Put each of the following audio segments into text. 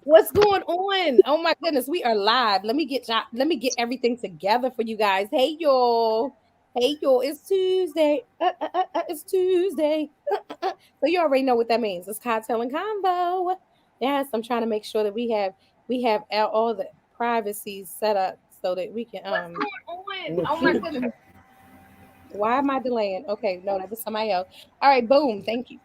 What's going on? Oh my goodness, we are live. Let me get everything together for you guys. Hey y'all. Hey y'all, it's Tuesday. It's Tuesday. So you already know what that means. It's cocktail and combo. Yes, I'm trying to make sure that we have all the privacy set up so that we can What's going on? Oh my keep. goodness. Why am I delaying? Okay, no, that was somebody else. All right, boom. Thank you.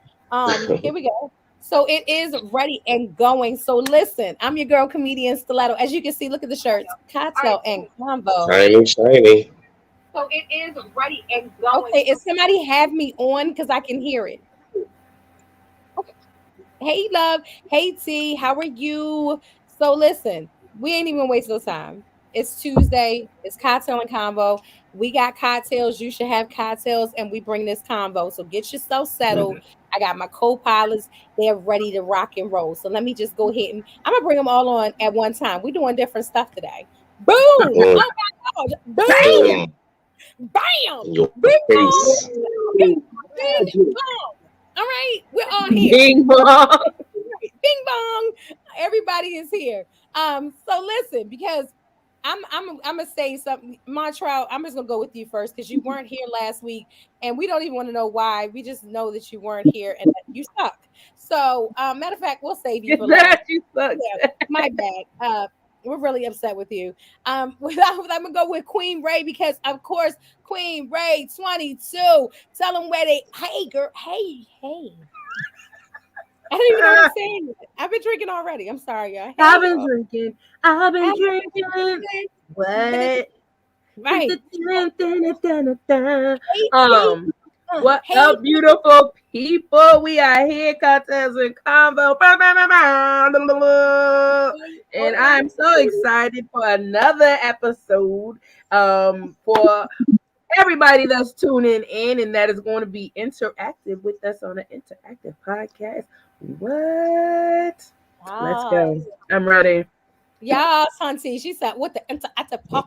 Here we go. So it is ready and going. So listen, I'm your girl comedian Stiletto. As you can see, look at the shirts. All right, Cocktail and boom. combo. Shiny, shiny. So it is ready and going. Okay, is somebody have me on because I can hear it? Okay. Hey, love. Hey, T. How are you? So listen, we ain't even waste no time. It's Tuesday. It's cocktail and combo. We got cocktails. You should have cocktails, and we bring this combo. So get yourself settled. I got my co-pilots. They're ready to rock and roll. So let me just go ahead and I'm gonna bring them all on at one time. We're doing different stuff today. Boom! Boom, Oh my God! Boom! boom, Bam! in your Bing bong! face. Bing bong! All right, we're all here. Bing bong. Bing bong. Everybody is here. So listen, because I'm gonna say something. Montreal, I'm just gonna go with you first because you weren't here last week, and we don't even want to know why. We just know that you weren't here and that you suck. So, matter of fact, we'll save you for last. That you suck. Yeah, my bad. We're really upset with you. I'm gonna go with Queen Ray because, of course, Queen Ray 22. Tell them where they. Hey, girl. Hey. I don't even know what I'm saying yet. I've been drinking already. I'm sorry, y'all. Hey, I've been y'all. drinking. I've been I've drinking. been drinking. What? Right. Hey, T. Um, what Hey, up, beautiful people? We are here, Kocktailz and Konvo. And I'm so excited for another episode. For everybody that's tuning in, and that is going to be interactive with us on an interactive podcast. What? Let's ah, go. I'm ready. yes, Hunty. She said, "What the at the pop?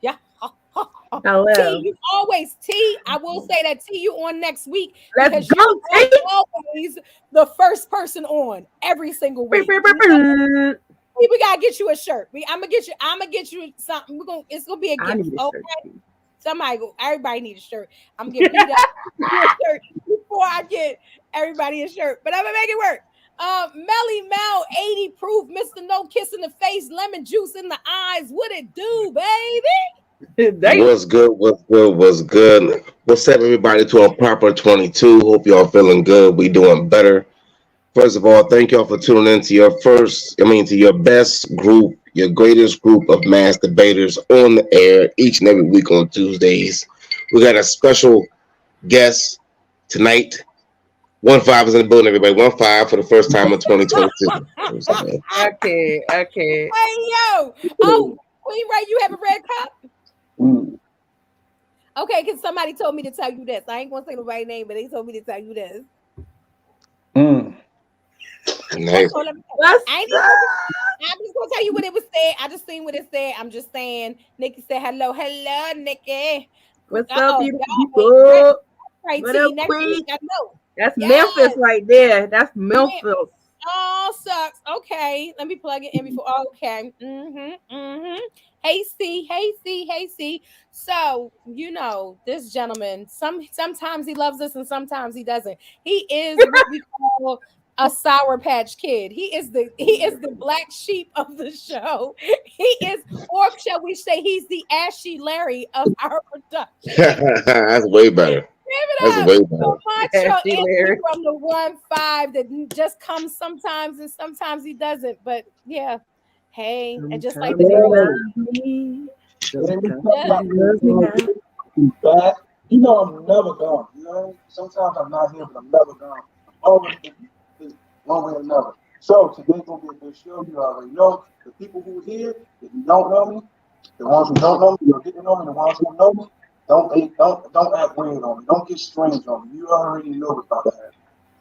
Yeah, T. Hello. You always T. I will say that T. You on next week Let's because you go, are T. always the first person on every single Beep, week. beep, beep, beep. We gotta get you a shirt. I'm gonna get you. I'm gonna get you something. It's gonna be a I gift. need a Okay. shirt too. Everybody need a shirt. I'm gonna get beat up for a shirt before I get everybody a shirt, but I'm gonna make it work. Melly Mel, 80 proof, Mr. No Kiss in the face, lemon juice in the eyes. What it do, baby? Damn. What's good? What's good? What's good? What's up, everybody? To a proper 22. Hope y'all feeling good. We doing better. First of all, thank y'all for tuning in to to your best group, your greatest group of mass debaters on the air each and every week on Tuesdays. We got a special guest tonight. 1-5 is in the building, everybody. 1-5 for the first time in 2022. Okay, okay. Hey yo! Oh, Queen Ray, you have a red cup? Mm. Okay, because somebody told me to tell you this. I ain't gonna say nobody's name, but they told me to tell you this. Mm. That's Nice. all What's I ain't even up? I'm just gonna tell you what it was said. I just seen what it said. I'm just saying. Nikki said hello, Nikki. What's Uh up, oh, beautiful y'all ain't ready. people? Right, What T up, next Queen? week. I know. That's Memphis Yes, right there. That's man. Memphis. Oh, sucks. Okay, let me plug it in before. Okay. Hey C, hey C, hey C. So this gentleman. Sometimes he loves us and sometimes he doesn't. He is what we call a sour patch kid. He is the black sheep of the show. He is, or shall we say, he's the Ashy Larry of our production. That's way better. Give That's it up. way So better. Macho Ashy Anthony Larry. from the 1-5 that just comes sometimes and sometimes he doesn't. But yeah, hey, and just like Sometimes the you name of Yeah. love me. Every Sometimes time yeah, I you love me now. be back, you know I'm never gone. You know, sometimes I'm not here, but I'm never gone. I'm always gonna be here, one way or another. So today's gonna be a good show. You already know the people who are here. If you don't know me, the ones who don't know me, you'll get to know me. The ones who know me, don't act weird on me. Don't get strange on me. You already know what's about to happen.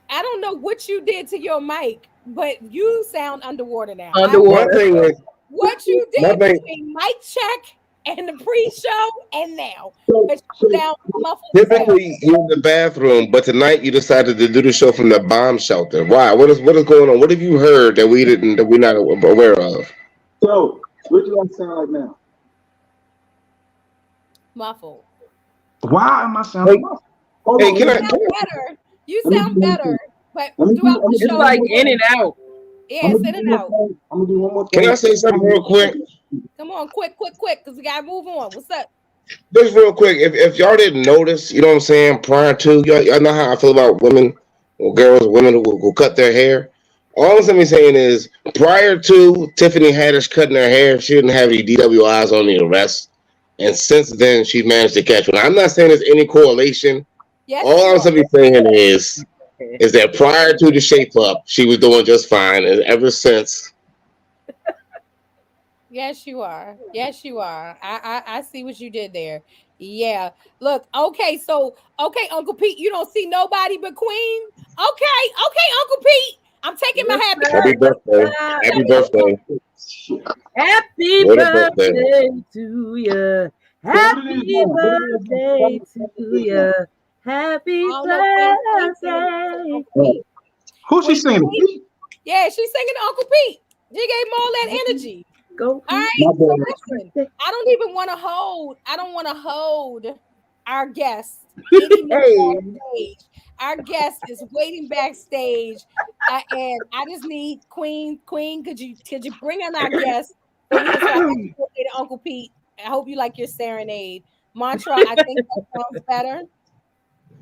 I don't know what you did to your mic, but you sound underwater now. I My Underwater. don't thing know is, what you my did thing, between mic check and the pre-show and now. So, But so you down muffled as hell. Typically, you're in the bathroom, but tonight you decided to do the show from the bomb shelter. Why? What is going on? What have you heard that we're not aware of? so what do I sound like now? Muffled. Why am I sounding muffled? Hold Hey, on, can You I? sound better. You let me sound do one better. thing. But Let me do, throughout let the me It's do show, one like more in thing. and out. yeah, I'm it's gonna in do and one more out. thing. I'm gonna do one more Can thing. I say something real quick? Come on, quick, because we gotta move on. What's up? Just real quick. If y'all didn't notice, you know what I'm saying. Prior to y'all know how I feel about women or girls or women who cut their hair. All I'm simply saying is, prior to Tiffany Haddish cutting her hair, she didn't have any DWIs on the arrest, and since then she managed to catch one. I'm not saying there's any correlation. Yes, All you I'm are. simply saying is that prior to the shape up, she was doing just fine, and ever since, Yes, you are. Yes, you are. I see what you did there. Yeah. Look, okay, so okay, Uncle Pete, you don't see nobody but Queen. Okay, Uncle Pete. I'm taking my What's hat happy up? because What's birthday, up? happy birthday, Shit. Happy what a birthday! birthday to you. So what it is Happy now? What it is now? Tell birthday me to what it is now. you. Happy I don't know, Queen singing to birthday. Uncle Right. Pete. Who's she Queen, singing to? Queen, Pete? yeah, she's singing to Uncle Pete. She gave him all that energy. Go All Pete. right, My so bad. listen, I don't even want to hold. I don't want to hold our guest anymore Hey. backstage. Our guest is waiting backstage, and I just need Queen. Could you bring in our guest so I can say to Uncle Pete? I hope you like your serenade, Montreal. I think that sounds better,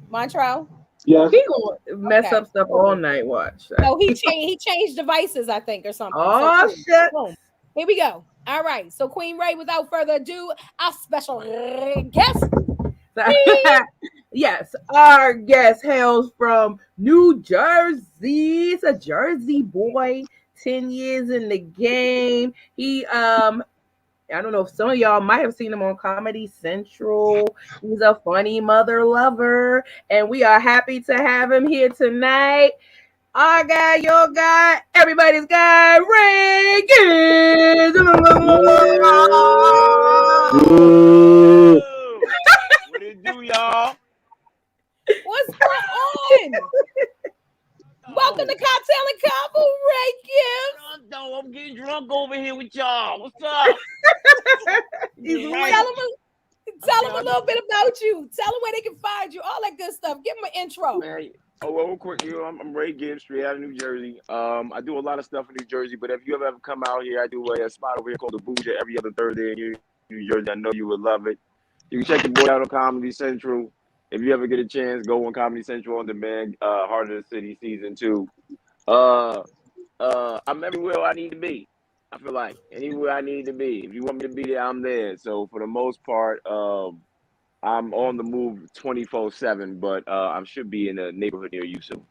Montreal. Yes. He gonna mess Okay, up stuff all night. Watch. so he changed devices, I think, or something. So Oh cool. shit. Boom. Here we go. All right. So Queen Ray, without further ado, our special guest. Yes, our guest hails from New Jersey. He's a Jersey boy, 10 years in the game. I don't know if some of y'all might have seen him on Comedy Central. He's a funny mother lover, and we are happy to have him here tonight. Our guy, your guy, everybody's guy, Ray Gibbs. Ooh. What it do, y'all? What's going on? Welcome to Cocktail and Convo, Ray Gibbs. No, I'm getting drunk over here with y'all. What's up? He's Get right. Tell them a little bit about you. Tell them where they can find you. All that good stuff. Give them an intro. Man, well, real quick, I'm Ray Gibbs, straight out of New Jersey. I do a lot of stuff in New Jersey, but if you ever come out here, I do a spot over here called the Bougie every other Thursday in New Jersey. I know you would love it. You can check the boy out on Comedy Central. If you ever get a chance, go on Comedy Central on demand. Heart of the City season 2. I'm everywhere I need to be. I feel like anywhere I need to be. If you want me to be there, I'm there. So for the most part, I'm on the move 24/7, but I should be in a neighborhood near you soon.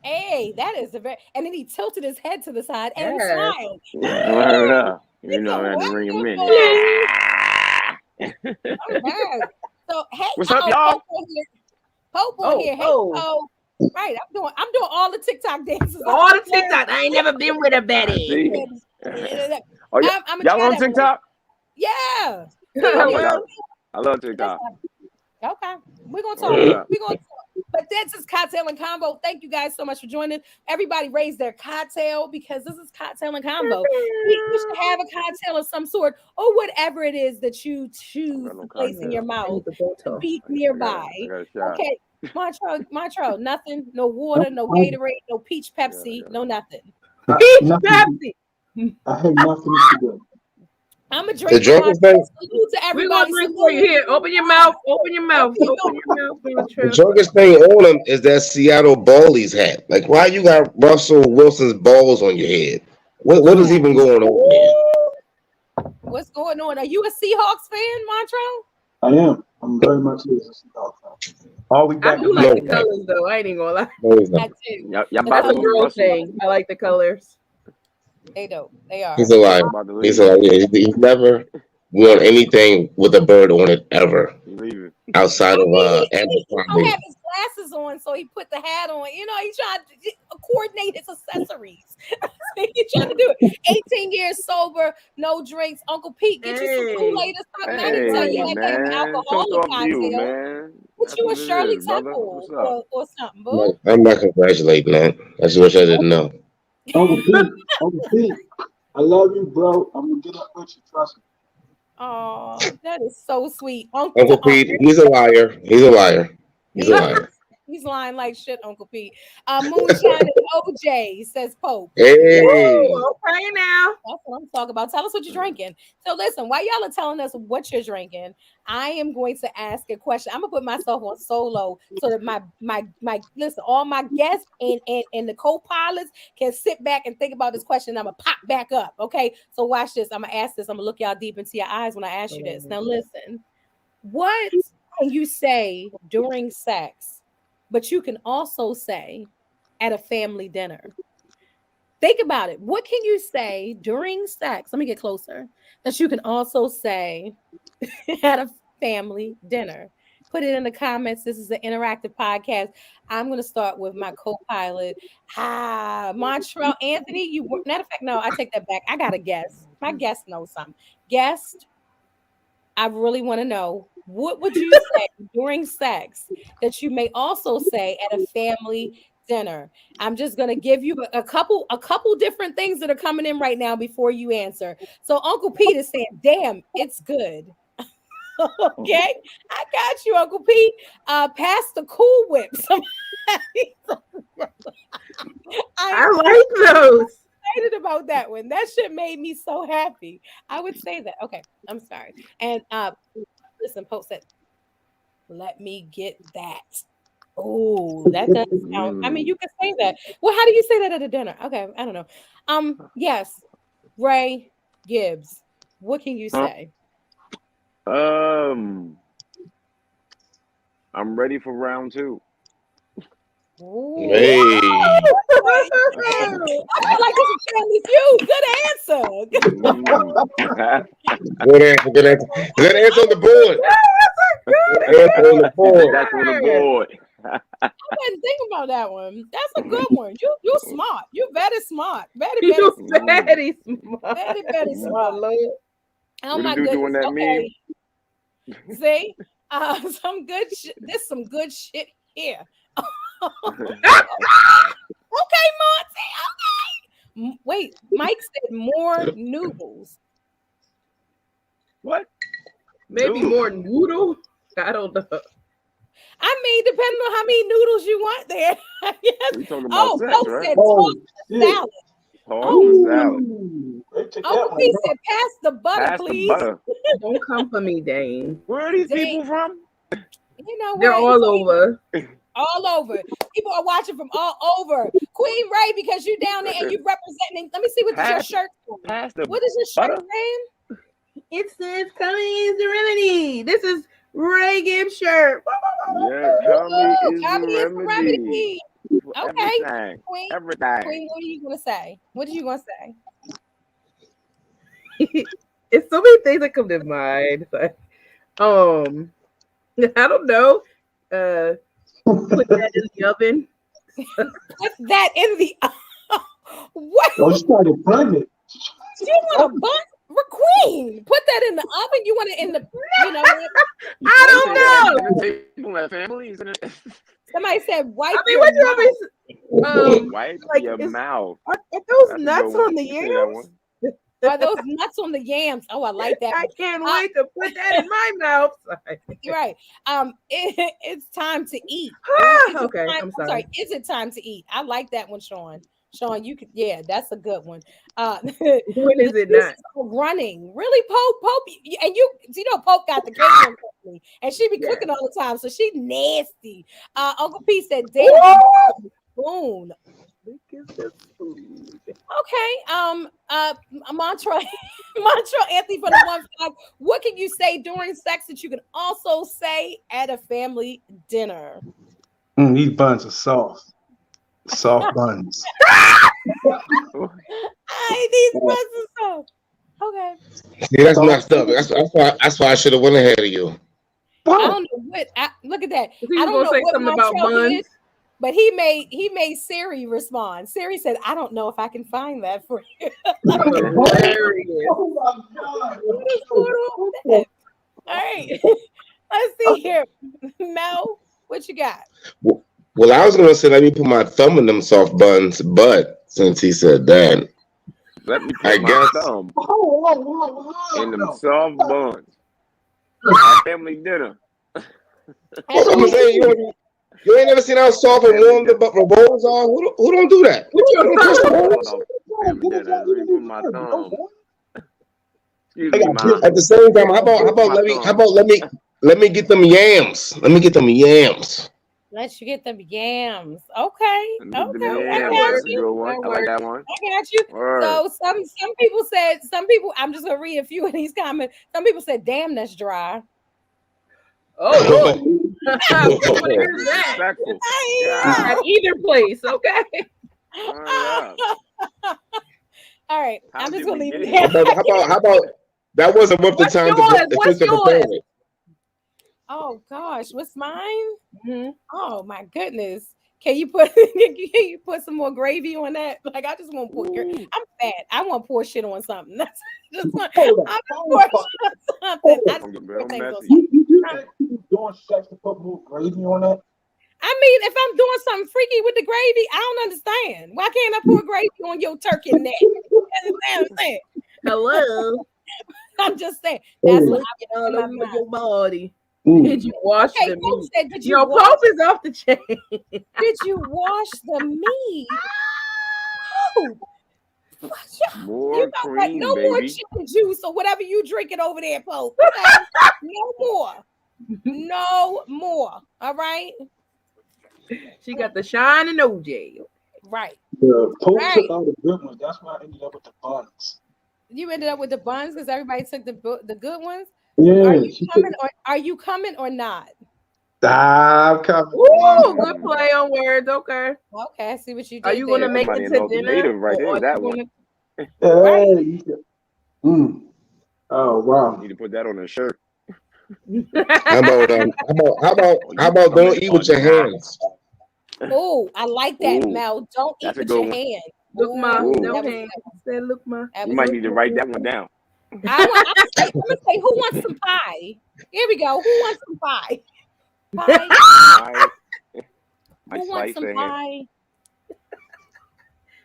Hey, that is a very. And then he tilted his head to the side and Yes. smiled. Yeah. You It's know, a I had to ring him in. wonderful. All right. So hey, What's up, y'all? Pope on here. Hey, Pope. Right, I'm doing all the TikTok dances. All the TikTok. I ain't never been with a Betty. See? Oh, yeah. I'm a Y'all on chat TikTok? Yeah. Well, I love TikTok. Okay. We're gonna Word talk. up. We're gonna talk. But this is Cocktail and Convo. Thank you guys so much for joining. Everybody raise their cocktail because this is Cocktail and Convo. We should have a cocktail of some sort or whatever it is that you choose No to place in your cocktail. mouth the to photo. be I nearby. got a shot. Okay. Montreal, nothing, no water, no Gatorade, no peach Pepsi, no nothing. Peach Nothing. Pepsi. I had nothing to do. I'm a The drink for drunkest Montreal. thing, Salute to We're everybody. gonna drink for you. Here, open your mouth. Open your mouth. Okay, Open your mouth. the drunkest thing on him is that Seattle Ballies hat. Like, why you got Russell Wilson's balls on your head? What is even going on here? What's going on? Are you a Seahawks fan, Montreal? I am. I'm very much a Seahawks fan. All we I back. do No, like the he's not. colors though. I ain't even gonna lie. No, he's I not. do. Y'all The about That's a to colors lose girl Russell. thing. I like the colors. they don't. They are. He's a liar. Russell about to He's leave. a liar. He's never worn anything with a bird on it ever He leaving. outside I of mean, he don't Abercrombie. have his glasses on, so he put the hat on. You know, he tried to coordinate his accessories. You trying to do it? 18 years sober, no drinks. Uncle Pete, get you some Kool-Aid or something. I didn't tell you Hey, like that with man. Toast alcoholic off to you, cocktail. man. Put That's you what a it Shirley is, brother. Temple What's up? or something, boo. I'm not congratulating that. I just wish I didn't know. Uncle Pete, I love you, bro. I'm gonna get up with you. Trust me. Oh, that is so sweet. Uncle Pete, he's a liar. He's a liar. He's a liar. He's lying like shit, Uncle Pete. Moonshine and OJ, says Pope. Hey. Okay now. That's what I'm talking about. Tell us what you're drinking. So listen, while y'all are telling us what you're drinking, I am going to ask a question. I'm gonna put myself on solo so that my listen, all my guests and the co-pilots can sit back and think about this question. I'm gonna pop back up. Okay. So watch this. I'm gonna ask this. I'm gonna look y'all deep into your eyes when I ask you this. Now listen, what can you say during sex, but you can also say at a family dinner? Think about it. What can you say during sex? Let me get closer. That you can also say at a family dinner. Put it in the comments. This is an interactive podcast. I'm going to start with my co-pilot. Montreal Anthony. Matter of fact, no, I take that back. I got a guess. My guest knows something. Guest, I really want to know, what would you say during sex that you may also say at a family dinner? I'm just going to give you a couple different things that are coming in right now before you answer. So Uncle Pete is saying, damn, it's good. Okay, I got you, Uncle Pete. Pass the Cool Whip. I like those. Excited about that one. That shit made me so happy. I would say that. Okay, I'm sorry. And listen, Pope said, let me get that. Oh, that doesn't sound. I mean, you can say that. Well, how do you say that at a dinner? Okay, I don't know. Yes, Ray Gibbs. What can you say? I'm ready for round 2. Ooh. Hey. I feel like this is Family Feud. Good answer. Good answer. Good answer. Good answer on the board. Good answer on the board. That's on the board. I didn't think about that one. That's a good one. You're smart. You're very smart. Very You smart. very smart. Very smart. Oh What my you do doing goodness. that Okay. See, some good shit. This some good shit here. Okay, Monty. Okay. Wait, Mike said more noodles. What? Maybe Noodles. more noodle. I don't know. I mean, depending on how many noodles you want there. Yes. We talking about sex, Pope right? said Oh, toss the salad. Toss the salad. Ooh, they took that Uncle one Pete off. said, pass the butter, Pass the please. butter. Don't come for me, Dane. Where are these Dang. people from? You know what? They're all over. All over. People are watching from all over. Queen Ray, because you down there and you representing. Let me see what your shirt saying. Pass the What is your shirt butter. saying? It says coming is the remedy. This is Ray Gibbs shirt. Yeah, comedy Ooh, is comedy the is the remedy. for Okay. everything. Queen, Everything. Queen, what are you gonna say? What are you gonna say? It's so many things that come to mind. But, I don't know. Put that in the oven. Put that in the what? Oh, you started pregnant. You want a bun? Queen, put that in the oven. You want it in the, you know what? I don't know. Table at family, isn't it? Somebody said wipe I mean, your what you mouth. want me? Wipe Like, your mouth. Are those That's a nuts good one. on the You say that yams? one. Are those nuts on the yams? Oh, I like that. I can't wait to put that in my mouth. You're right. It's time to eat. Okay, I'm sorry. Is it time to eat? I like that one, Sean. Sean, you could, yeah, that's a good one. When is it not? Running? Really, Pope, and you know, Pope got the catering company, and she be cooking all the time, so she nasty. Uncle P said, "Damn, spoon." Okay. Mantra Anthony from the 1-5. What can you say during sex that you can also say at a family dinner? These buns are soft. Soft buns. These buns are soft. Okay. See, that's messed up. That's why I should have went ahead of you. I don't know what. Look at that. He I was don't gonna know say what something about Montreal buns. did. But he made Siri respond. Siri said, "I don't know if I can find that for you." That's hilarious. Oh my God. What is going on with that? All right, let's see here, Mel. What you got? Well, I was gonna say let me put my thumb in them soft buns, but since he said that, Let me I put my guess thumb in them No. soft buns at family dinner. that's what I'm saying. You ain't never seen how soft and Family warm the dinner. rolls are. Who don't do that? Put You your don't touch the thumb. rolls. Family dinner. Let me put my thumb. Excuse They me, got ma. At the Gibbs. same time, how Put about my thumb. let me get them yams. Let me get them yams. Let you get them yams. Okay, Let me get them okay, That I that yams. got That's works. a you. good one. That I like works. that one. I got you. Word. So some people said, some people, I'm just gonna read a few of these comments. Some people said, "Damn, that's dry." Oh Lord. I Ooh, want to hear that disrespectful. I at God. either place. Okay. Word up. All right, How I'm just did gonna we leave get it there. here? How about that wasn't worth the What's time yours? to What's to prepare yours? it. Oh gosh, what's mine? Hmm. Oh my goodness. Can you put can you put some more gravy on that? Like I just want to pour. Ooh. I'm fat. I want to pour shit on something. That's just want. Hold on. I'm just Hold pour on. shit on something. Hold I on. just I'm getting pour real things on messy. something. You Um, think people doing sex to put more gravy on that? I mean, if I'm doing something freaky with the gravy, I don't understand. Why can't I pour gravy on your turkey neck? You understand what I'm saying? Hello. I'm just saying. That's what Hey. Lick it I in all my over mind. your body. Mm. Did you wash Okay, the Pope meat? said, "Did you Yo, wash? Pope is off the chain. Did you wash the meat?" Oh, you More know what? No cream, more baby. chicken juice or whatever you drinking over there, Pope. Okay, no more, no more. All right, She got the shine and OJ. right, The Pope right. took all the good ones. That's why I ended up with the buns. You ended up with the buns because everybody took the good ones. Are Yeah, you she took. coming or are you coming or not? I'm coming. Ooh, good Mm. play on words. Okay. Okay, I see what you Are did you gonna there. There's make somebody it in to North dinner, Native right there or with are that you one. gonna? Right. Hey, you should. Mm. Oh wow. Need to put that on a shirt. How Are you about don't coming eat or with your not? hands? Oh, I like that, Ooh, Mel. Don't eat that's a with good your one. hand. Look, ma, Oh, Ooh, no that was hands. good. Said, look, ma, That you was might good. need look, to ma. write that one down. I'm gonna say, who wants some pie? Here we go. Who wants some pie? Pie. My my Who wants slice some of hand. pie?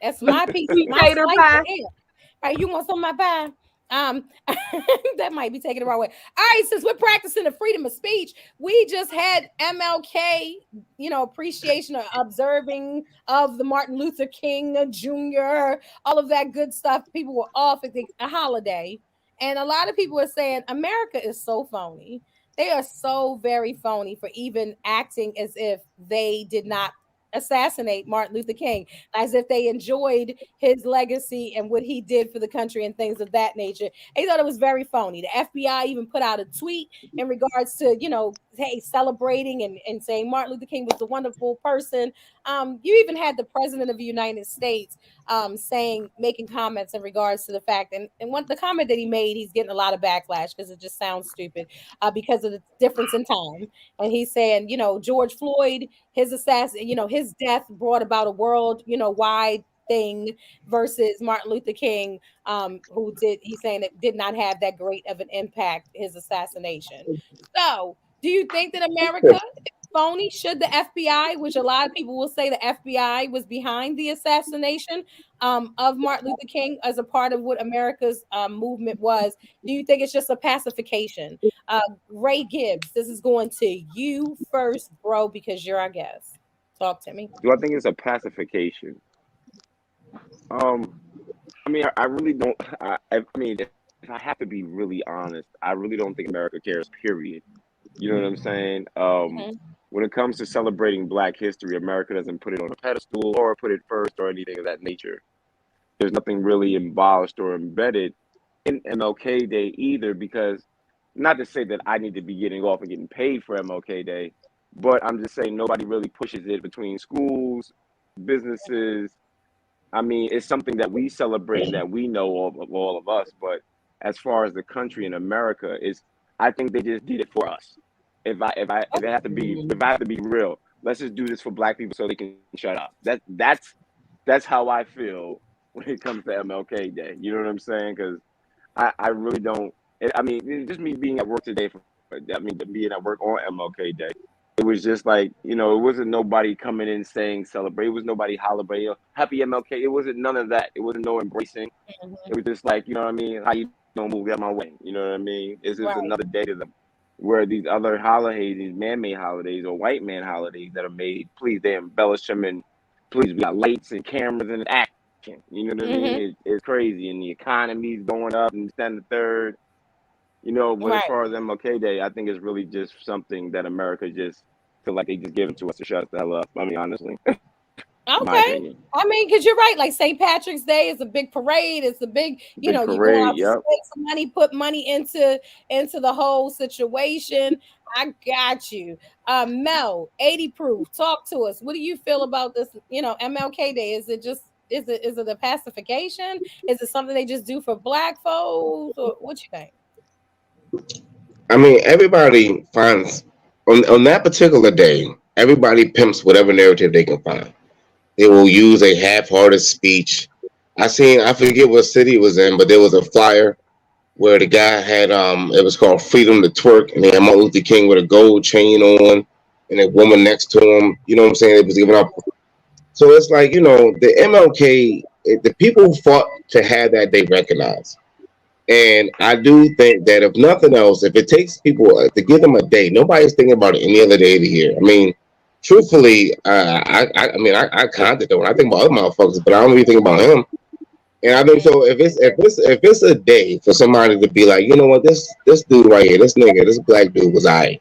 That's my piece, Sweet my tater slice pie. of ham. All right, you want some of my pie? That might be taken the wrong way. All right, since we're practicing the freedom of speech, we just had MLK, appreciation or observing of the Martin Luther King Jr., all of that good stuff. People were off at a holiday, and a lot of people are saying America is so phony. They are so very phony for even acting as if they did not assassinate Martin Luther King, as if they enjoyed his legacy and what he did for the country and things of that nature. They thought it was very phony. The FBI even put out a tweet in regards to, hey, celebrating and saying Martin Luther King was a wonderful person. You even had the president of the United States making comments in regards to the fact, and the comment that he made, he's getting a lot of backlash because it just sounds stupid because of the difference in time. And he's saying, George Floyd, his assassin, his death brought about a world, wide thing versus Martin Luther King, he's saying it did not have that great of an impact, his assassination. So, do you think that America is phony? Should the FBI, which a lot of people will say the FBI was behind the assassination of Martin Luther King as a part of what America's movement was, do you think it's just a pacification? Ray Gibbs, this is going to you first, bro, because you're our guest. Talk to me. Do I think it's a pacification? Um, I mean, I really don't. I mean, if I have to be really honest, I really don't think America cares. Period. You know what I'm saying? Mhm. When it comes to celebrating Black history, America doesn't put it on a pedestal or put it first or anything of that nature. There's nothing really embellished or embedded in MLK Day either, because not to say that I need to be getting off and getting paid for MLK Day, but I'm just saying nobody really pushes it between schools, businesses. I mean, it's something that we celebrate and that we know of all of us. But as far as the country in America, is I think they just did it for us. If I have to be real, let's just do this for black people so they can shut up. That's how I feel when it comes to MLK Day. You know what I'm saying? Because I really don't. I mean, it's just me being at work today. Being at work on MLK Day, it was just like, it wasn't nobody coming in saying celebrate. It was nobody hollering, happy MLK. It wasn't none of that. It wasn't no embracing. It was just like, you know what I mean? How you don't move out my way? You know what I mean? It's just Right. another day to them. Where these other holidays, these man-made holidays or white man holidays that are made, please, they embellish them, and please, we got lights and cameras and action. You know what I mean? It's crazy, and the economy's going up and then the third. But as Right. far as MLK Day, I think it's really just something that America just feel like they just give it to us to shut the hell up. I mean, honestly, my Okay. opinion. I mean, because you're right. Like St. Patrick's Day is a big parade. It's a big, Big you go parade, out to yep. spend some money, put money into the whole situation. I got you. Mel, 80 proof. Talk to us. What do you feel about this? MLK Day. Is it a pacification? Is it something they just do for black folks? Or what you think? I mean, everybody finds on that particular day, everybody pimps whatever narrative they can find. They will use a half-hearted speech. I forget what city it was in, but there was a flyer where the guy had it was called Freedom to Twerk, and they had Martin Luther King with a gold chain on, and a woman next to him. You know what I'm saying? It was giving up. So it's like, the MLK, the people who fought to have that day recognized. And I do think that if nothing else, if it takes people to give them a day, nobody's thinking about it any other day of the year. I mean, truthfully, I kind of don't. I think about other motherfuckers, but I don't really think about him. And I think so. If it's a day for somebody to be like, you know what, this dude right here, this nigga, this black dude was I.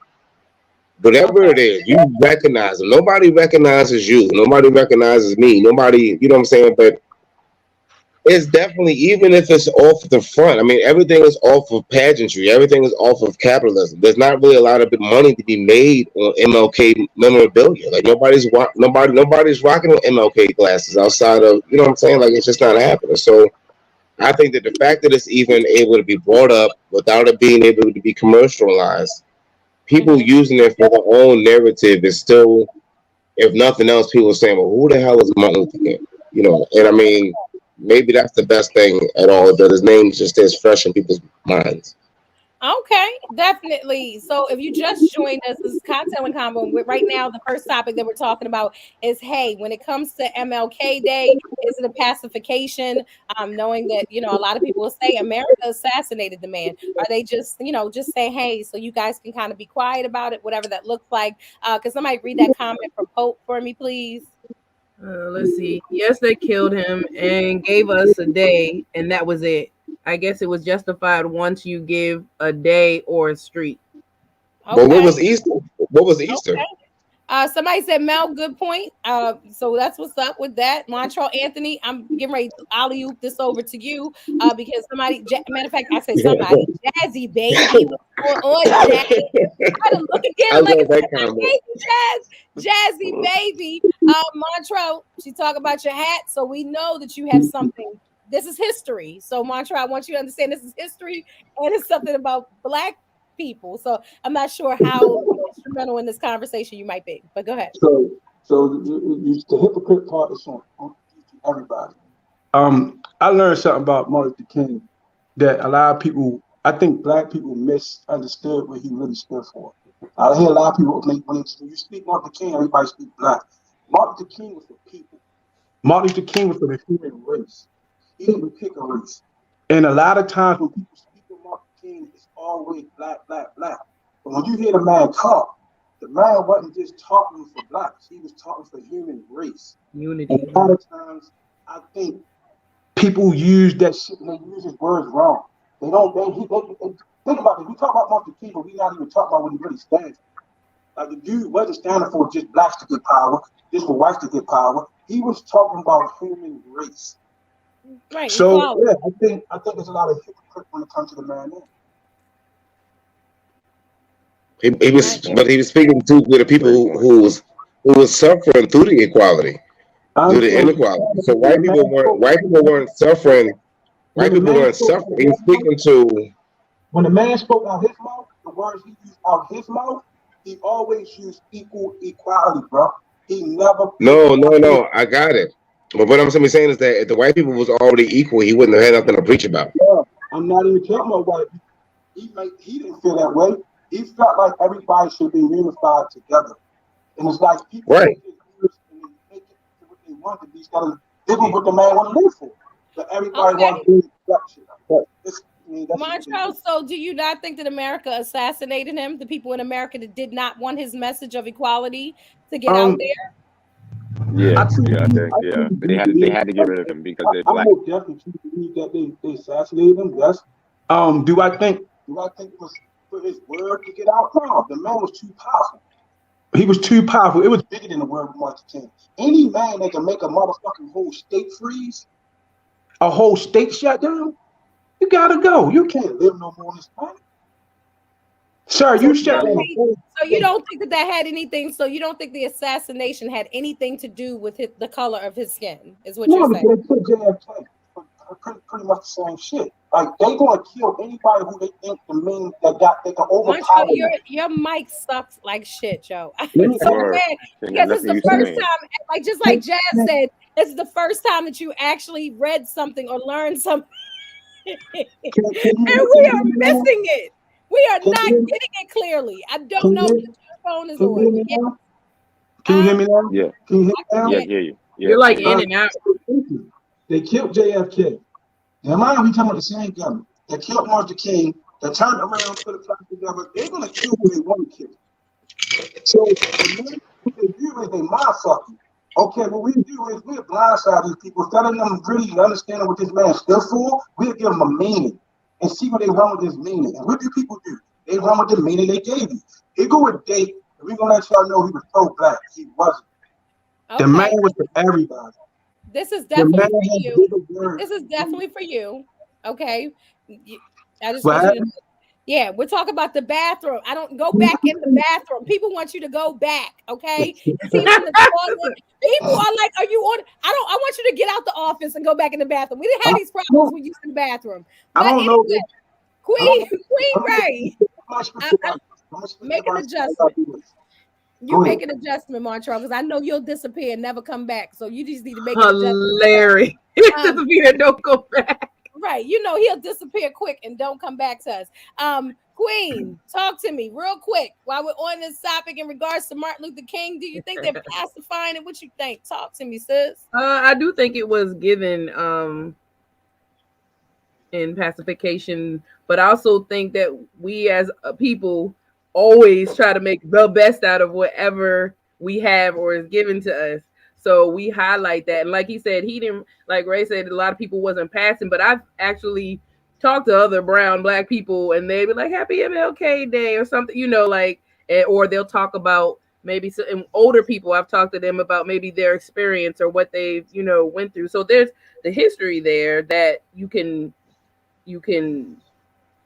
Whatever Okay. it is, you recognize him. Nobody recognizes you. Nobody recognizes me. Nobody, you know what I'm saying? But it's definitely, even if it's off the front. I mean, everything is off of pageantry. Everything is off of capitalism. There's not really a lot of money to be made on MLK memorabilia. Like nobody's rocking MLK glasses outside of, you know what I'm saying? Like it's just not happening. So I think that the fact that it's even able to be brought up without it being able to be commercialized, people Hmm. using it for their own narrative is still, if nothing else, people saying, well, who the hell is Martin Luther King? And I mean, maybe that's the best thing at all, that his name just stays fresh in people's minds. Okay, definitely. So if you just joined us, this is Cocktail and Combo. And right now, the first topic that we're talking about is, hey, when it comes to MLK Day, is it a pacification? Knowing that, a lot of people will say America assassinated the man. Are they just say, hey, so you guys can kind of be quiet about it, whatever that looks like? Can somebody read that comment from Pope for me, please? Let's see. Yes, they killed him and gave us a day, and that was it. I guess it was justified once you give a day or a street. But what Okay. was Easter? What was Easter? Okay. Somebody said, Mel, good point. So that's what's up with that. Montreal Anthony, I'm getting ready to alley oop this over to you. Because matter of fact, I said somebody, Jazzy baby was on Jazz. I had to look again. I I'm like, love is that that my comment. baby Jazzy baby? Montreal, she talk about your hat, so we know that you have something. This is history. So Montreal, I want you to understand this is history, and it's something about black people. So I'm not sure how instrumental in this conversation you might be, but go ahead. So the hypocrite part is on everybody. I learned something about Martin Luther King that a lot of people, I think black people misunderstood what he really stood for. I hear a lot of people when you speak Martin Luther King, everybody speak black. Martin Luther King was for people. Martin Luther King was for the human race. He didn't pick a race. And a lot of times when people speak of Martin Luther King, it's always black, black, black. But when you hear the man talk, the man wasn't just talking for blacks. He was talking for human race. Unity. And a lot of times, I think people use that shit and they use his words wrong. They don't. They think about it. We talk about Martin Luther King, but we not even talking about what he really stands for. Like the dude wasn't standing for just blacks to get power, just for whites to get power. He was talking about human race. Right. So Yeah, I think there's a lot of hypocrite when it comes to the man there. He was, Right. but he was speaking to the people Great point. who was suffering through the equality, through I'm the saying inequality. So when the man spoke, white people weren't suffering. when White the people man weren't spoke out suffering. He his was mouth, speaking to. when the man spoke out his mouth, the words he used out his mouth, He always used equality, bro. He never No. I got it. But what I'm simply saying is that if the white people was already equal, he wouldn't have had nothing to preach about. Yeah, I'm not even talking about white people. He didn't feel that way. He felt like everybody should be unified together. And it's like people Right. take his words and they make it to what they want to be. Instead of living what the man want to live for. But everybody wants to do that. But that's Montreal, so do you not think that America assassinated him? The people in America that did not want his message of equality to get out there? Yeah, I truly I think, but they had to get rid of him because they're I black. most definitely believe that they assassinated him. Yes. Do I think it was for his word to get out? No, the man was too powerful. he was too powerful? It was Bigger than the word of Martin Luther King. Any man that can make a motherfucking whole state freeze, a whole state shut down. You gotta go. You can't, can't live no more on this planet. sir. So You you shut don't down. think, so you don't think that had anything? So you don't think the assassination had anything to do with the color of his skin? Is what No, you're because saying? they put JFK. Pretty much the same shit. Like they gonna kill anybody who they think the mean they can Montreal, overpower you. your mic sucks like shit, Joe. Let I'm me so Word. mad Thing because that it's nothing the you first saying. time, like just like Jazz said, this is the first time that you actually read something or learned something, and we are missing it. We are Can not you getting it clearly. I don't can know you if your phone is can you hear on. me Yeah, now? Can you hear me now? Yeah, Can you hear I me now? yeah, I can't. hear you. Yeah, You're I like hear in you. and out. They killed JFK. Now, mind we talking about the same government. They killed Martin Luther King. They turned around, put a plan together. They're gonna kill who they want to kill. So the minute what they do is they mind fuck you. Okay, what we do is we blindside these people. Instead of them really understanding what this man stood for, we'll give them a meaning and see what they run with this meaning. And what do people do? They run with the meaning they gave you. He go with date, and we're gonna let y'all know he was pro-black. He wasn't. The man Okay, was for everybody. this is The man definitely for had you. bigger words. This is definitely for you. Okay, I just What want you to. happened? Yeah, we're talking about the bathroom. I don't go back in the bathroom. People want you to go back, okay? It's even the toilet. People are like, "Are you on?" I want you to get out the office and go back in the bathroom. We didn't have these problems when you was in the bathroom. I But don't know. anyway, I'm gonna Queen Ray, speak I, to I my- I'm gonna speak to make an my- adjustment. You Go ahead. make an adjustment, Montreal, because I know you'll disappear and never come back. So you just need to make an adjustment. Hilarious. Disappear, don't go back. Right. You know he'll disappear quick and don't come back to us. Queen, talk to me real quick while we're on this topic in regards to Martin Luther King. Do you think they're pacifying it? What you think? Talk to me, sis. I do think it was given in pacification, but I also think that we as a people always try to make the best out of whatever we have or is given to us. So we highlight that. And like he said, he didn't, like Ray said, a lot of people wasn't passing, but I've actually talked to other brown black people and they'd be like, Happy MLK Day or something, like, or they'll talk about maybe some older people. I've talked to them about maybe their experience or what they've, went through. So there's the history there that you can,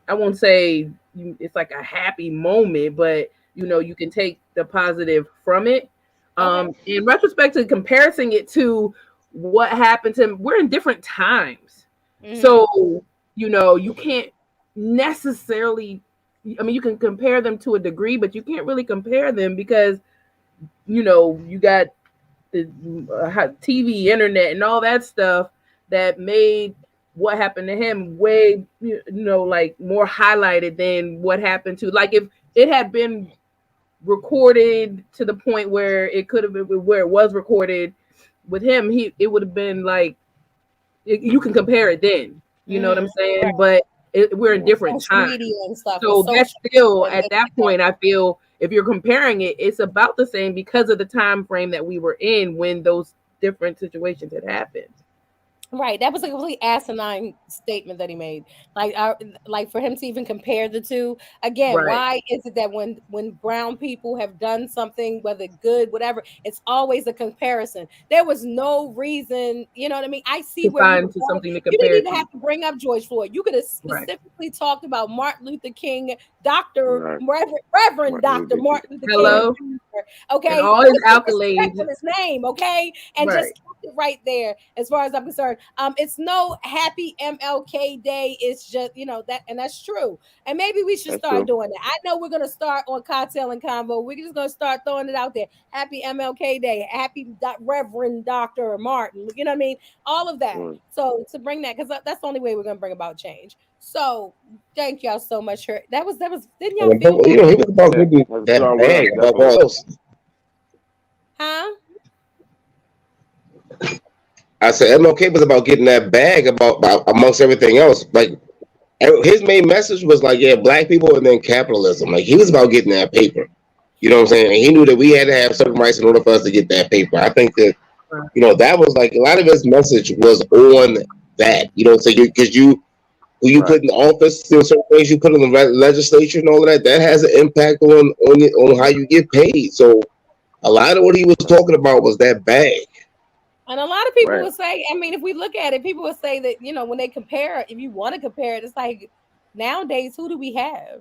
I won't say it's like a happy moment, but you can take the positive from it. In retrospect to comparing it to what happened to him, we're in different times. So you can't necessarily, I mean, you can compare them to a degree, but you can't really compare them because you got the TV, internet, and all that stuff that made what happened to him way like more highlighted than what happened to, like, if it had been recorded to the point where it could have been where it was recorded with him, it would have been like you can compare it then, you know what I'm saying? Right. But we're in different Social times, media and stuff. so that's still and at that point. I feel if you're comparing it, it's about the same because of the time frame that we were in when those different situations had happened. Right, that was a complete asinine statement that he made. Like for him to even compare the two again. Right. Why is it that when brown people have done something, whether good, whatever, it's always a comparison? There was no reason, you know what I mean? I see To where you find were to going. something to You compare didn't even to. have to bring up George Floyd. You could have Right. specifically talked about Martin Luther King, Dr. Right. Reverend Dr. Martin Luther Hello. King Jr., okay, And all his put some respect accolades. on his name, okay, and Right. just keep it right there. As far as I'm concerned, It's no happy MLK Day. It's just, that, and that's true. And maybe we should That's start true. doing that. I know we're gonna start on Cocktail and Convo. We're just gonna start throwing it out there. Happy MLK Day. Happy Reverend Dr. Martin. You know what I mean? All of that. Mm. So to bring that, because that's the only way we're gonna bring about change. So thank y'all so much. That was. Didn't y'all feel that? He was about Yeah, getting let's that start with us, bag above definitely. all else. Huh? I said MLK was about getting that bag about amongst everything else. Like his main message was like, yeah, black people and then capitalism. Like he was about getting that paper. You know what I'm saying? And he knew that we had to have certain rights in order for us to get that paper. I think that that was like a lot of his message was on that. You know, so because who you Right. put in office, certain things you put in the legislature and all of that, that has an impact on how you get paid. So a lot of what he was talking about was that bag. And a lot of people Right. will say, I mean, if we look at it, people will say that, when they compare, if you want to compare it, it's like nowadays, who do we have?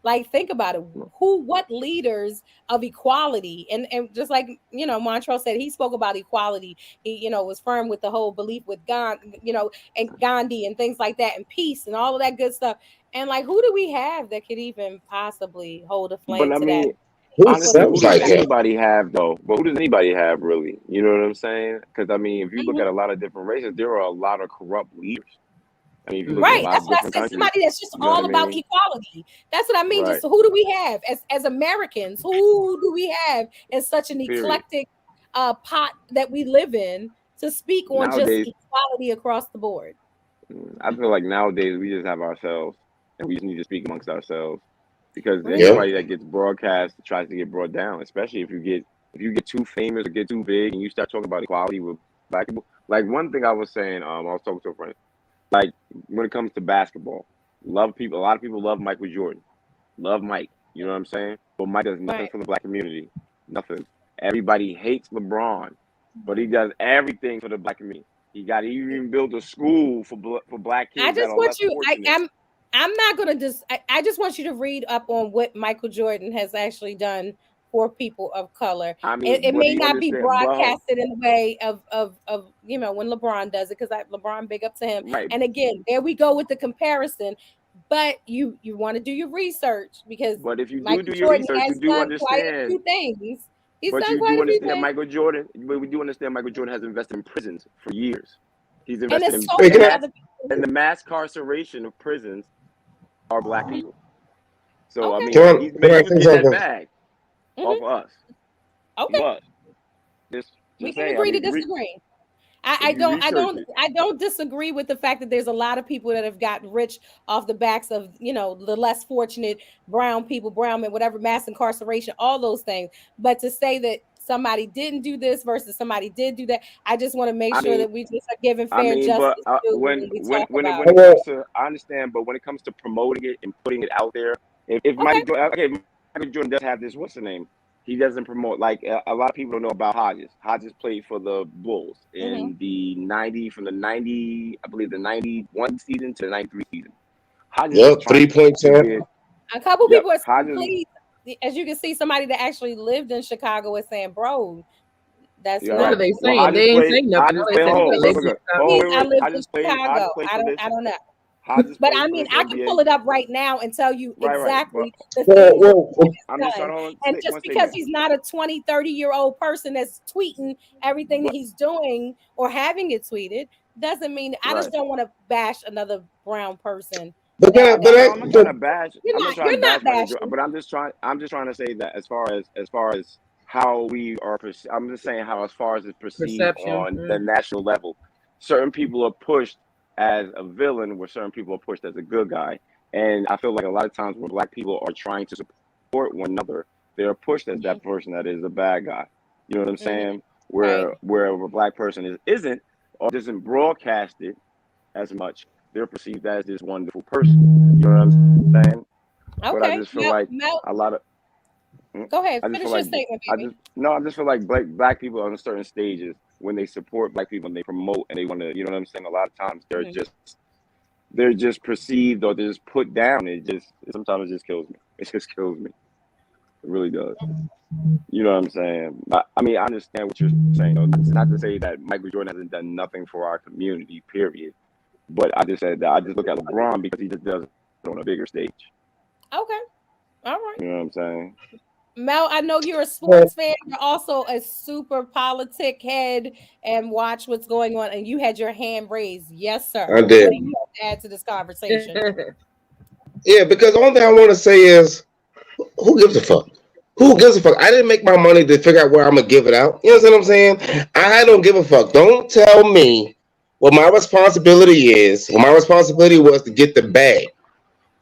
Like, think about it. What leaders of equality? And just like, Montrell said, he spoke about equality. He, was firm with the whole belief with Gandhi, and Gandhi and things like that, and peace and all of that good stuff. And like, who do we have that could even possibly hold a But flame I to that? mean, Who For the honestly, who sounds does like future. him? anybody have though? But who does anybody have really? You know what I'm saying? Because I mean, if you look Mhm. at a lot of different races, there are a lot of corrupt leaders. I mean, if you look at a Right. lot That's of what I different said. countries, Somebody that's just you know what I all about mean? equality. That's what I mean. Just Right. who do we have as Americans? Who do we have in such an Period. eclectic pot that we live in to speak on just Nowadays, equality across the board? I feel like nowadays we just have ourselves, and we just need to speak amongst ourselves. Because Mhm. Yeah. anybody that gets broadcast tries to get brought down, especially if you get too famous or get too big and you start talking about equality with black people. Like one thing I was saying, I was talking to a friend. Like when it comes to basketball, love people. A lot of people love Michael Jordan, love Mike. You know what I'm saying? But Mike does nothing Right. for the black community. Nothing. Everybody hates LeBron, but he does everything for the black community. He even built a school for black I kids that just are want less you. fortunate. I'm not gonna just. I just want you to read up on what Michael Jordan has actually done for people of color. I It mean, but do may you not be understand? But broadcasted in the way of when LeBron does it, because LeBron, big up to him. right. And again, there we go with the comparison. But you want to do your research, because But if you do Michael do your Jordan research, you has do done quite a understand. few things. He's But done you do quite a few understand things, Michael Jordan. But we do understand Michael Jordan has invested in prisons for years. He's and invested there's in so Wait, the can many I? mass other and people. the mass incarceration of prisons are black Mhm. people. So I Okay. mean, Can I he was say getting that something? bag off Hmm. of us. He Okay. was We just can saying. I agree mean, to disagree. I, if I you don't I research don't it, I don't disagree with the fact that there's a lot of people that have gotten rich off the backs of, the less fortunate brown people, brown men, whatever, mass incarceration, all those things. But to say that somebody didn't do this versus somebody did do that, I just want to make I sure mean, that we just are giving fair but justice to when when we when talk when it about when it. it comes to, I understand, but when it comes to promoting it and putting it out there, if Okay. Michael Jordan, okay, if Michael Jordan does have this, what's the name? He doesn't promote, like a lot of people don't know about Hodges. Hodges played for the Bulls Hmm. in the 90, from the 90, I believe the 91 season to the 93 season. Hodges was Yep, trying 3 point to champ. get, A couple yep, people are saying, Hodges, please, as you can see, somebody that actually lived in Chicago is saying, bro, that's yeah, What right. are not. they Well, saying? They ain't saying nothing. All Hodges they played, said is He hold they said, on, look, lived look, in listen, look. Hold on, Chicago. please, wait, I wait. lived in Hodges Chicago. played for, I listen, don't know. Hodges But played I for mean, the I can NBA. pull it up right now and tell you Right. But exactly the Well, things that well, he I'm has just trying done. to hold on, And just one because statement. he's not a 20, 30-year-old person that's tweeting everything that But he's doing or having it tweeted, doesn't mean, I just right. don't want to bash another brown person but can that I? No, But that I, no, I'm not trying to but bash. I'm not trying you're to not bash Michael Jordan, bashing. but I'm just trying to say that as far as how we are. I'm just saying how, as far as it's perceived Perception. on the national level, certain people are pushed as a villain, where certain people are pushed as a good guy. And I feel like a lot of times when black people are trying to support one another, they are pushed as Mhm, that person that is a bad guy. You know what I'm mhm. saying? Right. Where a black person isn't, or isn't broadcasted as much, they're perceived as this wonderful person. You know what I'm saying? But I Okay. just feel like Mel, a lot of, go ahead. I just feel Finish your like, statement, baby. I just feel like black people on certain stages, when they support black people and they promote and they want to, you know what I'm saying? A lot of times Mhm. they're just perceived, or they're just put down. Sometimes it just kills me. It just kills me. It really does. You know what I'm saying? I mean, I understand what you're saying. Though. Not to say that Michael Jordan hasn't done nothing for our community, period. But I just said that I just look at LeBron because he just does it on a bigger stage. Okay. All right. You know what I'm saying? Mel, I know you're a sports fan. You're also a super politic head and watch what's going on. And you had your hand raised. Yes, I sir. What did. do you have to add to this conversation? Yeah, because the only thing I want to say is, who gives a fuck? Who gives a fuck? I didn't make my money to figure out where I'm gonna give it out. You know what I'm saying? I don't give a fuck. Don't tell me what my responsibility is. What my responsibility was to get the bag.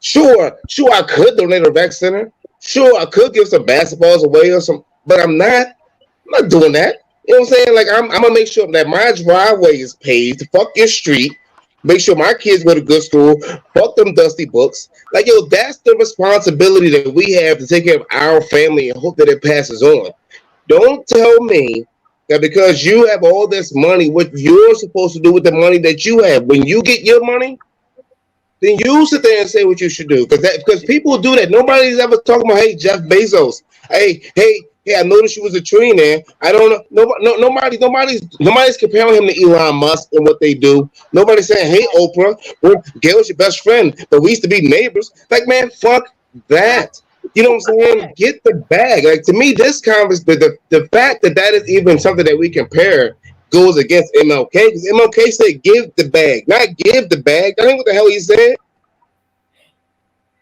Sure, I could donate a rec center. Sure, I could give some basketballs away or some, but I'm not. I'm not doing that. You know what I'm saying? Like I'm gonna make sure that my driveway is paved. Fuck your street. Make sure my kids go to good school. Fuck them dusty books. Like yo, that's the responsibility that we have to take care of our family and hope that it passes on. Don't tell me that because you have all this money, what you're supposed to do with the money that you have. When you get your money, then you sit there and say what you should do. Because people do that. Nobody's ever talking about, hey, Jeff Bezos. Hey, I noticed you was a trillionaire. I don't know. Nobody's comparing him to Elon Musk and what they do. Nobody's saying, hey, Oprah, Gail's your best friend, but we used to be neighbors. Like, man, fuck that. You know what I'm saying? Get the bag. Like to me, this conference, the fact that that is even something that we compare goes against MLK because MLK said give the bag, not give the bag. That ain't what the hell he said.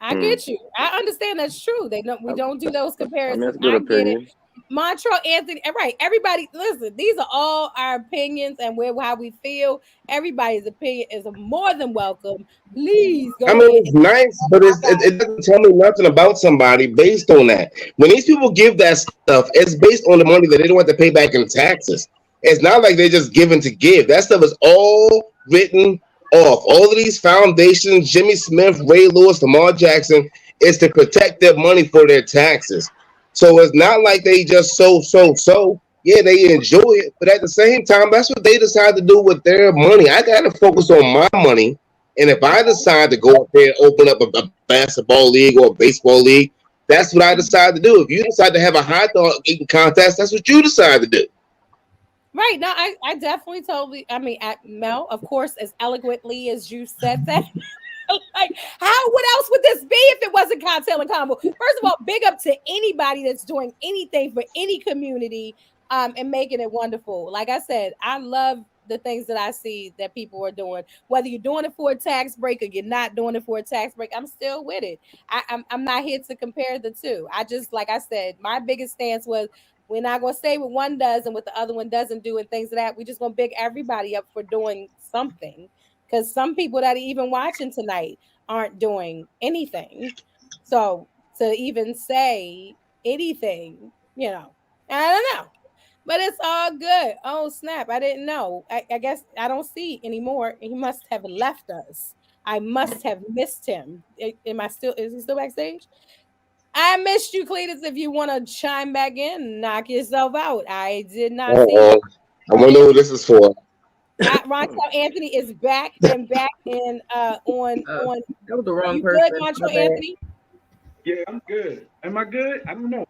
I get you. I understand that's true. They don't. We don't do those I mean, comparisons. that's a good I get it. opinion. Montreal Anthony, right? Everybody, listen. These are all our opinions and where how we feel. Everybody's opinion is more than welcome. Please I go mean, ahead. it's nice, but it doesn't tell me nothing about somebody based on that. When these people give that stuff, it's based on the money that they don't have to pay back in taxes. It's not like they're just giving to give. That stuff is all written off. All of these foundations, Jimmy Smith, Ray Lewis, Lamar Jackson, is to protect their money for their taxes. So it's not like they just so. Yeah, they enjoy it, but at the same time, that's what they decide to do with their money. I got to focus on my money, and if I decide to go up there and open up a basketball league or a baseball league, that's what I decide to do. If you decide to have a hot dog eating contest, that's what you decide to do. Right. No, I definitely totally. I mean, Mel, of course, as eloquently as you said that. Like, how? What else would this be if it wasn't Cocktail and Combo? First of all, big up to anybody that's doing anything for any community, and making it wonderful. Like I said, I love the things that I see that people are doing. Whether you're doing it for a tax break or you're not doing it for a tax break, I'm still with it. I'm not here to compare the two. I just, like I said, my biggest stance was we're not going to say what one does and what the other one doesn't do and things of that. We just going to big everybody up for doing something because some people that are even watching tonight aren't doing anything. So to even say anything, I don't know. But it's all good. Oh, snap. I didn't know. I guess I don't see anymore. He must have left us. I must have missed him. Is he still backstage? I missed you, Cletus. If you want to chime back in, knock yourself out. I did not see you. Uh-oh. I wonder who this is for. Rontel Anthony is back and back in on. That was the Are wrong you good, person. My Rontel bad. Anthony? Yeah, I'm good. Am I good? I don't know.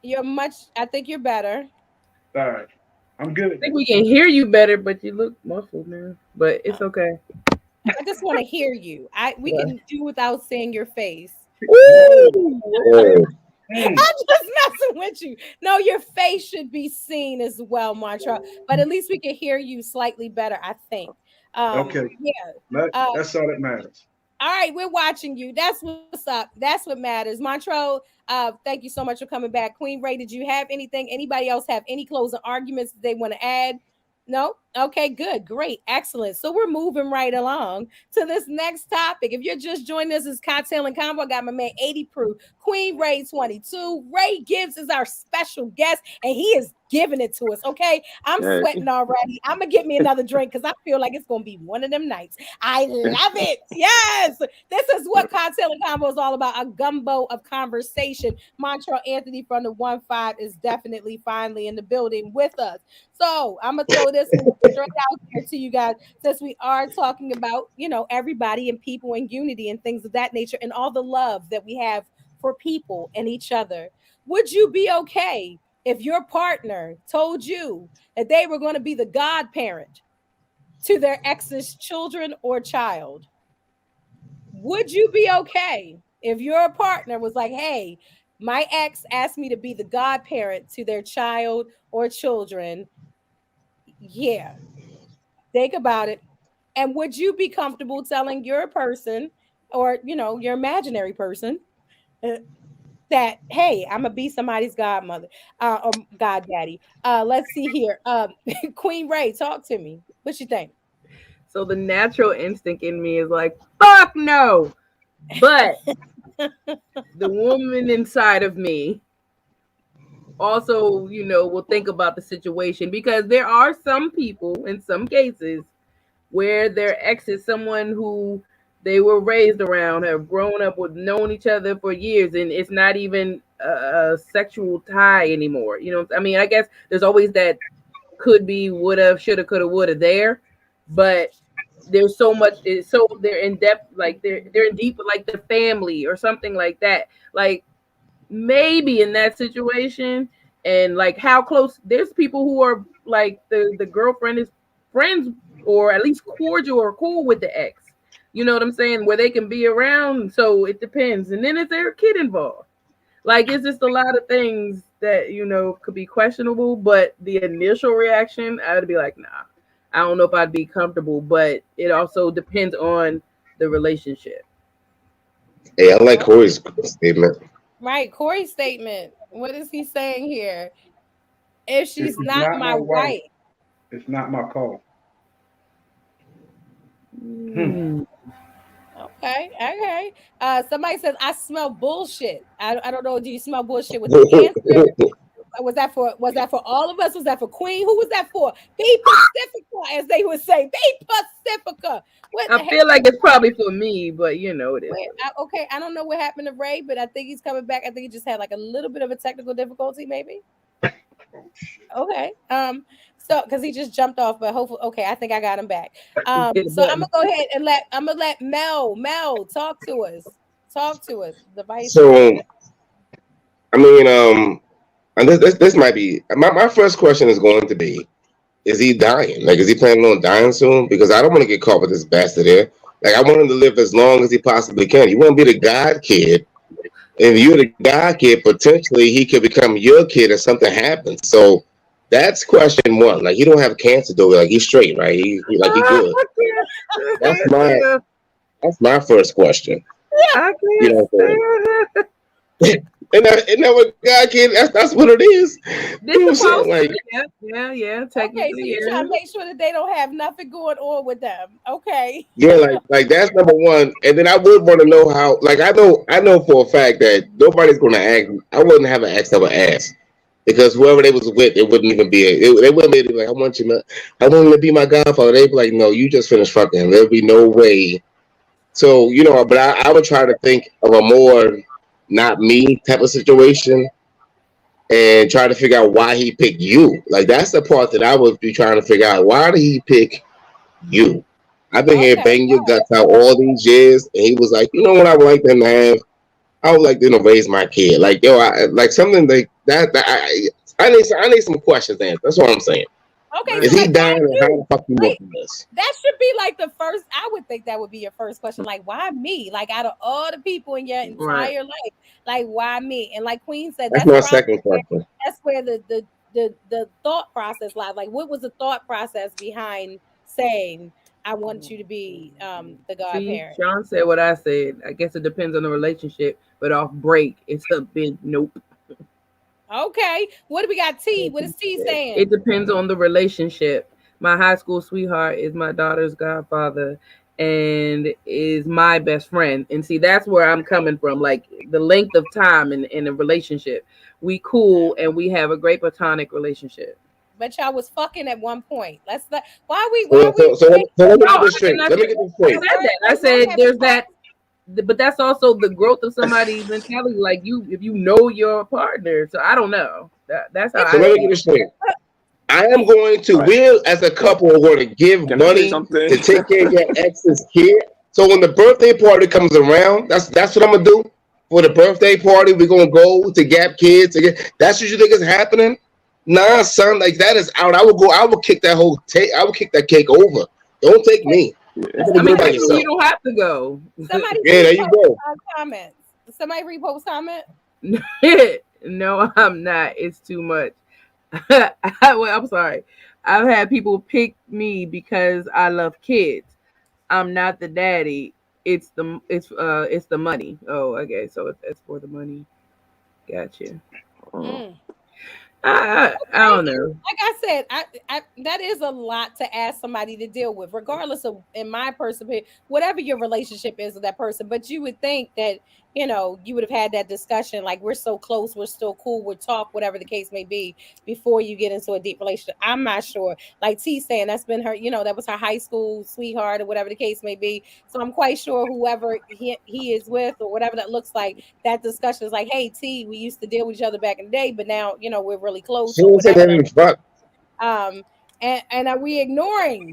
You're much. I think you're better. All right. I'm good. I think we can hear you better, but you look muffled now. But it's okay. I just want to hear you. We can do without seeing your face. Woo! Oh, I'm just messing with you. No, your face should be seen as well, Mantra. But at least we can hear you slightly better, I think. Okay. Yeah. That's all that matters. All right, we're watching you. That's what's up. That's what matters. Montreux, thank you so much for coming back. Queen Ray, did you have anything? Anybody else have any closing arguments that they want to add? No? Okay, good, great, excellent. So we're moving right along to this next topic. If you're just joining us, it's Cocktail and Combo. I got my man 80 Proof, Queen Ray 22. Ray Gibbs is our special guest, and he is giving it to us. Okay, I'm sweating already. I'm gonna get me another drink because I feel like it's gonna be one of them nights. I love it. Yes, this is what Cocktail and Combo is all about, a gumbo of conversation. Montreal Anthony from the 1-5 is definitely finally in the building with us. So I'm gonna throw this straight out there to you guys, since we are talking about, everybody and people and unity and things of that nature and all the love that we have for people and each other. Would you be okay if your partner told you that they were going to be the godparent to their ex's children or child? Would you be okay if your partner was like, hey, my ex asked me to be the godparent to their child or children? Yeah, think about it. And would you be comfortable telling your person or, your imaginary person uh, that, hey, I'm gonna be somebody's godmother or goddaddy? Let's see here. Queen Ray, talk to me. What you think? So the natural instinct in me is like, fuck no. But the woman inside of me also, will think about the situation, because there are some people in some cases where their ex is someone who they were raised around, have grown up with, known each other for years, and it's not even a sexual tie anymore. I mean, I guess there's always that could be, would have, should have, could have, would have there, but there's so much. So they're in depth, like they're in deep, like the family or something like that. Like maybe in that situation, and like how close. There's people who are like the girlfriend is friends or at least cordial or cool with the ex. You know what I'm saying? Where they can be around. So it depends. And then is there a kid involved? Like it's just a lot of things that could be questionable. But the initial reaction, I would be like, nah. I don't know if I'd be comfortable, but it also depends on the relationship. Hey, I like Corey's statement. Right, Corey's statement. What is he saying here? If If she's it's not not my my wife, wife. it's not my call. Hmm. Okay, okay. Somebody says I smell bullshit. I don't know. Do you smell bullshit with the answer? Was that for all of us? Was that for Queen? Who was that for? Be Pacifica, as they would say. Be Pacifica. What the I heck? feel like it's probably for me, but it is. Okay, I don't know what happened to Ray, but I think he's coming back. I think he just had like a little bit of a technical difficulty, maybe. Okay. So because he just jumped off, but hopefully, okay, I think I got him back. Hit a So I'm gonna button. go ahead and let Mel talk to us. Talk to us. The vice So, president. I mean, and this might be my first question is going to be: is he dying? Like, is he planning on dying soon? Because I don't want to get caught with this bastard here. Like, I want him to live as long as he possibly can. You want to be the god kid. If you're the god kid, potentially he could become your kid if something happens. So that's question one. Like, he don't have cancer though. Like, he's straight, right? He good. I That's can't my stand. that's my first question. I You can't know what I'm stand. saying? And that what God kid, that's what it is. This You know what I'm saying? supposed Like, to. Yeah. Okay, so Technically, you trying yeah. to make sure that they don't have nothing going on with them. Okay. yeah, like that's number one. And then I would want to know how. Like, I know for a fact that nobody's gonna ask. I wouldn't have an ex that would ask because whoever they was with, it wouldn't even be. They wouldn't be like, I want you to be my godfather. They'd be like, no, you just finished fucking. There'd be no way. So but I would try to think of a more not me type of situation and try to figure out why he picked you. Like that's the part that I would be trying to figure out. Why did he pick you? I've been here Okay. banging your guts out all these years, and he was like, you know what I would like them to have? I would like them to raise my kid. Like I like something like that. I need some questions answered. That's what I'm saying. Okay, Is so Right. he like why dying, or how you? the fuck you Like looking this? that should be like the first. I would think that would be your first question. Like, why me? Like out of all the people in your Right. entire life, like why me? And like Queen said, That's that's my probably second question. where the thought process lies. Like, what was the thought process behind saying I want you to be the See, godparent? Sean said what I said. I guess it depends on the relationship, but off break, it's a big nope. Okay, what do we got? T. What is T It saying? depends on the relationship. My high school sweetheart is my daughter's godfather and is my best friend. And see, that's where I'm coming from. Like the length of time in a relationship. We cool and we have a great platonic relationship. But y'all was fucking at one point. Let's not. Why we? Why So, are we? so, so, let, so let me get No, this straight. and I Let me said, get this I straight. said that. I Let's not said have it there's that, but that's also the growth of somebody's mentality. Like if you know your partner. So I don't know. That's how If So I let you me get feel. this straight. I am going to, All right. we as a couple are going to give Can I say money something? to take care of your ex's kid. So when the birthday party comes around, that's what I'm gonna do. for the birthday party. We're gonna go to Gap Kids again. That's what you think is happening? Nah, son, like that is out. I will go. I will kick that whole take. I will kick that cake over. Don't take me. You I can do mean, it by actually, you yourself. don't have to go. Somebody Yeah, there you repost go. comments. Somebody repost comment. No, I'm not. It's too much. I'm sorry. I've had people pick me because I love kids. I'm not the daddy. It's the money. Oh, okay. So it's for the money. Gotcha. Mm. I don't know. Like I said, that is a lot to ask somebody to deal with, regardless of, in my personal opinion, whatever your relationship is with that person. But you would think that, you would have had that discussion, like we're so close, we're still cool, we'll talk, whatever the case may be, before you get into a deep relationship. I'm not sure. Like T saying that's been her, that was her high school sweetheart or whatever the case may be. So I'm quite sure whoever he is with or whatever that looks like, that discussion is like, hey T, we used to deal with each other back in the day, but now, we're really close She or didn't say whatever. that in fuck. Um, and are we ignoring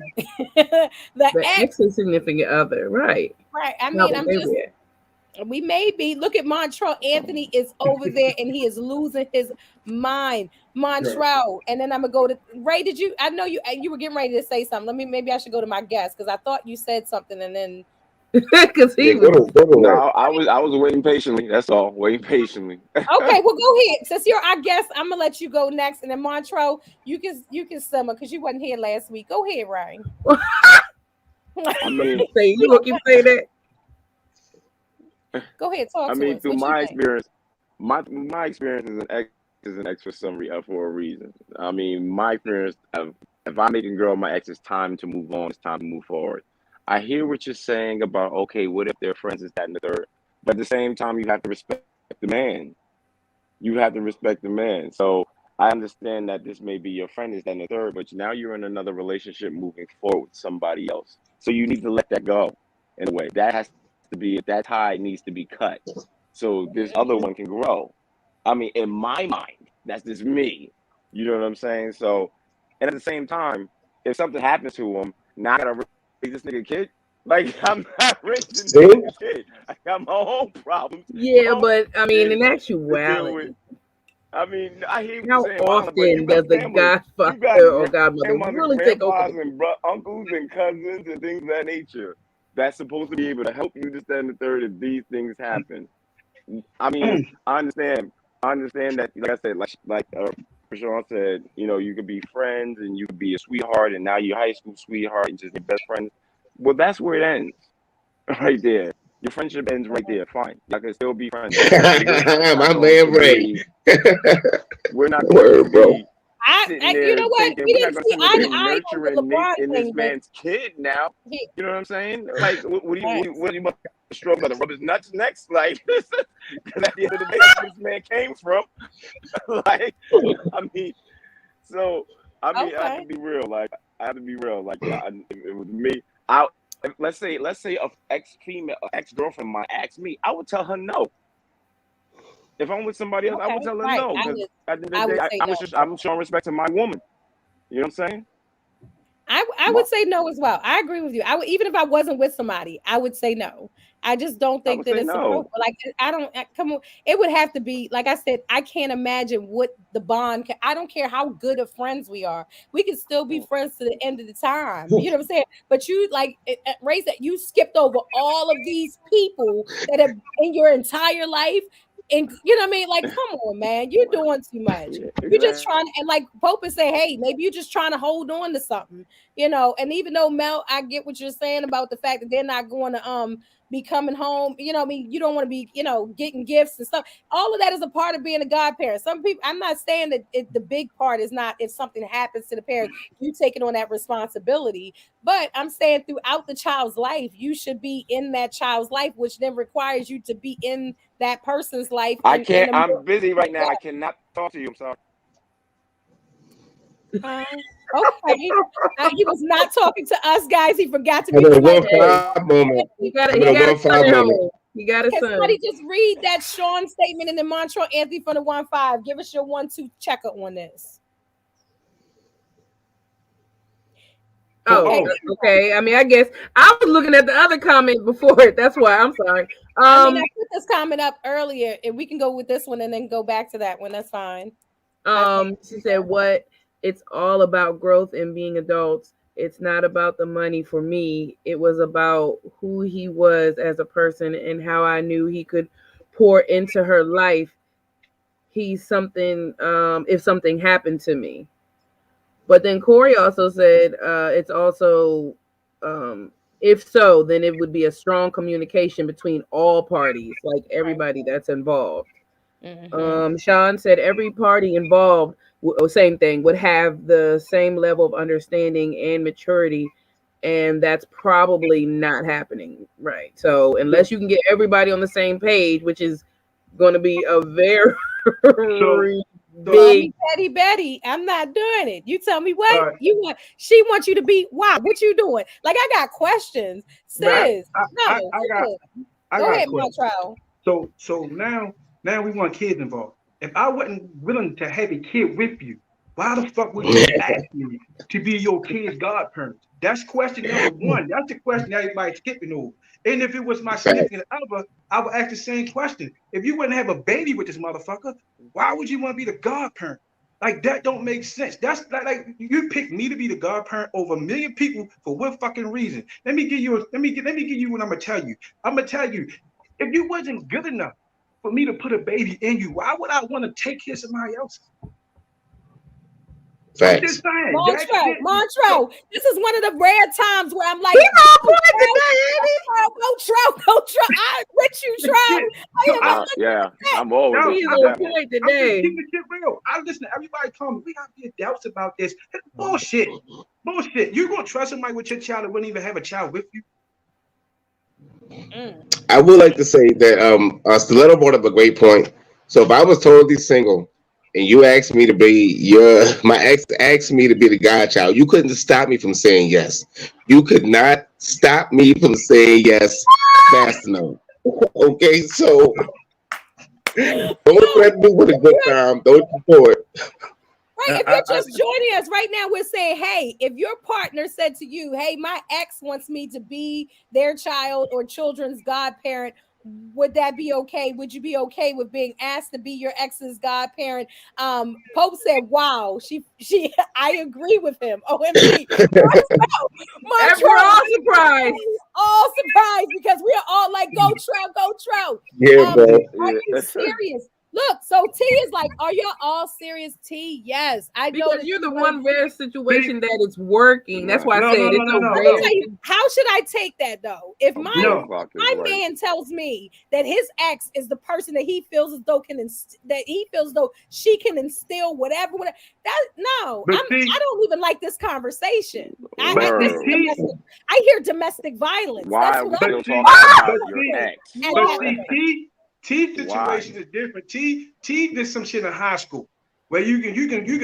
the The ex? ex and significant other, right? Right. I How mean, would I'm they just, react? we may be. Look at Montreal. Anthony is over there and he is losing his mind. Yeah. Montreal. And then I'm gonna go to Ray. Did you? I know you were getting ready to say something. Maybe I should go to my guest because I thought you said something and then. Because Yeah, he was. go to No, work. I was waiting patiently. That's all. Waiting patiently. Okay, well go ahead. Since you're our guest, I'm gonna let you go next, and then Montreal, you can summer because you wasn't here last week. Go ahead, Ryan. I mean, Say you gonna keep saying that? Go ahead, talk I to mean, us. through What you my think? experience, my experience as an ex for for a reason. I mean, my experience of if I make a girl my ex, it's time to move on. It's time to move forward. I hear what you're saying about okay, what if they're friends? Is that and the third? But at the same time, you have to respect the man. You have to respect the man. So I understand that this may be your friend, is that and the third, but now you're in another relationship moving forward with somebody else. So you need to let that go in a way. That has to be that tie needs to be cut. So this other Mhm. one can grow. I mean, in my mind, that's just me. You know what I'm saying? So, and at the same time, if something happens to him, now I gotta raise this nigga kid. Like I'm not raising this See? nigga kid. I got my own problems, my Yeah, own but I mean, shit in to deal with. actuality, I mean, I hear what you're how saying, Wildin', but you often got does the family. godfather You got or godmother grandmas and really take over the? grandpas and uncles and cousins and things of that nature that's supposed to be able to help you to stand the third if these things happen. I mean, I understand. I understand that, like I said, like Sean said, you could be friends and you could be a sweetheart, and now you're high school sweetheart and just your best friends. Well, that's where it ends, right there. Your friendship ends right there. Fine, y'all can still be friends, but My man Ray. we're not going to Word, bro. be sitting You there know what? thinking We we're not didn't going to see sit there eye to be eye on the nurturing Nate LeBron and this thing, but man's kid now. he, You know what I'm saying? Like, what do you right. what do you want to stroke about the rub his nuts next? Like, because at the end of the day, that's where this man came from. Like, I mean, so I mean, I have to Okay. be real. Like, I have to be real. Like, if it was me, I let's say a ex female, ex girlfriend might ask me, I would tell her no. If I'm with somebody else, I would Okay. tell her Right. no I because would. at the end I of the would day, say no. I'm showing respect to my woman. You know what I'm saying? I My, would say no as well. I agree with you. I would, even if I wasn't with somebody, I would say no. I just don't I think would that say it's no. appropriate. Like I don't come on. It would have to be like I said. I can't imagine what the bond. I don't care how good of friends we are. We can still be friends to the end of the time. You know what I'm saying? But you like raise that you skipped over all of these people that have in your entire life. And you know what I mean? Like, come on, man, you're doing too much. Yeah, You're just exactly. trying, and like Pope is say, hey, maybe you're just trying to hold on to something, and even though Mel, I get what you're saying about the fact that they're not going to be coming home, I mean, you don't want to be, getting gifts and stuff. All of that is a part of being a godparent. Some people, I'm not saying that the big part is not if something happens to the parents, you taking on that responsibility. But I'm saying throughout the child's life, you should be in that child's life, which then requires you to be in that person's life I in can't. a more I'm busy right now. I depth. cannot talk to you. I'm sorry. Uh, okay. He was not talking to us, guys. He forgot to Having mute a his mic. one Hey, five moment. he Having a got a one son five at moment. home. He got a Can son. somebody just read that Sean statement and then Montreal Anthony from the 1-5? Give us your 1-2 checker on this. Oh, Okay. okay. I mean, I guess I was looking at the other comment before it. That's why I'm sorry. I mean, I put this comment up earlier, and we can go with this one and then go back to that one. That's fine. She said, "What? It's all about growth and being adults. It's not about the money for me. It was about who he was as a person and how I knew he could pour into her life. He's something. If something happened to me." But then Corey also said, "It's also, if so, then it would be a strong communication between all parties, like everybody that's involved." Sean said every party involved, same thing, would have the same level of understanding and maturity, and that's probably not happening, right? So unless you can get everybody on the same page, which is going to be a very big. Betty, I'm not doing it. You tell me what Right. you want. She wants you to be. Wow, what you doing? Like I got questions, sis. Right. No, I go got ahead, questions. Montreal. So now we want kids involved. If I wasn't willing to have a kid with you, why the fuck would you ask me to be your kid's godparent? That's question number one. That's the question everybody's skipping over. And if it was my significant other, I would ask the same question. If you wouldn't have a baby with this motherfucker, why would you want to be the godparent? Like that don't make sense. That's like you picked me to be the godparent over a million people for what fucking reason? Let me give you what I'm gonna tell you. I'm gonna tell you, if you wasn't good enough for me to put a baby in you, why would I want to take care of somebody else? I'm just saying. Montreux, this is one of the rare times where I'm like, Go Tro. I'm with you, Tro. Yeah, I'm always He's on point today. I'm keeping it real. I listen to everybody telling me we gotta be adults about this. Bullshit. You gonna trust somebody with your child that wouldn't even have a child with you? I would like to say that Stiletto brought up a great point. So if I was totally single and you asked me to be my ex asked me to be the godchild, you couldn't stop me from saying yes. You could not stop me from saying yes fast enough. Okay, so don't threaten me with a good time. Don't support. Right, if you're just joining us right now, we're saying, hey, if your partner said to you, hey, my ex wants me to be their child or children's godparent, would that be okay? Would you be okay with being asked to be your ex's godparent? Pope said, wow, she I agree with him. OMG. We're all surprised. All surprised because we're all like, go Trout. Yeah, bro. Are you serious? Look, so T is like, are y'all all serious? T, yes. I know because you're the one rare situation that it's working. That's why I said it's Let me tell you, how should I take that though? If my man tells me that his ex is the person that he feels as though she can instill whatever that I don't even like this conversation. I hear domestic violence. Why are we still talking about your ex? T situation is different. T did some shit in high school where you can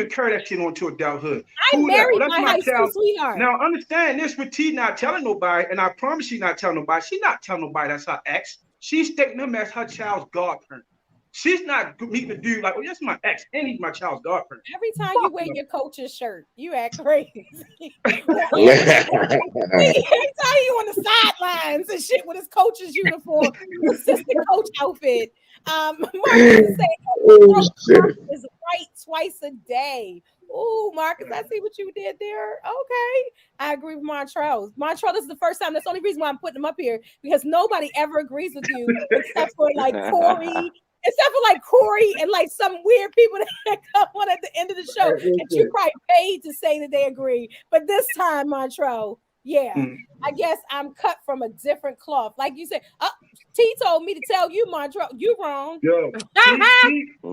carry that shit on to adulthood. I married my high school sweetheart. Now understand this with T not telling nobody, and I promise she's not telling nobody. She's not telling nobody that's her ex. She's stating him as her child's godparent. She's not meeting the dude like, oh, that's my ex, and he's my child's godparent. Every time you wear your coach's shirt, you act crazy. Every time you on the sidelines and shit with his coach's uniform, assistant coach outfit. Marcus is right twice a day. Oh, Marcus, I see what you did there. Okay. I agree with Montrell. Montrell, this is the first time. That's the only reason why I'm putting him up here, because nobody ever agrees with you except for like Corey and like some weird people that come on at the end of the show that you probably paid to say that they agree. But this time, Montrell, I guess I'm cut from a different cloth. Like you said, T told me to tell you, Montrell, you wrong. Yo,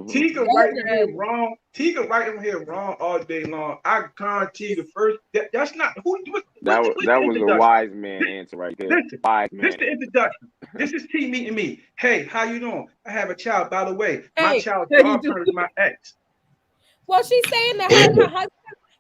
T can write in here wrong. T can write in here wrong all day long. I guarantee the first that's not who. That was a wise man answer right there. Listen, this is the introduction. This is T meeting me. Hey, how you doing? I have a child. By the way, my child's godparent is my ex. Well, she's saying that her husband.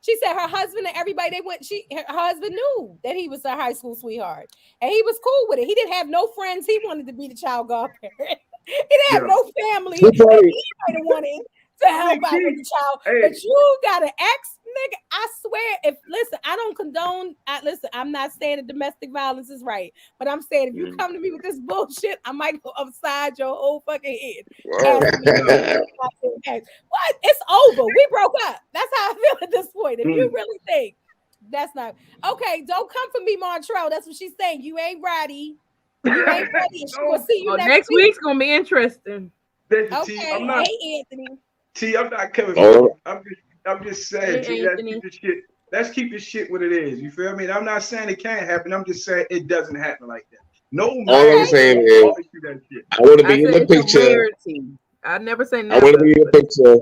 She said her husband and everybody they went. Her husband knew that he was her high school sweetheart, and he was cool with it. He didn't have no friends. He wanted to be the child godparent. He didn't have no family. He might have wanted to help out with the child. But you got an ex. Nigga, I swear, if listen, I don't condone. Listen, I'm not saying that domestic violence is right, but I'm saying if you Mm. come to me with this bullshit, I might go upside your whole fucking head. Word. Asking me to No. what? It's over. We broke up. That's how I feel at this point. If you Mm. really think that's not okay, don't come for me, Montrell. That's what she's saying. You ain't ready. You ain't ready. And she gonna No, see you Oh, next next week. week's gonna be interesting. listen, T. Okay. I'm not Hey, Anthony. T. I'm not coming for Oh, you. I'm just saying, Hey, T. Let's keep Anthony. this shit. Let's keep this shit what it is. You feel me? And I'm not saying it can't happen. I'm just saying it doesn't happen like that. No all I'm Okay. man saying should is walk through that shit. I want to I be in said the it's a picture. rarity. I never say I want to be never, in the but picture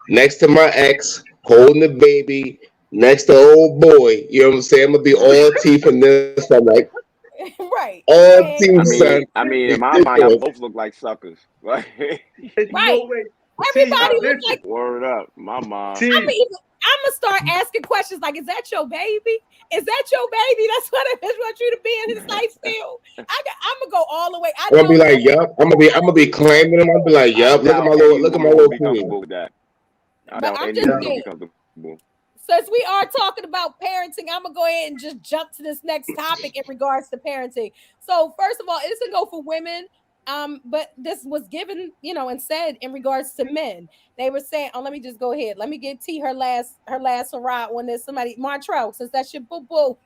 next to my ex, holding the baby, next to old boy. You know what I'm saying? I'm gonna be all teeth in this. I'm like Right. all And teeth, I son. mean, in my mind, y'all Ridiculous. both look like suckers. Like, There's right. no way. T. Everybody look like Listen, word up, my mom. I'm T. even. I'm gonna start asking questions like, "Is that your baby? Is that your baby?" That's what I just want you to be in his life still. I'm gonna go all the way. I I'm gonna be know like, that. yup. I'm gonna be claiming him. I'm gonna be like, I yup. doubt Look any at my woman will little be queen. comfortable with that. I But doubt I'm any just Yeah. woman will be saying, comfortable. since we are talking about parenting, I'm gonna go ahead and just jump to this next topic in regards to parenting. So first of all, it doesn't go for women. But this was given, and said in regards to men. They were saying, "Oh, let me just go ahead. Let me get T her last hurrah on this. Somebody, Montrell, since that's your boo boo,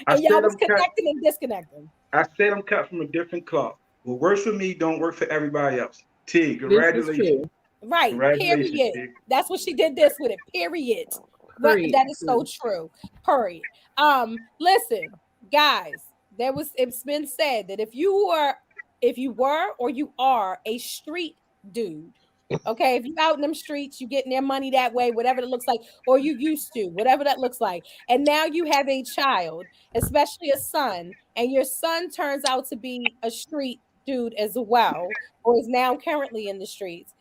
I and y'all said was I'm cut. connecting and disconnecting." I said I'm cut from a different cloth. What works for me don't work for everybody else. T. this is Congratulations. true. Right. Congratulations, Period. T. That's what she did this with it. Period. But Period. that is so true. Period. Listen, guys, it's been said that if you were or you are a street dude, okay, if you out in them streets, you getting their money that way, whatever it looks like, or you used to, whatever that looks like, and now you have a child, especially a son, and your son turns out to be a street dude as well, or is now currently in the streets,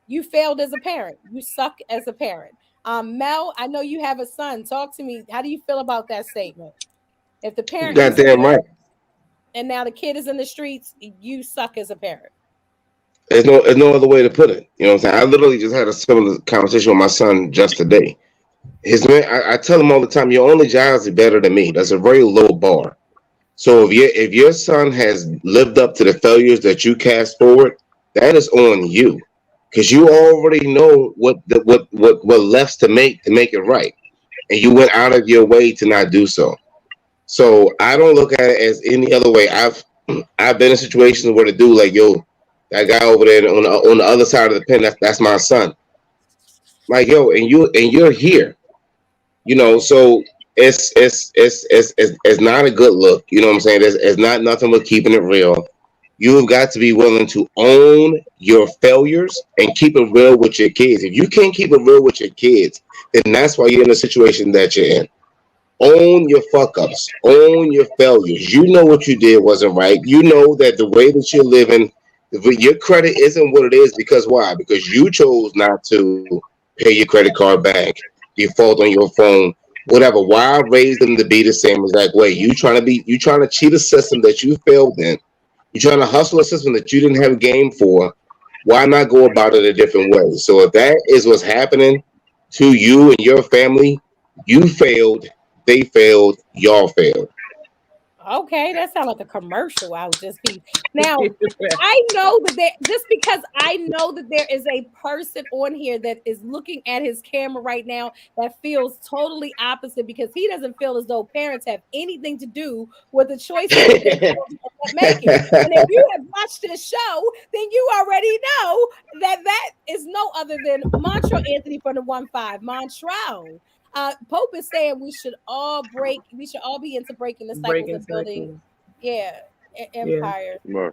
you failed as a parent. You suck as a parent. Mel, I know you have a son. Talk to me. How do you feel about that statement? If the You parent used to be goddamn right. and now the kid is in the streets, you suck as a parent. There's no other way to put it. You know what I'm saying? I literally just had a similar conversation with my son just today. His man, I tell him all the time, your only job is better than me. That's a very low bar. So if your son has lived up to the failures that you cast forward, that is on you, because you already know what lefts to make it right, and you went out of your way to not do so. So I don't look at it as any other way. I've been in situations where the dude like, yo, that guy over there on the other side of the pen, that's my son. Like, yo, and you're here. So it's not a good look. You know what I'm saying? It's not nothing but keeping it real. You've got to be willing to own your failures and keep it real with your kids. If you can't keep it real with your kids, then that's why you're in the situation that you're in. Own your fuck ups, own your failures. You know what you did wasn't right. You know that the way that you're living, your credit isn't what it is because why? Because you chose not to pay your credit card back, default on your phone, whatever. Why raise them to be the same exact way? You trying to cheat a system that you failed in. You're trying to hustle a system that you didn't have a game for. Why not go about it a different way? So if that is what's happening to you and your family, you failed, they failed, y'all failed. Okay, that sounds like a commercial. I would just be now. I know that just because I know that there is a person on here that is looking at his camera right now that feels totally opposite because he doesn't feel as though parents have anything to do with the choices that their children end up making. And if you have watched this show, then you already know that is no other than Montreal Anthony from the 1-5. Montreal. Pope is saying we should all be into breaking the cycles Breaking and building, cycles. yeah, Yeah. empire. Right.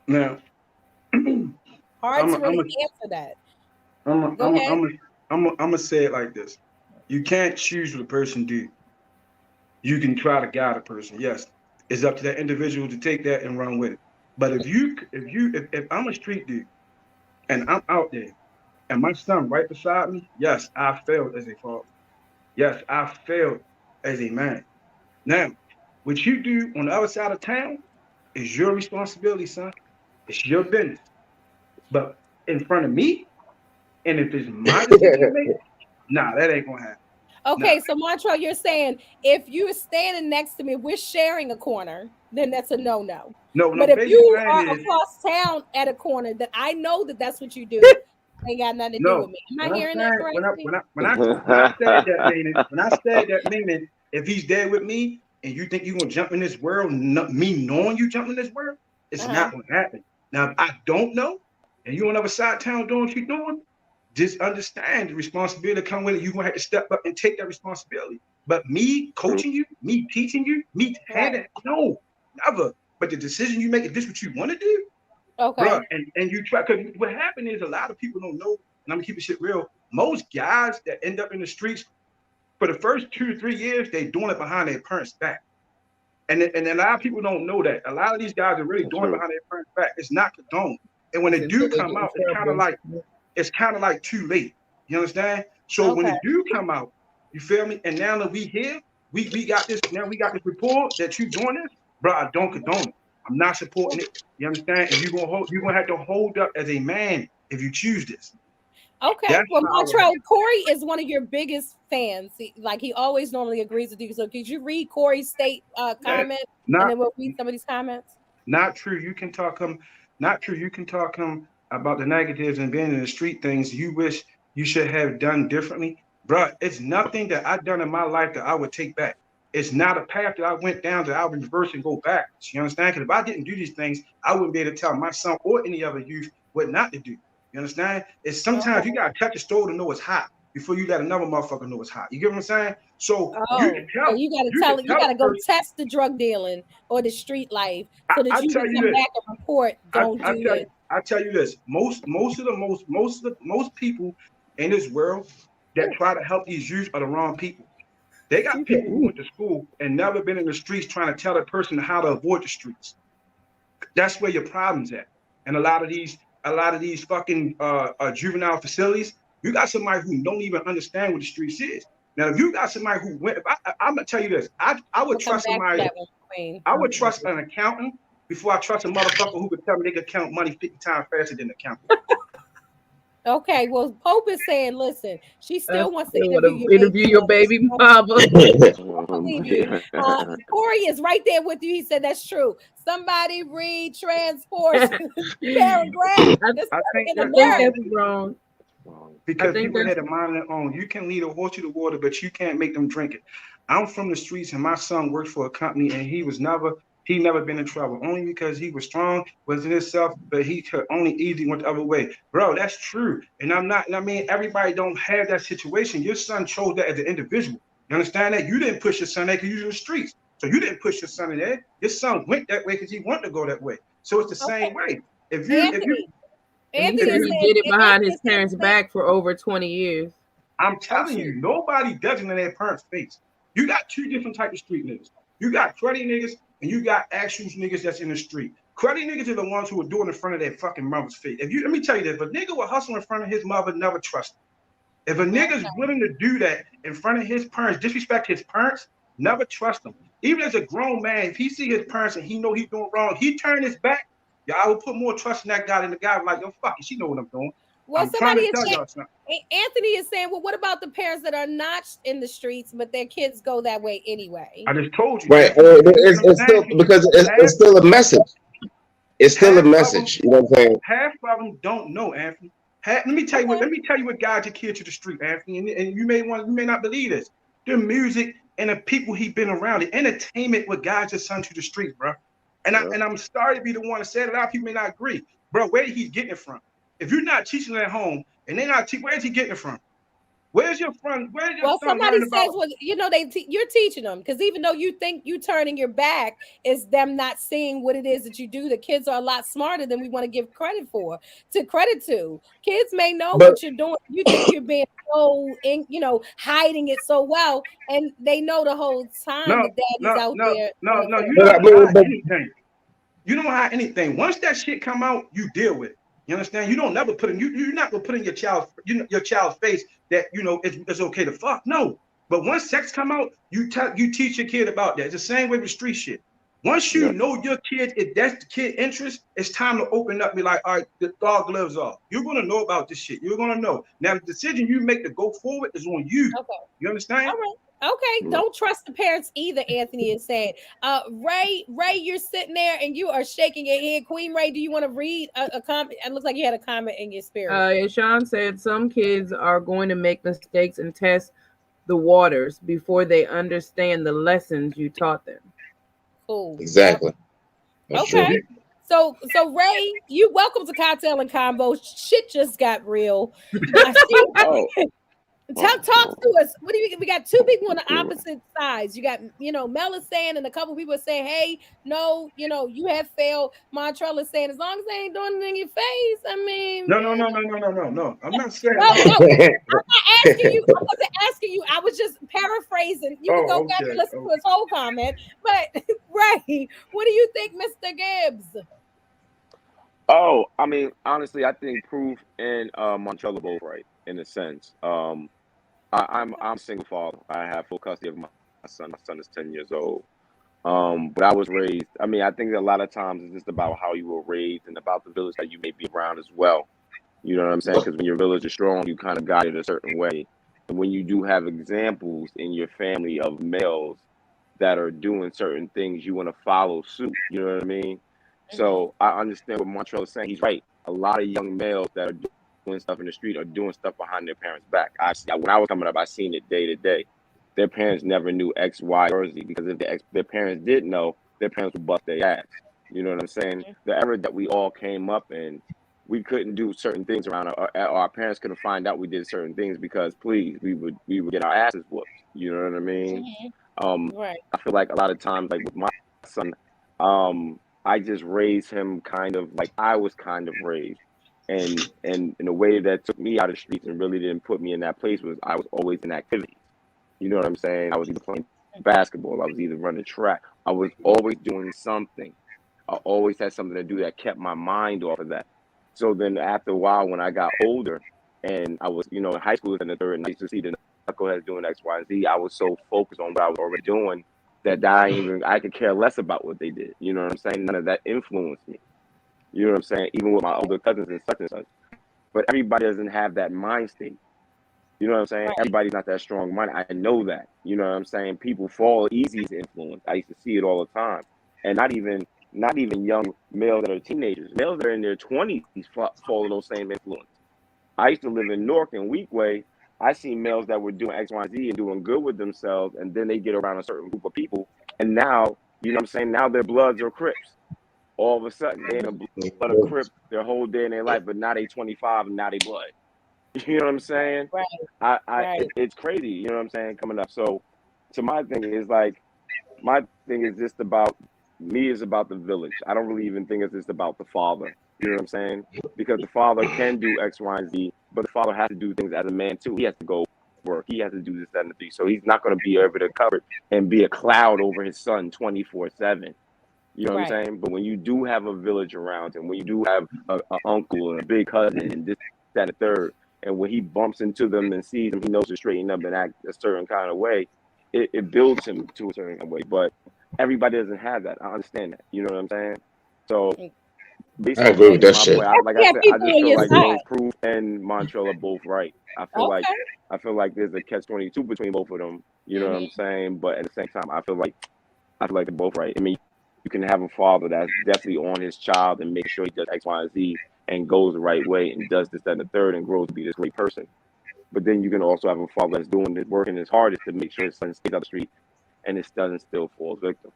Now, I'm Hard a, to I'm really a, answer that. I'm a, Go I'm a, ahead. I'm a, I'm a, I'm a say it like this. You can't choose what a person do. You can try to guide a person. Yes, it's up to that individual to take that and run with it. But if I'm a street dude and I'm out there and my son right beside me, yes, I failed as a father. Yes, I failed as a man. Now, what you do on the other side of town is your responsibility, son. It's your business. But in front of me, and if it's my decision to make, Nah, that ain't gonna happen. Nah, Okay, so Montreal, you're saying if you're standing next to me, we're sharing a corner, then that's a no-no. no. What But I'm if basically you saying are is across town at a corner that I know that that's what you do, ain't got nothing to do with no. me. Am I What I'm hearing that saying correctly? when I said that meaning if he's there with me and you think you're gonna jump in this world, me knowing you jump in this world, it's Uh-huh. not gonna happen. Now if I don't know, and you on the other side of town doing what you're doing, just understand the responsibility come with it. You're gonna have to step up and take that responsibility. But me True. coaching you, me teaching you, me Right. handing, no, never. But the decision you make, is this what you want to do? Bro, Okay. and you try, because what happened is a lot of people don't know, and I'm gonna keep the shit real. Most guys that end up in the streets for the first 2 to 3 years, they doing it behind their parents' back. And a lot of people don't know that. A lot of these guys are really That's doing it true. behind their parents' back. It's not condoned. And when It's they until do they come get in out, trouble. it's kind of like too late. You understand? So when Okay. it do come out, you feel me? And now that we here, we got this. Now we got this report that you doing this, bro. I don't condone it. I'm not supporting it. You understand? And you're gonna have to hold up as a man if you choose this. Okay. That's Well, how I would have. Montreal, Corey is one of your biggest fans. Like he always normally agrees with you. So could you read Corey's state Yeah, comment and not then we'll read some of these comments? not true. You can talk him. Not true. You can talk him about the negatives and being in the street things you wish you should have done differently, bro. It's nothing that I've done in my life that I would take back. It's not a path that I went down that I would reverse and go backwards. You understand? Because if I didn't do these things, I wouldn't be able to tell my son or any other youth what not to do. You understand? It's sometimes you Okay. gotta touch a stove to know it's hot before you let another motherfucker know it's hot. You get what I'm saying? So Oh, so you can you tell gotta a go person. test the drug dealing or the street life so that I you tell can you come this. back and report, don't do this. I tell you this. Most people in this world that Ooh, try to help these youth are the wrong people. They got She said, people who went to school and never been in the streets trying to tell a person how to avoid the streets. That's where your problem's at. And a lot of these fucking juvenile facilities, you got somebody who don't even understand what the streets is. Now, if you got somebody who went, I'm gonna tell you this, I would we'll come trust back to somebody. that one, Queen. I would trust an accountant before I trust a motherfucker who could tell me they could count money 50 times faster than an accountant. Okay, well, Pope is saying, listen, she I still wants to still want interview your to baby interview your mother. She baby don't, mama. she don't believe you. Corey is right there with you. He said that's true. Somebody read transport I paragraph. This I is think in I that's think wrong that's America. wrong. I because think people that's had a mind of their own. You can lead a horse to the water, but you can't make them drink it. I'm from the streets, and my son worked for a company, and he never been in trouble. Only because he was strong, was in himself, but he could only easily went the other way. Bro, that's true. And I'm not. I mean, everybody don't have that situation. Your son chose that as an individual. You understand that? You didn't push your son there because you was in the streets. So you didn't push your son in there. Your son went that way because he wanted to go that way. So it's the Okay, same way. If you Anthony. and he Anthony said is he saying. did it behind Anthony his is saying parents' the same. back for over 20 years. I'm Oh telling shoot. you, nobody does it in their parents' face. You got two different types of street niggas. You got cruddy niggas and you got actual niggas that's in the street. Cruddy niggas are the ones who are doing it in front of their fucking mother's face. If you let me tell you this, if a nigga will hustle in front of his mother, never trust him. If a nigga's Okay. willing to do that in front of his parents, disrespect his parents, never trust them. Even as a grown man, if he see his parents and he know he's doing wrong, he turn his back. Y'all I would put more trust in that guy than the guy like, yo, fuck it, she know what I'm doing. Well, I'm trying somebody to is tell saying. y'all something. Anthony is saying, well, what about the parents that are not in the streets, but their kids go that way anyway? I just told you Right. that. You know what It's I'm saying? still because it's Half, still a message. It's still a half of them, message. You know what I'm saying? half of them don't know, Anthony. Let me tell you what. Okay. Let me tell you what guides your kid to the street, Anthony. And you may not believe this. The music and the people he been around, the entertainment, what guides your son to the street, bro. Yeah. And I'm sorry to be the one to say it. A lot of people may not agree, bro. Where he's getting it from? If you're not teaching it at home, and they're not teaching, where's he getting it from? Where's your Well, son somebody learning says, about? well, you're teaching them because even though you think you turning your back, is them not seeing what it is that you do. The kids are a lot smarter than we want to give credit credit to. Kids may know But what you're doing. You think you're being so hiding it so well, and they know the whole time No, that daddy's no, out no, there no, doing it no. for You the but I don't money. mean, hide but anything. You don't hide anything. Once that shit come out, you deal with it. You understand? You don't never put in you're not gonna put in your child's face that it's okay to fuck. No. But once sex come out, you teach your kid about that. It's the same way with street shit. Once You you know, know your kid, if that's the kid interest, it's time to open up. Be like, all right, the dog gloves off. You're gonna know about this shit. You're gonna know. Now the decision you make to go forward is on you. Okay. You understand? All right. Okay. right. Don't trust the parents either, Anthony is saying. Ray, you're sitting there and you are shaking your head. Queen Ray, do you want to read a comment? It looks like you had a comment in your spirit. Sean said some kids are going to make mistakes and test the waters before they understand the lessons you taught them. Cool. Yep. Exactly. That's Okay. true. So Ray, you welcome to Cocktail and Convo. Shit just got real. I see. Oh, Talk oh, to us. What do you? We got two people on the oh. opposite sides. You got, Mel is saying, and a couple people are saying, "Hey, no, you have failed." Montrell is saying, "As long as they ain't doing it in your face." I mean, No, no, no, no, no, no, no, no. I'm not saying no, no. no. I'm not asking you. I wasn't asking you. I was just paraphrasing. You can go Oh, back and okay. listen Oh. to his whole comment. But Ray, what do you think, Mr. Gibbs? Oh, I mean, honestly, I think Proof and Montrell both right in a sense. I'm a single father. I have full custody of my son. My son is 10 years old. But I was raised. I mean, I think a lot of times it's just about how you were raised and about the village that you may be around as well. You know what I'm saying? Because when your village is strong, you kind of guide it a certain way. And when you do have examples in your family of males that are doing certain things, you want to follow suit. You know what I mean? So I understand what Montreal is saying. He's right. A lot of young males that are doing stuff in the street are doing stuff behind their parents' back. When I was coming up, I seen it day to day. Their parents never knew X, Y, or Z because if their parents did know, their parents would bust their ass. You know what I'm saying? The era that we all came up in, we couldn't do certain things around our parents couldn't find out we did certain things because please we would get our asses whooped. You know what I mean? Right. I feel like a lot of times, like with my son, I just raised him kind of like I was kind of raised. And in a way that took me out of the streets and really didn't put me in that place was I was always in activities. You know what I'm saying? I was either playing basketball, I was either running track. I was always doing something. I always had something to do that kept my mind off of that. So then after a while, when I got older and I was, in high school in the third, and I used to see the knuckleheads doing X, Y, and Z, I was so focused on what I was already doing that I could care less about what they did. You know what I'm saying? None of that influenced me. You know what I'm saying? Even with my older cousins and such and such. But everybody doesn't have that mind state. You know what I'm saying? Everybody's not that strong minded. I know that. You know what I'm saying? People fall easy to influence. I used to see it all the time. And not even young males that are teenagers. Males that are in their 20s follow those same influence. I used to live in Newark and Weekway. I seen males that were doing X, Y, and Z and doing good with themselves, and then they get around a certain group of people, and now, you know what I'm saying? Now their Bloods are Crips. All of a sudden, they're in a blood of Crip their whole day in their life, but now they 25 and now they blood. You know what I'm saying? Right. It's crazy. You know what I'm saying? Coming up. So my thing is just about me is about the village. I don't really even think it's just about the father. You know what I'm saying? Because the father can do X, Y, and Z, but the father has to do things as a man too. He has to go work. He has to do this, that, and the thing. So he's not going to be able to cover it and be a cloud over his son 24/7. You know what I'm Right. saying? But when you do have a village around him, when you do have a uncle and a big cousin and this, that, and the third, and when he bumps into them and sees them, he knows to straighten up and act a certain kind of way. It builds him to a certain way. But everybody doesn't have that. I understand that. You know what I'm saying? So I basically, agree with that my shit. point, like You I have said, I people just on feel your like side. both Proof and Montrell are both right. Okay. I feel like there's a catch-22 between both of them. You know what I'm saying? But at the same time, I feel like they're both right. I mean, you can have a father that's definitely on his child and making sure he does X, Y, and Z and goes the right way and does this, that, and the third and grows to be this great person. But then you can also have a father that's doing this, working his hardest to make sure his son stays out the street and his son still falls victim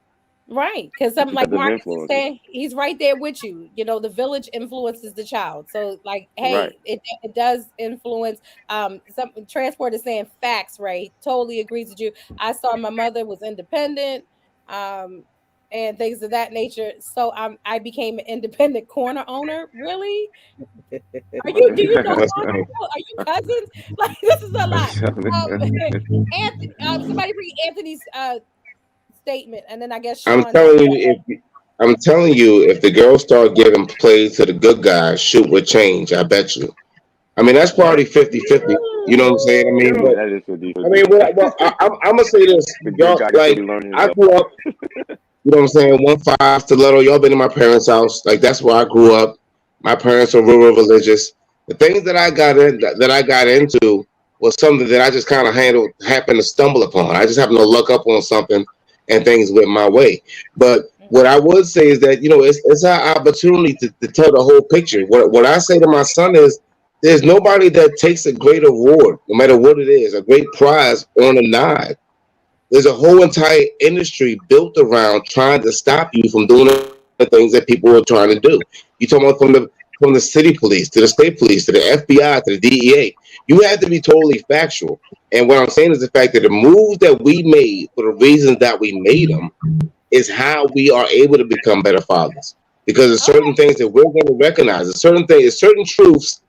Right. Because something like because of Marcus is influences. saying, he's right there with you. The village influences the child. So, like, Right. hey, it does influence. Some transport is saying facts, right? Totally agrees with you. I saw my mother was independent, and things of that nature. So I became an independent corner owner. Really? Do you know That's Marcus? Are you cousins? Like, this is a lot. Anthony, somebody bring Anthony's statement, and then I guess I'm Sean. telling you, I'm telling you, if the girls start giving plays to the good guys, shoot would change. I bet you. I mean, that's probably 50-50. You know what I'm saying? I mean, Yeah, but that is 50. I mean, I'm gonna say this, The good y'all. guy can still Like, be learning his I grew up. You know what I'm saying? 1 5 stiletto. Y'all been in my parents' house. Like that's where I grew up. My parents are real religious. The things that I got into was something that I just kind of happened to stumble upon. I just happened to look up on something, and things went my way. But what I would say is that it's our opportunity to tell the whole picture. What I say to my son is, there's nobody that takes a great award, no matter what it is, a great prize on a nod. There's a whole entire industry built around trying to stop you from doing the things that people are trying to do. You talking about from the city police to the state police to the FBI to the DEA. You have to be totally factual. And what I'm saying is the fact that the moves that we made for the reasons that we made them is how we are able to become better fathers. Because there's certain things that we're going to recognize. There's certain truths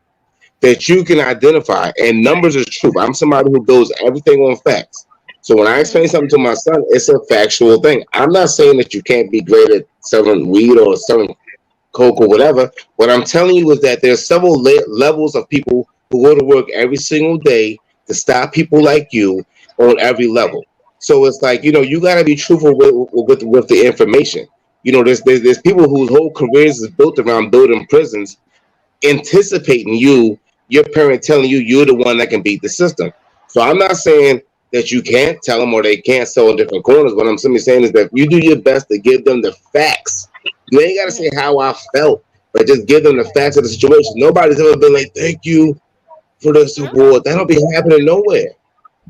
that you can identify, and numbers is truth. I'm somebody who builds everything on facts. So when I explain something to my son, it's a factual thing. I'm not saying that you can't be great at selling weed or selling coke or whatever. What I'm telling you is that there's several levels of people who go to work every single day to stop people like you on every level. So it's like, you got to be truthful with the information. There's people whose whole careers is built around building prisons, anticipating your parent telling you you're the one that can beat the system. So I'm not saying that you can't tell them or they can't sell in different corners. What I'm simply saying is that you do your best to give them the facts. You ain't got to say how I felt, but just give them the facts of the situation. Nobody's ever been like, thank you for this award. That don't be happening nowhere.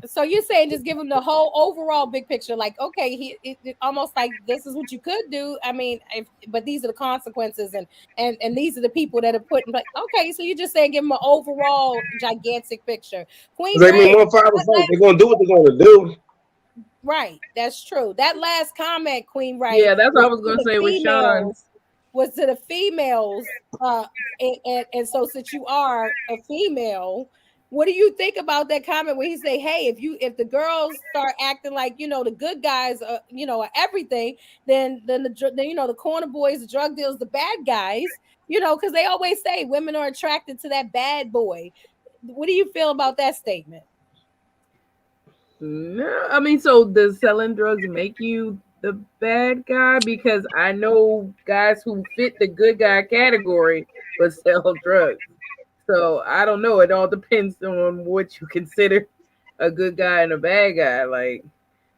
So you're saying just give him the whole overall big picture, like, okay, almost like this is what you could do. I mean, but these are the consequences, and these are the people that are put in place. Okay, so you're just saying give him an overall gigantic picture. Queen Because I Ray, mean, 1 5 they're gonna do what they're gonna do. right? That's true. That last comment, Queen Ray, Yeah, that's what I was was to gonna the say with Sean. females. Was to the females, and so since you are a female, what do you think about that comment where he say, hey, if the girls start acting like the good guys are everything, then the corner boys, the drug dealers, the bad guys, because they always say women are attracted to that bad boy. What do you feel about that statement? No, I mean, so does selling drugs make you the bad guy? Because I know guys who fit the good guy category but sell drugs. So I don't know. It all depends on what you consider a good guy and a bad guy. Like,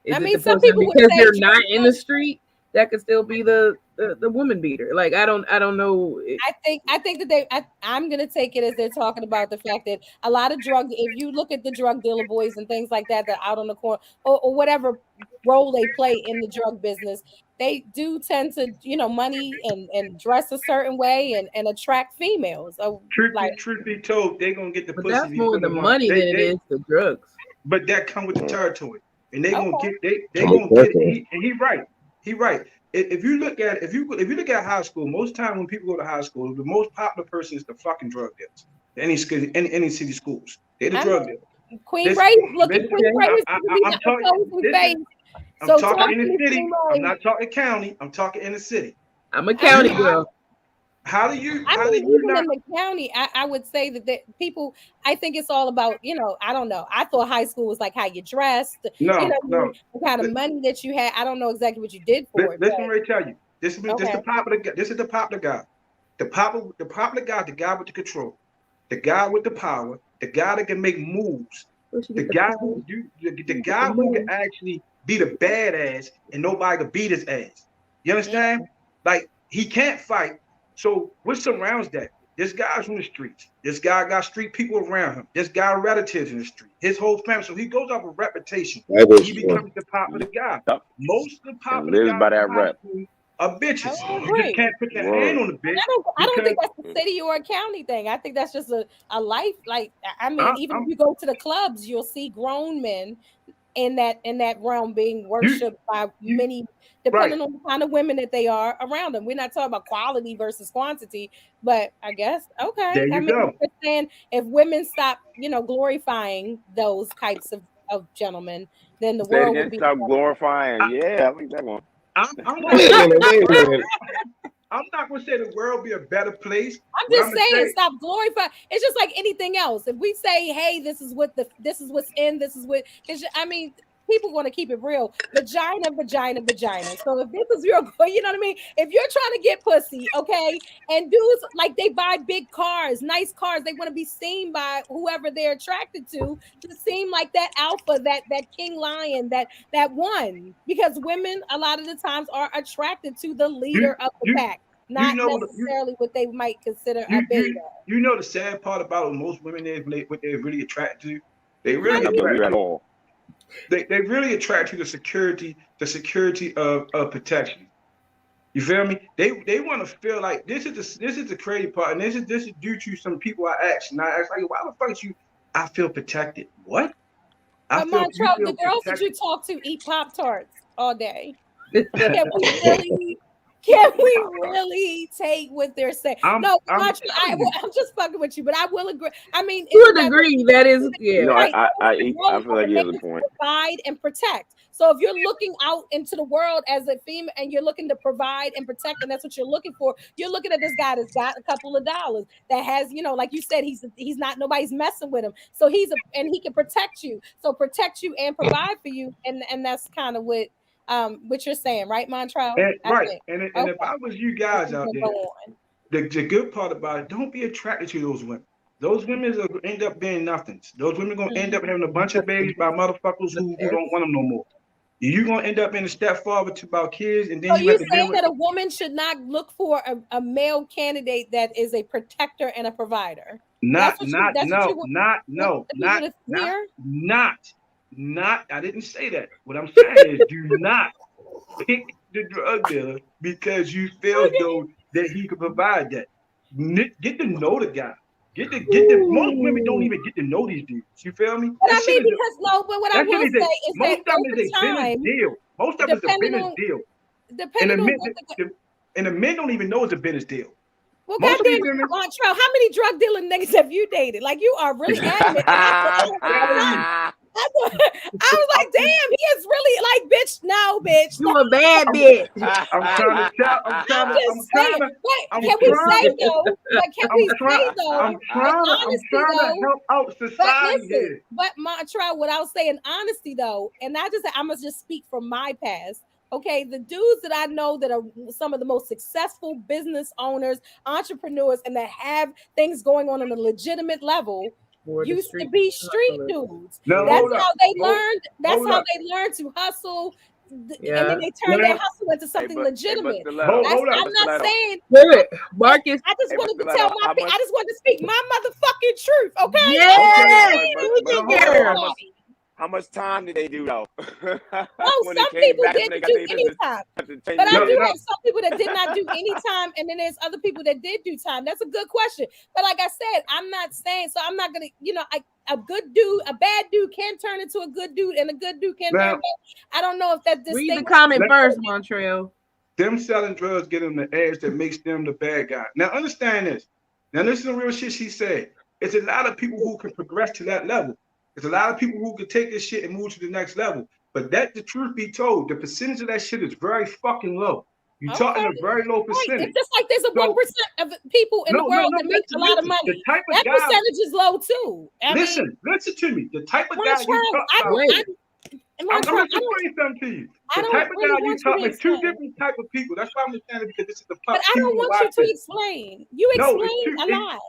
I is it mean, the some person people would because say they're drug not in the dealers. street that could still be the woman beater? Like, I don't know. I think that I'm gonna take it as they're talking about the fact that a lot of if you look at the drug dealer boys and things like that out on the corner, or whatever role they play in the drug business, they do tend to money and dress a certain way and attract females. So like, Truth be told, they gonna get the But pussy that's more before the the money. money than it is the drugs. But that come with the territory, and they gonna okay, get they Come gonna get it. on, And he right. He right. If you look at if you look at high school, most time when people go to high school, the most popular person is the fucking drug dealers. Any city schools, they're the I drug know dealers. Queen Listen, Ray is looking. listen. Queen Ray is giving me I'm the talking. opposing Listen, face. I'm So talking talk in to the me, city. Queen I'm Ray. not talking county. I'm talking in the city. I'm a I county You mean, girl. I how do mean, you even not? in the county, I would say that people, I think it's all about, I don't know. I thought high school was like how you dressed, No, no. the kind of money that you had. I don't know exactly what you did for it, Listen, Ray, tell you. This okay. the popular. This is the popular guy. The popular guy, the guy with the control, the guy with the power, the guy that can make moves, Where she the get the guy power? who do the She get the guy who can moves. actually be the badass and nobody can beat his ass. You understand? Like he can't fight. So what surrounds that? This guy's from the streets. This guy got street people around him. This guy relatives in the street. His whole family. So he goes off a reputation. that And he is true. becomes the popular guy. Yup. Most of the And popular lives guys by in that high rep. school are I bitches. don't You just agree. can't put your hand Word. on the And bitch I don't because think that's a city or a county thing. I think that's just a life. Like, I mean, even if I'm you go to the clubs, you'll see grown men in that realm being you worshipped by you many, right. depending on the kind of women that they are around them. We're not talking about quality versus quantity, but I guess There okay. I you mean, go. I'm just saying if women stop, glorifying those types of gentlemen, then the Say it world would again. be a Stop better place. glorifying. I, Yeah, I like that one. I'm not Wait gonna a say minute, the wait a world. minute. I'm not gonna say the world be a better place. I'm What I'm just gonna saying, say, stop glorifying. It's just like anything else. If we say, "Hey, this is what's in," this is what. I mean, people want to keep it real. Vagina, vagina, vagina. So if this is your, you know what I mean? If you're trying to get pussy, okay, and dudes like they buy big cars, nice cars, they want to be seen by whoever they're attracted to seem like that alpha, that king lion, that one. Because women a lot of the times are attracted to the You leader of the you pack, you not know necessarily what they might consider a you beta. you know the sad part about most women is what they're really attracted to. They How really do I you believe attract at to all. they really attract to the security of protection. You feel me? They want to feel like this is the crazy part, and this is due to some people I asked, and I asked like, why the fuck you? I feel protected. What? I but feel you Montrell, the feel girls that you protected. talk to eat Pop-Tarts all day. Can we really take what they're saying? I'm No, I'm Montrell, telling you. I'm just fucking with you, but I will agree. I mean, To a that degree, that is, You know, yeah. right. I feel like he has a To point. provide and protect. So if you're looking out into the world as a female and you're looking to provide and protect, and that's what you're looking for, you're looking at this guy that's got a couple of dollars, that has, like you said, he's not, nobody's messing with him. So and he can protect you. So protect you and provide for you, and that's kind of what you're saying, right, Montrell? And I right, think. and if Okay, I was you we guys can out go there, on. the good part about it, don't be attracted to those women. Those women are gonna end up being nothings. Those women are gonna end up having a bunch of babies by motherfuckers who don't want them no more. You're gonna end up in a step forward to about kids, and then So you you have to deal saying with that a woman should not look for a male candidate that is a protector and a provider? not That's what you. not That's what you no want not no not people to not hear. not not I didn't say that. What I'm saying is do not pick the drug dealer because you feel as though that he could provide that. Get to know the guy. Get the most women don't Ooh. even get to know these dudes. You feel me? But That I shit mean, is because no. But what I that shit will is a say is that most of them over is a business time, deal. Most of it is a depending business on deal. And depending the on men what and the men don't even know it's a business deal. well, Most of these goddamn, women, Montreal, how many drug dealing niggas have you dated? Like you are really adamant, and I'm telling you, I was I'm, like, damn, he is really like, bitch, no, bitch, no. You a bad I'm, bitch. I'm trying to tell, I'm just saying. Wait, I'm can we trying say to though? But can I'm we trying. say though? In I'm honesty trying to though. help out But society listen, here. but Montreal, what I'll say in honesty though, and I just I'm gonna just speak from my past. Okay, the dudes that I know that are some of the most successful business owners, entrepreneurs, and that have things going on a legitimate level For the used to street be street hustlers. dudes. Now Yeah. That's hold up, how they hold, learned. That's hold how up. they learned to hustle, and then Yeah. they turned their Now, hustle into something Hey, but legitimate. stiletto. hold Hey, up. I'm but not stiletto. saying. Good. I, Marcus. I just Hey, but wanted to stiletto. tell my How much? I just wanted to speak my motherfucking truth, okay? I'm not Okay, Yes. But saying but Look but anything at but stiletto. what's girl. How much time did they do though? no, When they some came people back, that's when they didn't got do their any business time. after But 10 I no, do years. no. have some people that did not do any time, and then there's other people that did do time. That's a good question. But like I said, I'm not saying so. I'm not gonna, a good dude, a bad dude can turn into a good dude, and a good dude can turn Now, bad. I don't know if that Read the distinction. comment let first, Montreal. them selling drugs get them the edge that makes them the bad guy. Now understand this. Now listen to real shit she said. It's a lot of people who can progress to that level. It's a lot of people who can take this shit and move to the next level. But the truth be told, the percentage of that shit is very fucking low. You're talking Okay, a very low right. It's percentage. just like there's a So 1% of people in the world no. that makes a lot of The money. type of That guy. percentage is low too. I mean, Listen to me. The type of guy you Montreal, talk about. Wait. I'm Montreal, gonna explain something to you. I The don't type of guy really you want you talk to is two explain. different type of people. That's why I'm saying it because this is the But I people don't who want you watch to this. explain. You No, it's explain two. a lot.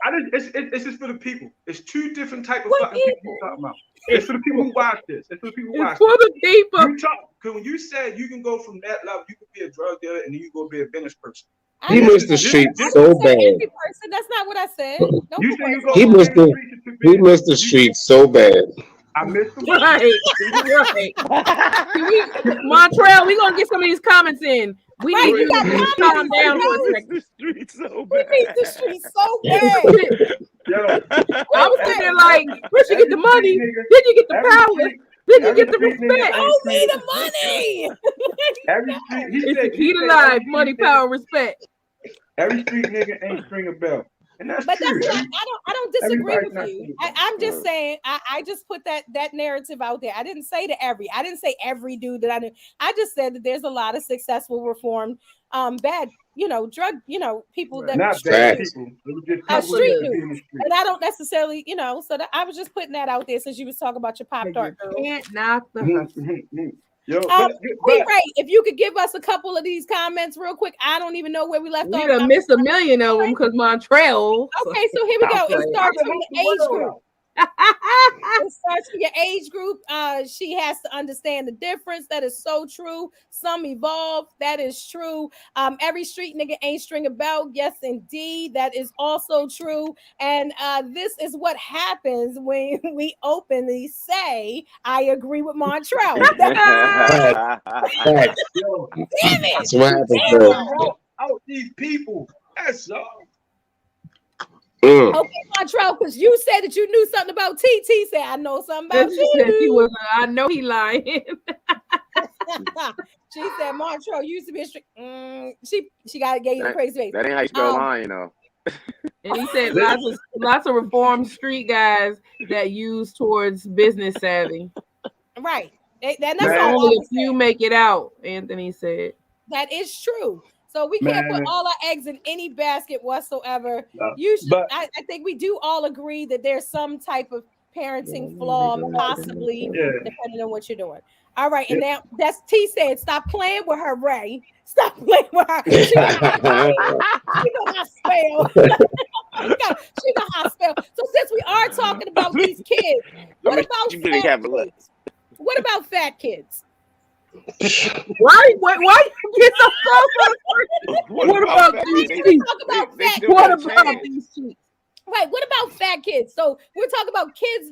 It's just for the people. It's two different type of What fucking people you talking people? about. It's for the people who watch this. It's for the people who It's watch for this. the people. You talk because when you said you can go from that level, you can be a drug dealer and then you go be a business person. I He didn't missed say the This every, is streets I this. so didn't say bad. every person. That's not what I said. No You say you person go He said from missed that. business the streets to he business. missed the streets so bad. I missed them. Right. Right. Can we, Montreal, we're gonna get some of these comments in. We Right, need you you got to comments, calm down for a Montreal. It's second. the street so We need the bad. streets so bad. Yo, I was Wait, sitting there wait. like, first you get the every street money, nigga, then you get the every power, street, then you every get the street nigga respect. ain't Show me string. the money. Every street. It's the He key to said life, every money, street nigga. power, respect. Every street nigga ain't string a bell, and that's But that's true. what I don't disagree Everybody's with not you. string a bell. I'm just saying I just put that narrative out there. I didn't say I didn't say every dude that I knew. I just said that there's a lot of successful reformed bad drug, people Right. that Not street bad Facts. news, people. It was just Couple people that street of should be news. in the street. And I don't necessarily, so that I was just putting that out there since you was talking about your Pop and you Tart girl. can't knock the Mhm, hustle. mhm, mhm. Yo, Um, Queen but Ray, if you could give us a couple of these comments real quick. I don't even know where we left We off. done missed a million of them because Montreal. So Okay, so here we stop go. It playing. I starts can from help the the age world group. out. It starts with your age group. She has to understand the difference. That is so true. Some evolve. That is true. Every street nigga ain't string a bell. Yes, indeed. That is also true. And this is what happens when we openly say, I agree with Montrell. Facts. Facts. Yo, Damn it. That's what happens, I'm bro. trying to help out these people. That's all. Okay, Montrell, because you said that you knew something about TT. Said, I know something Then about she said she you. was. I know he lying. She said, Montrell used to be a street. She got to get you the That, crazy face. that ain't how you spell lying, though. And he said lots of reformed street guys that use towards business savvy. Right. That's But Man, all only I a few make it out, Anthony said. That is true. So we can't put man. all our eggs in any basket whatsoever. But I think we do all agree that there's some type of parenting flaw, possibly, yeah, depending on what you're doing. All right, and yeah. now that's T said, stop playing with her, Ray. Stop playing with her. She know how to spell. She know how to spell. So since we are talking about these kids, what about you really fat have a look. kids? What about fat kids? Why you get so close? What about that? these They, cheeks? Talk about they fat still What got a about chance. these cheeks? Right. What about fat kids? So we're talking about kids,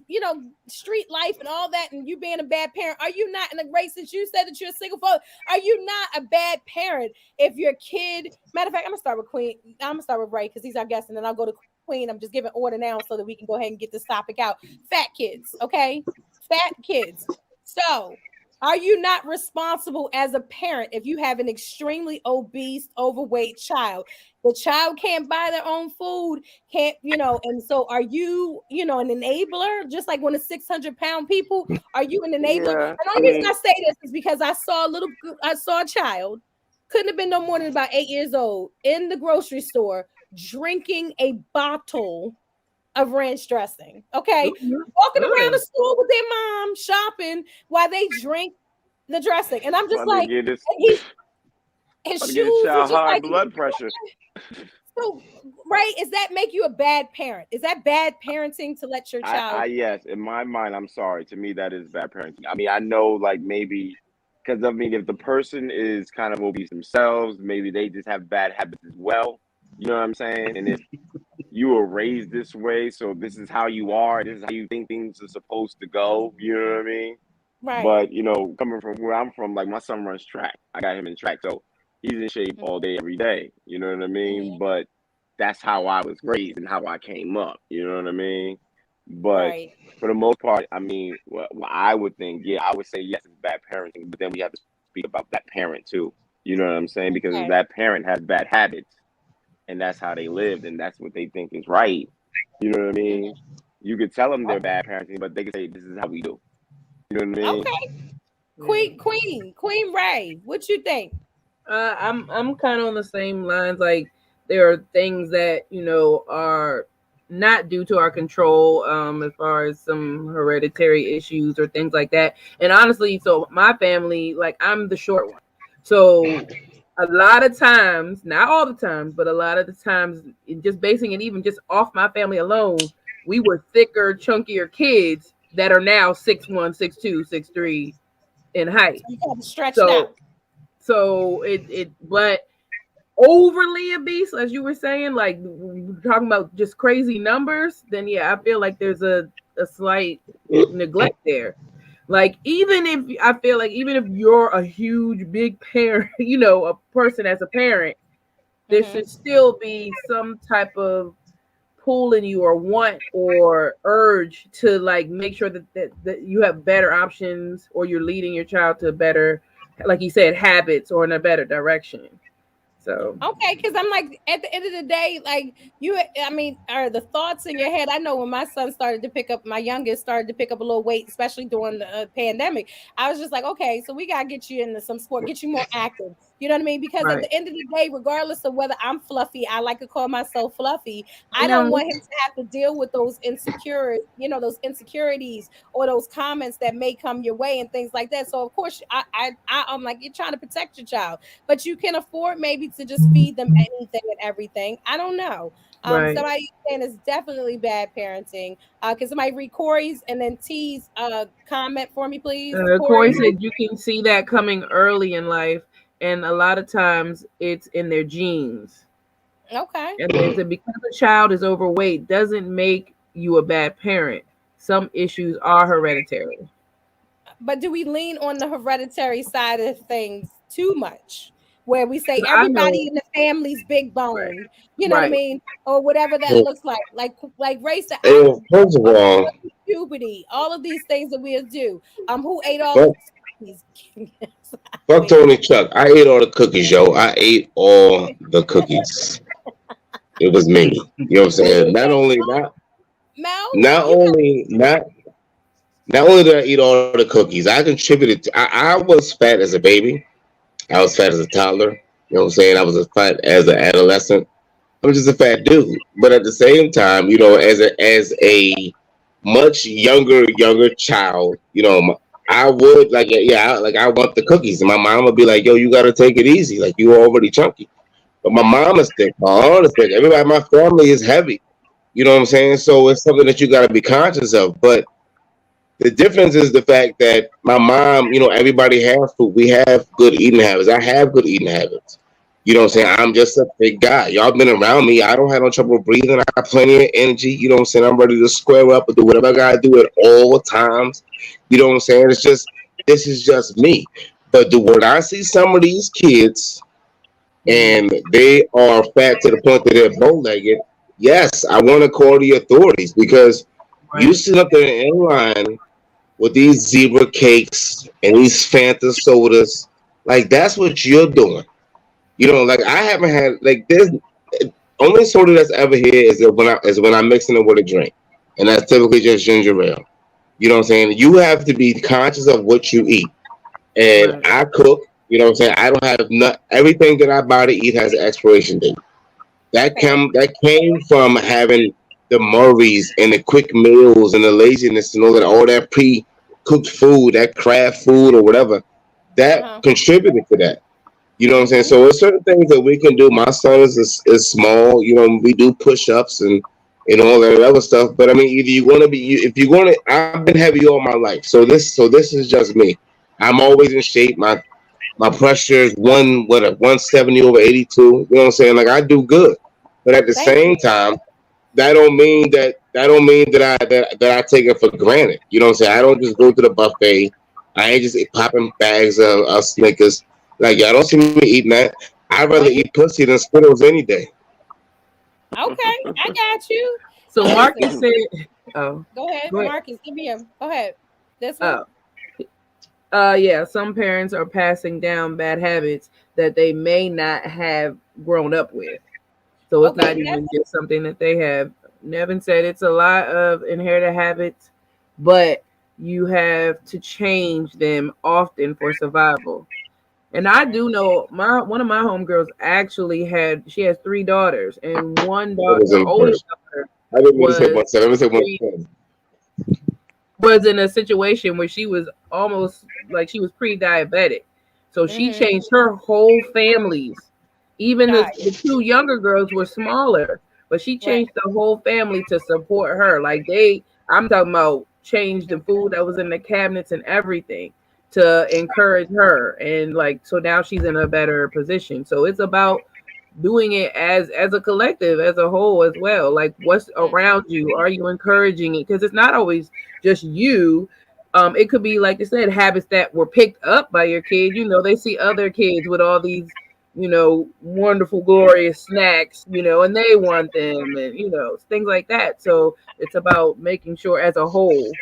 street life and all that, and you being a bad parent. Are you not in a race since you said that you're a single father? Are you not a bad parent if your kid? Matter of fact, I'm gonna start with Queen. I'm gonna start with Ray because he's our guest, and then I'll go to Queen. I'm just giving order now so that we can go ahead and get this topic out. Fat kids, okay? Fat kids. So are you not responsible as a parent if you have an extremely obese, overweight child? The child can't buy their own food, can't, and so are you, an enabler? Just like when the 600-pound people, are you an enabler? Yeah, And the only reason I say this is because I saw a child, couldn't have been no more than about 8 years old, in the grocery store drinking a bottle of ranch dressing. Okay, walking around the store with their mom shopping while they drink the dressing, and I'm just about to like, get this, his about to shoes get a was child just high like. blood pressure. So, right, is that make you a bad parent? Is that bad parenting to let your child? Yes, in my mind, I'm sorry. To me, that is bad parenting. I mean, I know, like, maybe because I mean, if the person is kind of obese themselves, maybe they just have bad habits as well. You know what I'm saying? And if you were raised this way, so this is how you are, this is how you think things are supposed to go. You know what I mean? Right. But coming from where I'm from, like my son runs track. I got him in track, so he's in shape all day, every day. You know what I mean? But that's how I was raised and how I came up. You know what I mean? But Right. for the most part, I mean, what I would think, yeah, I would say yes, it's bad parenting. But then we have to speak about that parent too. You know what I'm saying? Because if that parent has bad habits, and that's how they lived, and that's what they think is right. You know what I mean? You could tell them they're bad parenting, but they could say, "This is how we do." You know what I mean? Okay. Queen Ray, what you think? I'm kind of on the same lines. Like there are things that are not due to our control, as far as some hereditary issues or things like that. And honestly, so my family, like I'm the short one, so a lot of times, not all the times, but a lot of the times, just basing it even just off my family alone, we were thicker, chunkier kids that are now 6'1", 6'2", 6'3" in height. You got to stretch out. So but overly obese, as you were saying, like talking about just crazy numbers, then yeah, I feel like there's a slight neglect there. Like even if you're a huge big parent, a person as a parent, there should still be some type of pull in you or want or urge to like make sure that you have better options, or you're leading your child to better, like you said, habits or in a better direction. So okay, because I'm like, at the end of the day, like are the thoughts in your head? I know when my youngest started to pick up a little weight, especially during the pandemic, I was just like, okay, so we gotta get you into some sport, get you more active, You know what I mean? Because at Right. the end of the day, regardless of whether I'm fluffy, I like to call myself fluffy. I don't No. want him to have to deal with those those insecurities or those comments that may come your way and things like that. So of course, I'm like, you're trying to protect your child, but you can afford maybe to just feed them anything and everything. I don't know. Right. Somebody saying it's definitely bad parenting. Can somebody read Corey's and then T's comment for me, please, Corey Corey? said you can see that coming early in life, and a lot of times it's in their genes. Okay. And then said because a child is overweight doesn't make you a bad parent. Some issues are hereditary. But do we lean on the hereditary side of things too much? Where we say 'Cause I everybody know, in the family's big right, boned, you know what I right. mean? Or whatever that looks like. Like Ray said, I Well, first of up all, until puberty, all of these things that we'll do. Who ate all fuck, the cookies? fuck Tony Chuck. I ate all the cookies, yo. I ate all the cookies. It was me. You know what I'm Wait, saying? Not only not Mel, not you know, only not not only did I eat all the cookies, I contributed. I was fat as a baby. I was fat as a toddler. You know what I'm saying? I was as fat as an adolescent. I'm just a fat dude. But at the same time, as a much younger child, I would like yeah, like I want the cookies, and my mom would be like, "Yo, you gotta take it easy. Like you already chunky." But my mom is thick. My aunt is thick. Everybody in my family is heavy. You know what I'm saying? So it's something that you gotta be conscious of. But the difference is the fact that my mom, everybody has food. We have good eating habits. I have good eating habits. You know what I'm saying? I'm just a big guy. Y'all been around me. I don't have no trouble breathing. I got plenty of energy. You know what I'm saying? I'm ready to square up and do whatever I gotta do at all times. You know what I'm saying? This is just me. But when I see some of these kids Mm, and they are fat to the point that they're bow-legged, yes, I want to call the authorities because you right. sit up there in line with these zebra cakes and these Fanta sodas. Like that's what you're doing. Like I haven't had like there's only soda that's ever here is when I'm mixing it with a drink, and that's typically just ginger ale. You know what I'm saying? You have to be conscious of what you eat, and Right. I cook. You know what I'm saying? I don't have not everything that I buy to eat has an expiration date. okay. That came from having the Murrays and the quick meals and the laziness to know that all that pre-cooked food, that craft food or whatever, that Uh-huh. contributed to that. You know what I'm saying? Mm-hmm. So there's certain things that we can do. My son is small. We do push-ups and all that other stuff. But I mean, either you're going to be if you're going to. I've been heavy all my life, so this is just me. I'm always in shape. My pressure is 170 over 82. You know what I'm saying? Like I do good, but at the Thank same you. time, that I take it for granted. You know what I'm saying? I don't just go to the buffet. I ain't just popping bags of Snickers. Like y'all don't see me eating that. I'd rather Well, you eat pussy than Skittles any day. okay? I got you. So Listen, Marcus said, "Oh, go ahead, go ahead." Marcus. Give me him. Go ahead. This one. Oh, yeah. Some parents are passing down bad habits that they may not have grown up with. So it's Okay, not Nevin. even just something that they have. Nevin said it's a lot of inherited habits, but you have to change them often for survival. And I do know my one of my homegirls actually she has three daughters, and one It daughter, was the in oldest daughter, I didn't mean to say was 110. Let me say she 110. was in a situation where she was almost like she was pre-diabetic. So she Mm-hmm. changed her whole families. Even the, Diet. the two younger girls were smaller, but she Right. changed the whole family to support her. I'm talking about changed the food that was in the cabinets and everything to encourage her. And like, so now she's in a better position. So it's about doing it as a collective, as a whole as well. Like what's around you? Are you encouraging it? Because it's not always just you. It could be like I said, habits that were picked up by your kid. They see other kids with all these, wonderful, glorious snacks, and they want them, and things like that. So it's about making sure as a whole,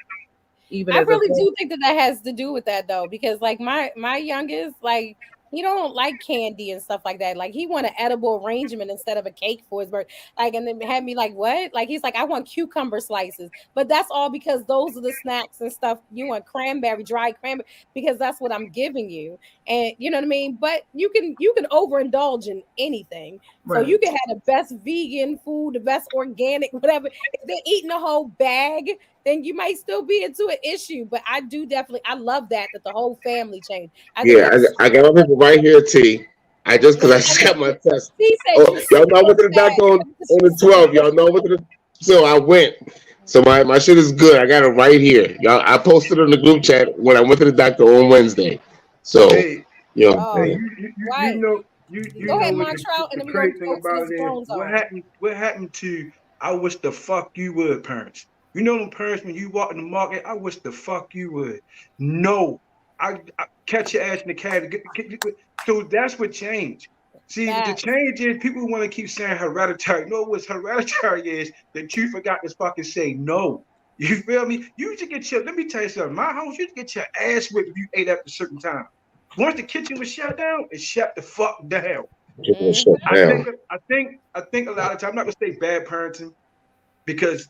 even I as a really family. do think that has to do with that though, because like my youngest, like he don't like candy and stuff like that. Like he want an edible arrangement instead of a cake for his birthday. Like, and then had me like, what? Like he's like, I want cucumber slices, but that's all because those are the snacks and stuff. You want cranberry, dry cranberry, because that's what I'm giving you, and you know what I mean. But you can overindulge in anything, so Right. you can have the best vegan food, the best organic, whatever. If they're eating a whole bag, then you might still be into an issue. But I do definitely, I love that the whole family changed. I think Yeah, that is I got my people right here, T. Because I just I know got my test. she said Oh, you y'all sick know I or went to the sad doctor because on the she's 12th. sick. Y'all know I went to the so I went. So my shit is good. I got it right here. Y'all, I posted in the group chat when I went to the doctor on Wednesday. So, Hey, you know what I'm hey, Oh, saying? you right. know Go ahead, what Montreal, and the then we're gonna crazy thing go to about this it is grown zone. what happened to I wish the fuck you would parents. You know them parents when you walk in the market, I wish the fuck you would. No, I catch your ass in the cab. So that's what changed. See, the Facts. change is people want to keep saying hereditary. No, what's hereditary is that you forgot to fucking say no. You feel me? You used to get your, let me tell you something. My house, you used to get your ass whipped if you ate after a certain time. Once the kitchen was shut down, it shut the fuck down. Keeping the Mm-hmm. shit down. I think a lot of times, I'm not gonna say bad parenting because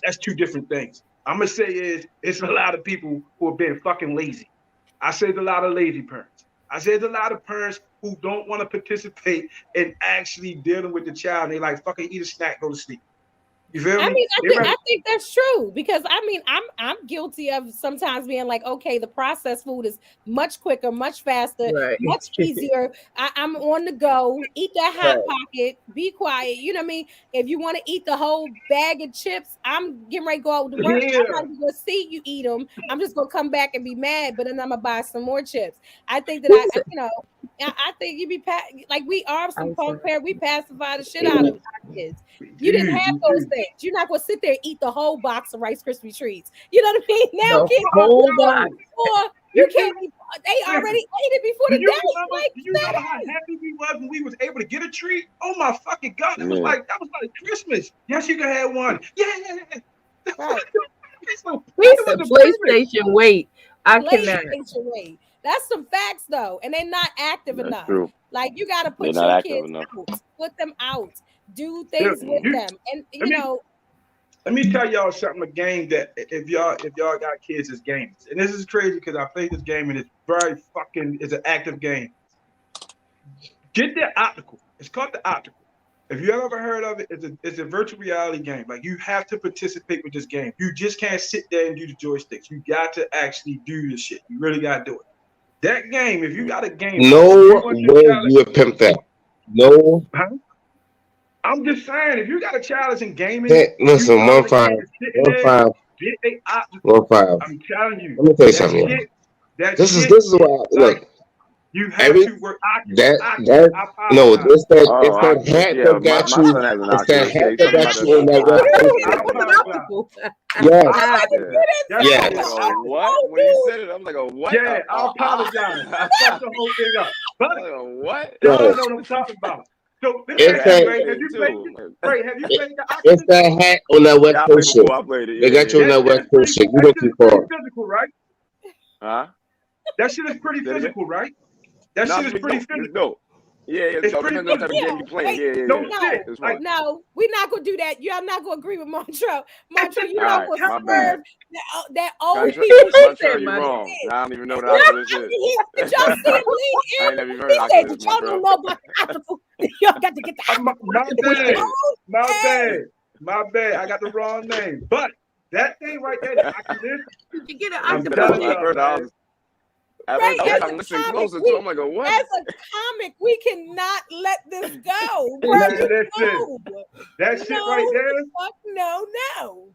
that's two different things. I'm gonna say it's a lot of people who are being fucking lazy. I say it's a lot of lazy parents. I say it's a lot of parents who don't want to participate in actually dealing with the child. They like fucking eat a snack, go to sleep. You feel I me? mean, They rather I think that's true because I mean, I'm guilty of sometimes being like, okay, the processed food is much quicker, much faster, Right. much easier. I'm on the go. Eat that hot Right. pocket. Be quiet. You know what I mean? If you want to eat the whole bag of chips, I'm getting ready to go out to work. I'm yeah. not even gonna see you eat them. I'm just gonna come back and be mad, but then I'm gonna buy some more chips. I think that you know, I think you be like we are I some said, punk parent. We pacify the shit out of our kids. We You didn't do, have we those do. things. You're not gonna sit there and eat the whole box of Rice Krispie treats. You know what I mean? Now the kids be whole like, box. No. or you You, can't be. They already listen, ate it before the day. Like, do you remember how happy we was when we was able to get a treat? Oh my fucking god, Yeah. that was like Christmas. Yes, you can have one. Yeah. right? So He it was said a privilege. PlayStation. Wait, I cannot. PlayStation way. That's some facts though, and they're not active That's enough. true. Like you got to They're put not your active kids enough. out, put them out, do Yeah, things with Mm. you them, and let you me know, let me tell y'all something. A game that if y'all got kids as gamers, and this is crazy because I played this game and it's very fucking it's an active game. Get the optical. It's called the optical. If you ever heard of it, it's a virtual reality game. Like you have to participate with this game. You just can't sit there and do the joysticks. You got to actually do the shit. You really got to do it. That game, if you got a gamer and you No want your way child, you would pimp that. No. huh? I'm just saying, if you got a child that's in gaming Hey, and you listen, telling one the five, kid to sit in one there, five, get a optical. one five. I'm telling you, Let me tell you that something. shit, that This shit is is why like look you have every to work that Oculus. that I no apologize. it's Oh, that Oculus. hat Yeah, that got my you. son has an It's that Oculus. Yeah, hat you that talking about got the you on that VR? West You Coast get I shit. him an apologize. optical. Yes, I Ah, wasn't Yeah. good That's inside. I what was it like, is. yes. oh, I was what? When you old said it, I'm like, oh, what? Yeah, I apologize. I fucked the whole thing up. But I'm like, oh, what? y'all Right. know what I'm talking about. So let me It's ask you, Yeah, that Ray, have activated you played too. it? Ray, have you played the it's Oculus? that hat on that West Yeah, I played Coast shit. before. I played it. They Yeah, got you on yeah, That that shit West is Coast pretty shit. You that went shit too is pretty far. physical, right? yeah. Huh? That shit is pretty Say it again. physical, right? That No, shit it's is pretty pretty dope. It's physical. dope. Yeah, yeah, it's It's dope. pretty Depends on what type of physical. game yeah, you're playing. wait, Yeah, yeah, No yeah. shit. no, It's Like fun. no, we're not gonna do that. Y'all not gonna agree with Montreal. it's Montreal, just you're All what not I'm right, gonna my telling bad. swerve you. that old Montreal, people he shit said that Montreal, you you my. just wrong. did. Nah, I don't even know what Yeah, Oculus I is. can hear. Did y'all see him lean I in? ain't never even He heard said, Oculus, "Did y'all Montreal. don't know about the optical? Y'all got to get the optical." My We bad. old My ass. bad. My bad. I got the wrong name. But that thing right there, the Oculus, Did you get an You I'm said that octopus? telling at y'all, first I man. was at Right, first I was as trying to a listen comic, closer to. I'm like, what? as a comic, we cannot let this go, bro. Man, You listen. know, That shit right no, there, the fuck, no, no.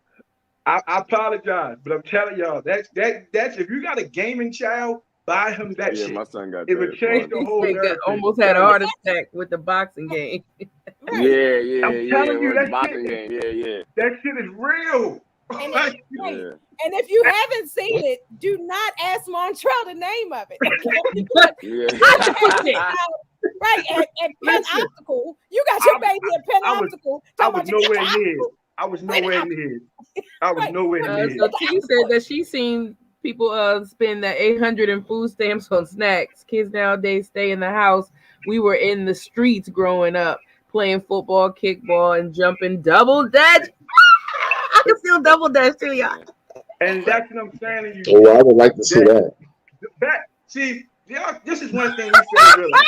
I apologize, but I'm telling y'all, that's if you got a gaming child, buy him that Yeah, shit. my son got It would that. change Fun. the He whole said got narrative. almost I'm had a telling you. heart attack with the boxing game. Right, Yeah, yeah, I'm yeah. telling you, What the boxing game? Yeah, yeah, that shit is real. and Like, right. yeah, And if you haven't seen it, do not ask Montreal the name of it. Okay, I ask watched it. yeah. right at Penn Listen, Optical. You got I, your baby at Penn I was Optical. I Talking was about you get nowhere the near it. optical. I was Wait, nowhere near it. I was right. nowhere near So it. Get the T said optical. that she seen People spend that 800 in food stamps on snacks. Kids nowadays stay in the house. We were in the streets growing up, playing football, kickball, and jumping double dutch. I can still double dutch too, y'all. And that's what I'm saying to you. Oh, I would like to see that. See, y'all, this is one thing we fail to realize.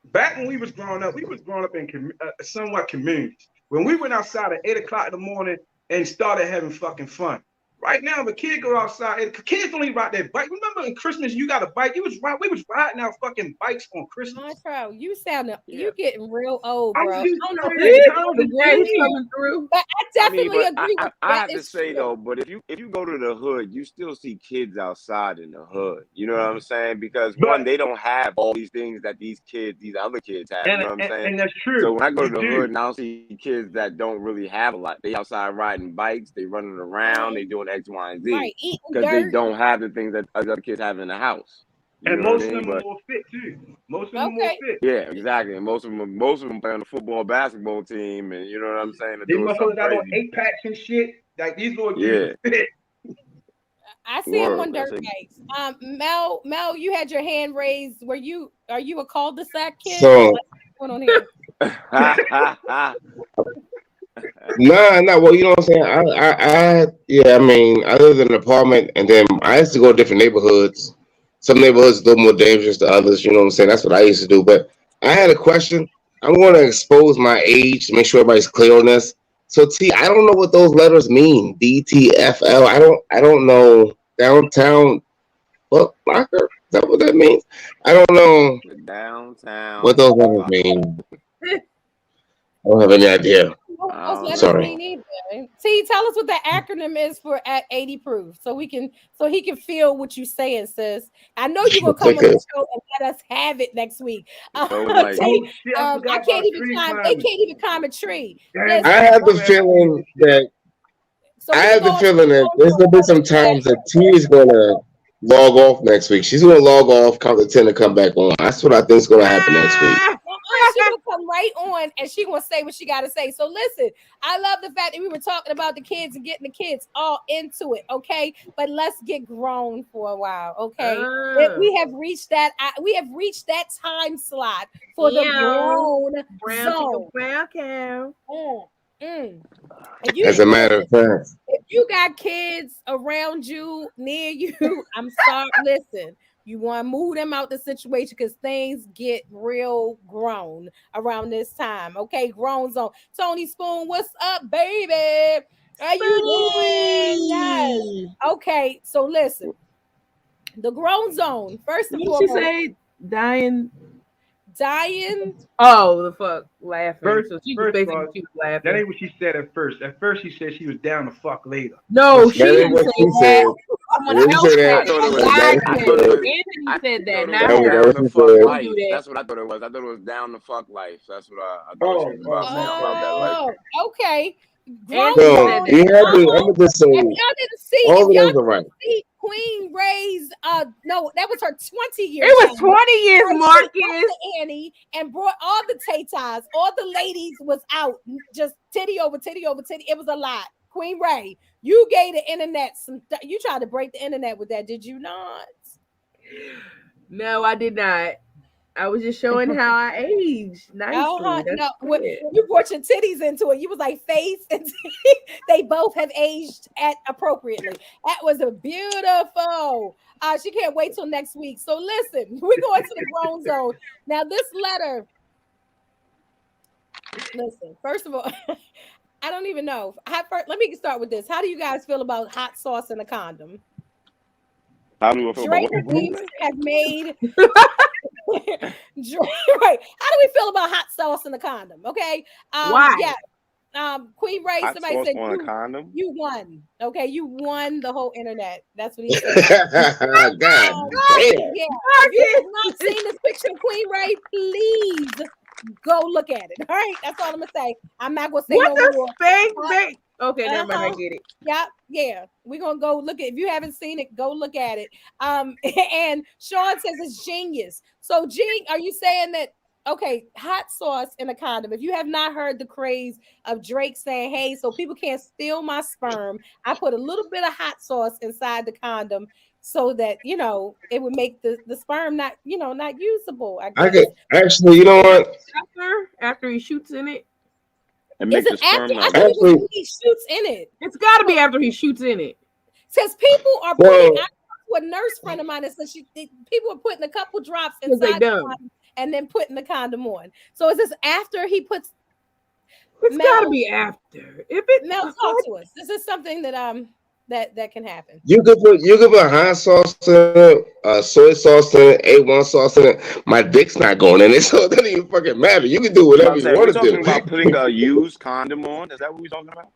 Back when we was growing up in somewhat communities. When we went outside at 8 o'clock in the morning and started having fucking fun. Right now, if a kid go outside, kids don't even ride their bike. Remember in Christmas, you got a bike. We was riding our fucking bikes on Christmas. Montreal, you getting real old, bro. I'm I just don't know saying, The gray coming through. but I definitely agree with I that. have to It's say true. though, but if you go to the hood, you still see kids outside in the hood. You know what I'm saying? Because one, they don't have all these things that these other kids have. You know what I'm saying? And that's true. So when I go to You the do. hood and I don't see kids that don't really have a lot, they outside riding bikes, they running around, they doing X, Y, and Z. Right, eating Because they dirt. don't have the things that other kids have in the house. You And know what most I of mean? them are But more fit too. Most of them are more Okay. fit. yeah, exactly. And most of them play on the football, basketball team, and you know what I'm saying? They're These doing motherfuckers something got on crazy. 8-packs and shit. Like these little Yeah. dudes are fit. I see him on Word. dirt bikes. Mel, you had your hand raised. Are you a cul-de-sac kid? So, What's going on here? nah. Well, you know what I'm saying. Yeah. I mean, I lived in an apartment, and then I used to go to different neighborhoods. Some neighborhoods a little more dangerous than others. You know what I'm saying. That's what I used to do. But I had a question. I'm going to expose my age to make sure everybody's clear on this. So, T, I don't know what those letters mean. DTFL. I don't know. Downtown. What locker? Is that what that means? I don't know Downtown. what those letters mean. I don't have any idea. Those letters Sorry. mean either. See, tell us what the acronym is for at 80 proof, so he can feel what you're saying, sis. I know you're gonna come on the show and let us have it next week. So like, Oh shit! I I forgot can't about even tree climb. They climbing. can't even climb a tree. Damn, Listen, I have the feeling that so I we have the go on feeling that there's gonna be some times that T is gonna log off next week. She's gonna log off, count to 10, and come back on. That's what I think is gonna happen next week. She gonna come right on and she gonna say what she gotta say. So listen, I love the fact that we were talking about the kids and getting the kids all into it, okay? But let's get grown for a while, okay? We have reached that. We have reached that time slot for the grown zone. Brown cow. If As a matter of fact, if you got kids around you, near you, I'm sorry. Listen, you want to move them out the situation because things get real grown around this time. Okay, grown zone. Tony Spoon, what's up, baby? How you doing? Yes. Okay, so listen, the grown zone. First and What did she foremost, say? Dying. Oh, the fuck, laughing. First, So she first was of basically all, she was that laughing. ain't what she said at first. At first, she said she was down to fuck later. No, But she that ain't didn't what say she that. said. Someone She didn't else say said I that. thought it was. that. That I ain't thought what it she was. said. Anthony I said that. thought it Not was That her. ain't down what to she fuck said. Don't life. do that. That's what I thought it was. I thought it was down to fuck life. That's what I thought she was about oh, saying my about that life. Oh, okay. Grown Anthony So said zone. you that. have to. I'm gonna just say If y'all didn't see, all of those are right. Queen Ray's no, that was her 20-year. It was 20 years, Marcus. Annie and brought all the tatas, all the ladies was out, just titty over titty over titty. It was a lot. Queen Ray, you gave the internet some. You tried to break the internet with that, did you not? No, I did not. I was just showing how I aged nicely. That's No, it. you brought your titties into it. You was like face and they both have aged appropriately. That was a beautiful. She can't wait till next week. So listen, we're going to the grown zone now. This letter. Listen, first of all, I don't even know. Let me start with this. How do you guys feel about hot sauce in a condom? How do I feel about Drake what? seems to have made. Right. How do we feel about hot sauce in the condom? Okay. Why? Yeah. Queen Ray, Hot somebody sauce said on a condom? you won. Okay, you won the whole internet. That's what he said. God damn. Yeah. If you have not seen this picture of Queen Ray, please go look at it. All right, that's all I'm gonna say. I'm not gonna say What no the more. spank bank? Okay, never mind. I get it. Yeah. We're gonna go look at. If you haven't seen it, go look at it. And Sean says it's genius. So, Gene, are you saying that? okay, hot sauce in a condom. If you have not heard the craze of Drake saying, "Hey, so people can't steal my sperm, I put a little bit of hot sauce inside the condom so that it would make the sperm not usable." I I guess. could actually, you know what? After he shoots in it, And Is make it the after? sperm I not thought it work. was Actually, when he shoots in it. it's got to be after he shoots in it. Says people are putting. well, I talked to a nurse friend of mine that says people are putting a couple drops Because they inside the dumb. condom and then putting the condom on. So is this after he puts It's got to Mel? be after. If it Mel, talk to us. This is something that can happen. you could put hot sauce in it, soy sauce in it, A1 sauce in it. My dick's not going in it, so it doesn't even fucking matter. You can do I'm whatever about to you say, we're want to talking do. about putting a used condom on. Is that what we're talking about?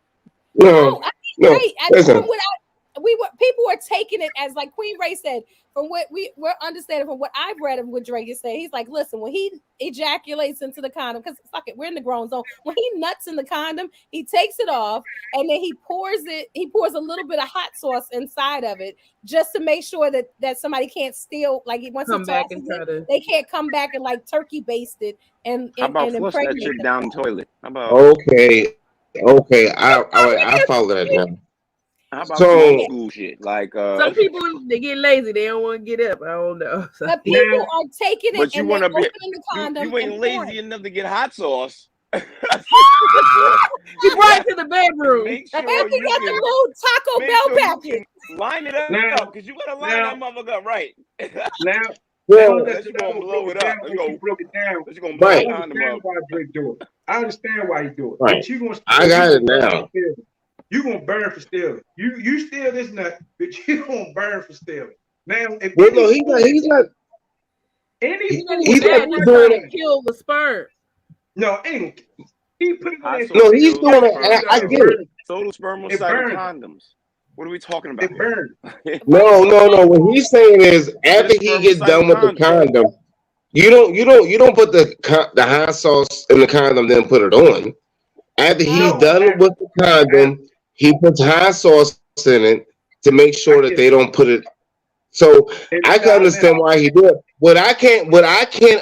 No, No, I no. mean Ray. From Listen, what people were taking it as, like Queen Ray said, from what we're understanding from what I've read of what Drake is saying. He's like, listen, when he ejaculates into the condom, because fuck it, we're in the grown zone. When he nuts in the condom, he takes it off and then he pours a little bit of hot sauce inside of it just to make sure that somebody can't steal. Like once he come back and tosses try it, to. they can't come back and like turkey baste it and How and, about and flush that impregnate chick them. down the toilet? How about okay. I follow that now. some old So school shit? Like Some people they get lazy. They don't want to get up. I don't know. So, But Now, people are taking it but you and they want to be opening the condom you and ain't pouring. lazy enough to get hot sauce. he brought it to the bedroom. Make And sure we you got the can little Taco make Bell sure you package. can line it up now, because you gotta line now, that motherfucker up right. now, well, that's Unless you're gonna blow it up. unless you broke it down. Unless you're gonna blow I the right, condom understand up. why Drake do it. I understand why he do it. right. But you gonna I steal, got it burn for now. stealing. You gonna burn for stealing. You steal this nut, but you gonna burn for stealing. Now, if Well, no, any woman, any He's not woman even he's not mad. ever He's doing trying it. to kill the sperm. no, ain't he put it in Hot that sauce No, shit, he's kills the doing it. sperm I it get cells. it. burns. So do It spermicidal burns. condoms. What are we talking about It here? burns. Right. No, no, no. What he's saying is Get a after he get spermicidal done with the condom. condom, you don't put the hot sauce in the condom then put it on. After he's Oh, No, done with the after, condom, he puts hot sauce in it to make I sure that get they it. don't put it. So And I can now, understand why he do it. What I can't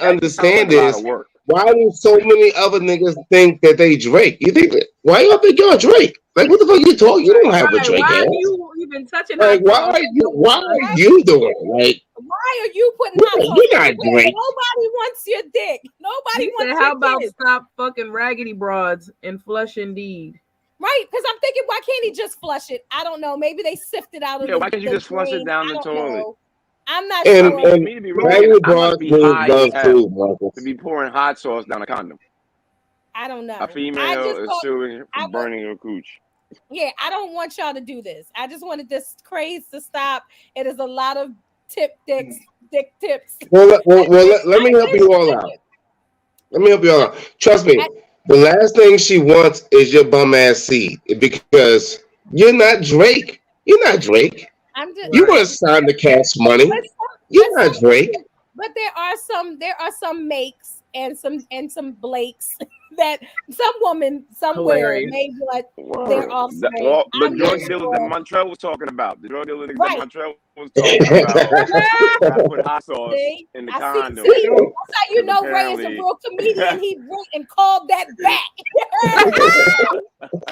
That just sounds like understand a lot of is work. why do so many other niggas think that they Drake? You think that? Why y'all think you're Drake? Like what the fuck you talking? You don't have a Right. Drake Why ass. are you even touching Like hot sauce? why are right. you doing it? Like Why are you putting hot sauce you're on not your dick? Drake. Nobody wants your dick. Nobody He said, wants "How your about kids. stop fucking raggedy broads and flush indeed?" Right? Because I'm thinking, why can't he just flush it? I don't know. Maybe they sifted out of Yeah, why can't you the just flush it drain. down I the don't toilet? know. I'm not I And sure. mean, and me to be real, Raggedy I must Broad be needs high love as too, hell to Marcus. be pouring hot sauce down a condom. I don't A know. I female just is thought suing I for would. burning her cooch. Yeah, I don't want y'all to do this. I just wanted this craze to stop. It is a lot of dick tips. Let me help you all out. Let me help you all out. Trust me, I, the last thing she wants is your bum ass seed because you're not Drake. You're not Drake. I'm just, You Right. weren't signed to Cash Money. but You're not some Drake. but there are some makes and some Blakes that some woman somewhere Hilarious. may want their Word. offspring. Well, the I'm not drug dealer that sure. Montreal was talking about, the drug dealer that Right. Montreal was talking about, got to put hot sauce See, in the I condom see. no, That's how you because know Ray is a apparently, real comedian. He went and called that back.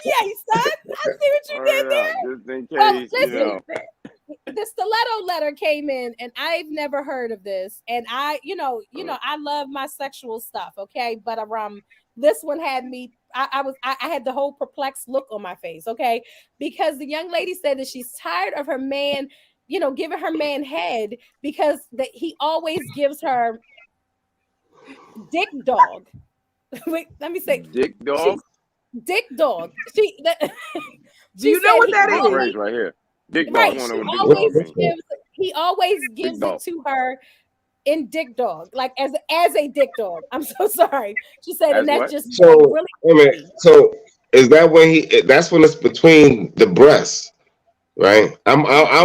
Yeah, son. I see what you did word there. up, just in Well, case, listen, the stiletto letter came in, and I've never heard of this. And I love my sexual stuff, okay? But this one had me. I had the whole perplexed look on my face, okay? Because the young lady said that she's tired of her man, giving her man head because that he always gives her dick dog. Wait, let me say, dick she's dog. dick dog. She Do she you know said what he That's a that new is? phrase always right here. Dick dog. I right. want She to know what dick dog always means. gives Dick it dog. to her in dick dog, like as a dick dog. I'm so sorry. She said, and As that's what? just like So really wait a minute. creepy. So is that when that's when it's between the breasts, right? I'm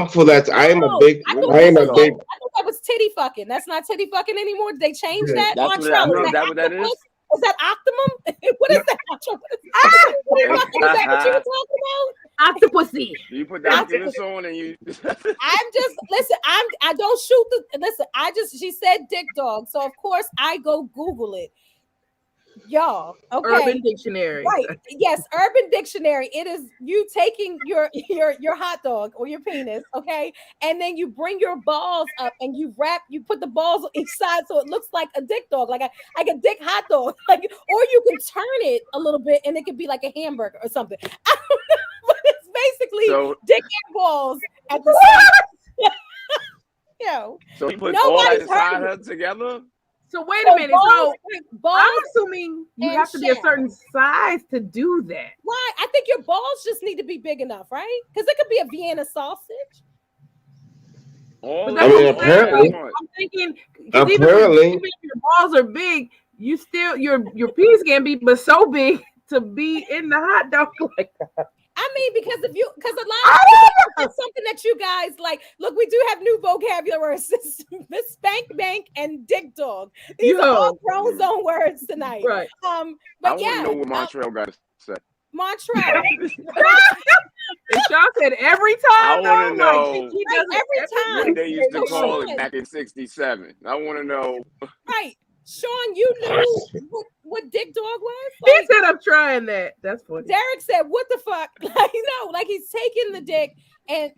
for that. Oh, What is I am dick a big. dog? I thought that was titty fucking. That's not titty fucking anymore. They changed yeah, that. That's what I Montreal, is mean. no, Is that that what that octopus? is? Is that optimum? What no, is that? Montreal? Titty fucking, is that what you were talking about? Octopussy. You put the Oculus on and you. I'm just listen. I don't shoot the listen. She said dick dog, so of course I go Google it. Y'all, okay. Urban Dictionary. Right. Yes, Urban Dictionary. It is you taking your hot dog or your penis, okay? And then you bring your balls up and you put the balls on each side so it looks like a dick dog, like a dick hot dog. Like, or you can turn it a little bit and it could be like a hamburger or something. I don't know, but it's basically dick and balls at the same time. So you put all that inside her together? So wait a minute. Balls, I'm assuming you have to be a certain size to do that. Why? I think your balls just need to be big enough, right? Because it could be a Vienna sausage. Apparently, I'm thinking even if your balls are big, you still your penis can be but so big to be in the hot dog like that. I mean, because a lot of it's something that you guys like. Look, we do have new vocabulary words. Miss Spank Bank and Dick Dog. These are all grown zone words tonight. Right. But I want to know what Montreal got to say. Montreal. And y'all said every time. I want to know every time. What they used to call it back in '67. I want to know. Right. Sean, you knew what dick dog was? Like, he said, I'm trying that. That's funny. Derek said, what the fuck? Like he's taking the dick and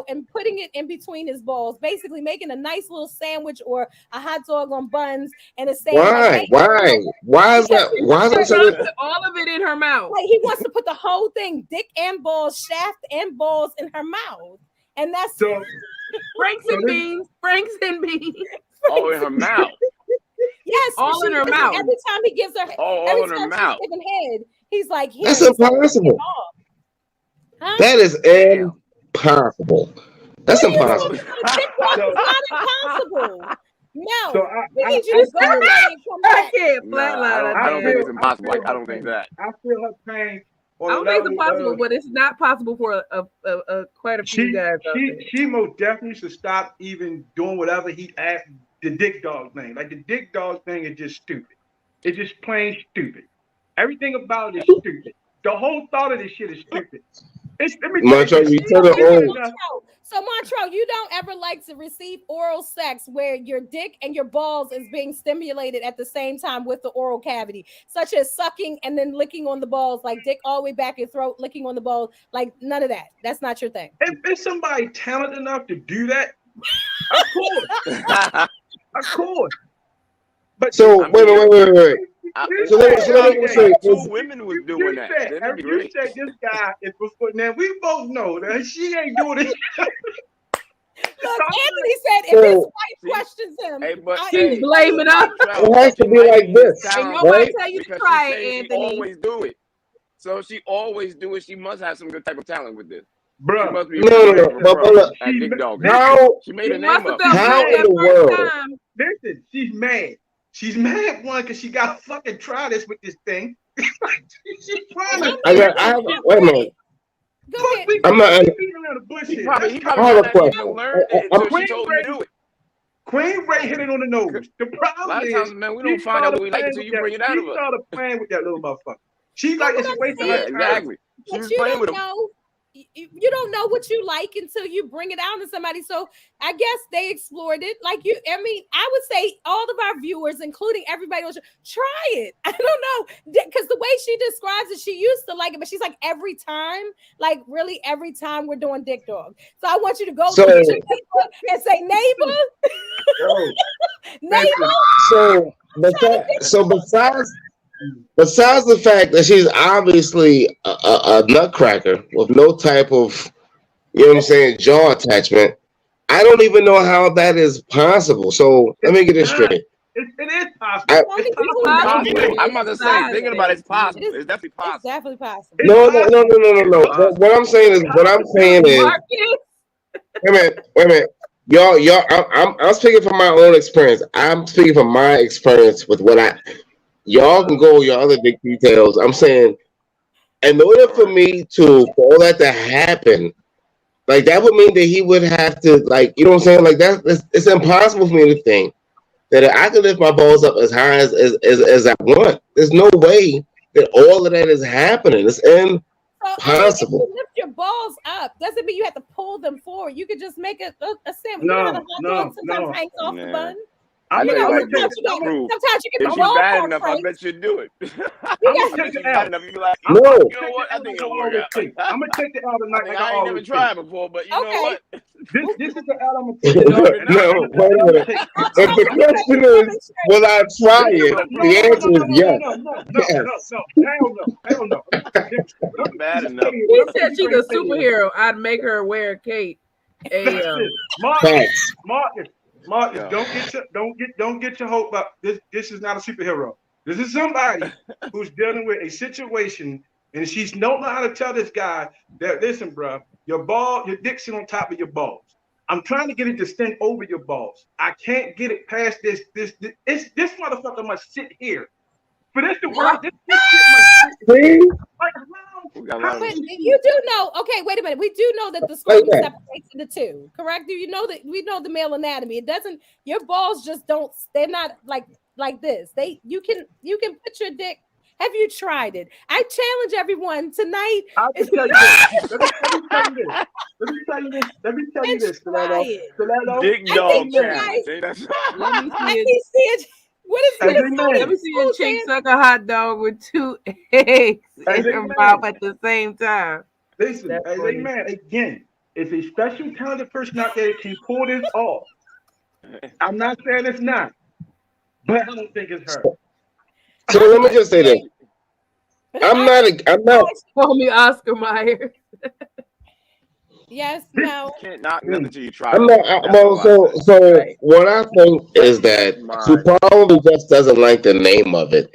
and putting it in between his balls, basically making a nice little sandwich or a hot dog on buns and a sandwich. Why is that? All of it in her mouth. Like he wants to put the whole thing, dick and balls, shaft and balls in her mouth. And that's so Franks and beans. Oh, in her mouth. Yes, all in her mouth. Every time he gives her, all in her mouth. Head, he's like, that's impossible. Huh? That is impossible. That's impossible. It's not impossible. No, so we need you to go away and come back. I can't flatline. I don't think it's impossible. I don't think that. I feel her pain. I don't think it's possible, but it's not possible for a quite a few guys. She most definitely should stop even doing whatever he asked. The dick dog thing, like the dick dog thing, is just stupid. It's just plain stupid. Everything about it is stupid. The whole thought of this shit is stupid. Montreal, so Montreal, you don't ever like to receive oral sex where your dick and your balls is being stimulated at the same time with the oral cavity, such as sucking and then licking on the balls, like dick all the way back your throat, licking on the balls, like none of that. That's not your thing. If somebody talented enough to do that, of course. Of course. But so wait. So let me say, two women was doing that. You said this guy is before. Now we both know that she ain't doing it. Look, Anthony said if his wife questions him, he's blaming us. It has to be like this. Ain't nobody tell you to try it, Anthony. She always do it. So she always do it. She must have some good type of talent with this. Bro, no. She made a name up. How in the world? Listen, she's mad. She's mad one because she got to fucking try this with this thing. She's trying to. Wait a minute. Go ahead. I'm not. He probably I have a question. She told me to do it. Queen Ray hit it on the nose. The problem a lot of is, times, man, we don't find out what we like until you bring it out of us. She started playing with that little motherfucker. She's like, it's a waste of her time. Exactly. She was playing with him. You don't know what you like until you bring it out to somebody. So I guess they explored it. Like I would say all of our viewers, including everybody else, try it. I don't know. Because the way she describes it, she used to like it, but she's like every time, like really every time we're doing dick dog. So I want you to go to your neighbor and say, neighbor. Neighbor. Besides the fact that she's obviously a nutcracker with no type of, jaw attachment, I don't even know how that is possible. So let me get this straight. It is possible. I'm about to say, thinking about it's possible. It's definitely possible. It's definitely possible. No. What I'm saying is, wait a minute. Y'all, I'm speaking from my own experience. I'm speaking from my experience with what y'all can go your other big details. I'm saying, in order for all that to happen, like that would mean that he would have to, like, you know what I'm saying? Like it's impossible for me to think that I can lift my balls up as high as I want. There's no way that all of that is happening. It's So if possible. you lift your balls up, doesn't mean you have to pull them forward. You could just make a sandwich. You know how the hot dog sometimes hangs off the bun. I know you like Sometimes this you got proof. sometimes you get If the she's roll bad part enough, I frank. bet you'd do it. You I got bet you bad enough, you'd be like, No. you know what? I think it'll work out. I'm gonna take the L tonight. I ain't never tried before, but you know what? This is the L I'm gonna take. No, wait a minute. If the question is, will I try it? The answer is yes. Hell no. Bad enough. He said she's a superhero. I'd make her wear a cape. Marcus, don't get your hope up. This is not a superhero. This is somebody who's dealing with a situation, and she's don't know how to tell this guy that, listen, bro, your dick's on top of your balls. I'm trying to get it to stand over your balls. I can't get it past this. This motherfucker must sit here. For this to work, this shit must sit here. Like, but you do know, okay, wait a minute. We do know that the scrotum separates into two, correct? Do you know that we know the male anatomy? It doesn't, your balls just don't, they're not like this. You can put your dick. Have you tried it? I challenge everyone tonight. I'll tell you this. Let me tell you this. Stiletto. Dick dog challenge. Let me see it. What is this? Let me see a chick suck a hot dog with 2 eggs in her mouth at the same time. Listen, man, again, it's a special talented person out there that can pull this off. I'm not saying it's not, but I don't think it's her. So let me just say this. I'm not. Call me Oscar Mayer. Yes, no. You can't knock nothing until you try. I'm not. So what I think is that she probably just doesn't like the name of it.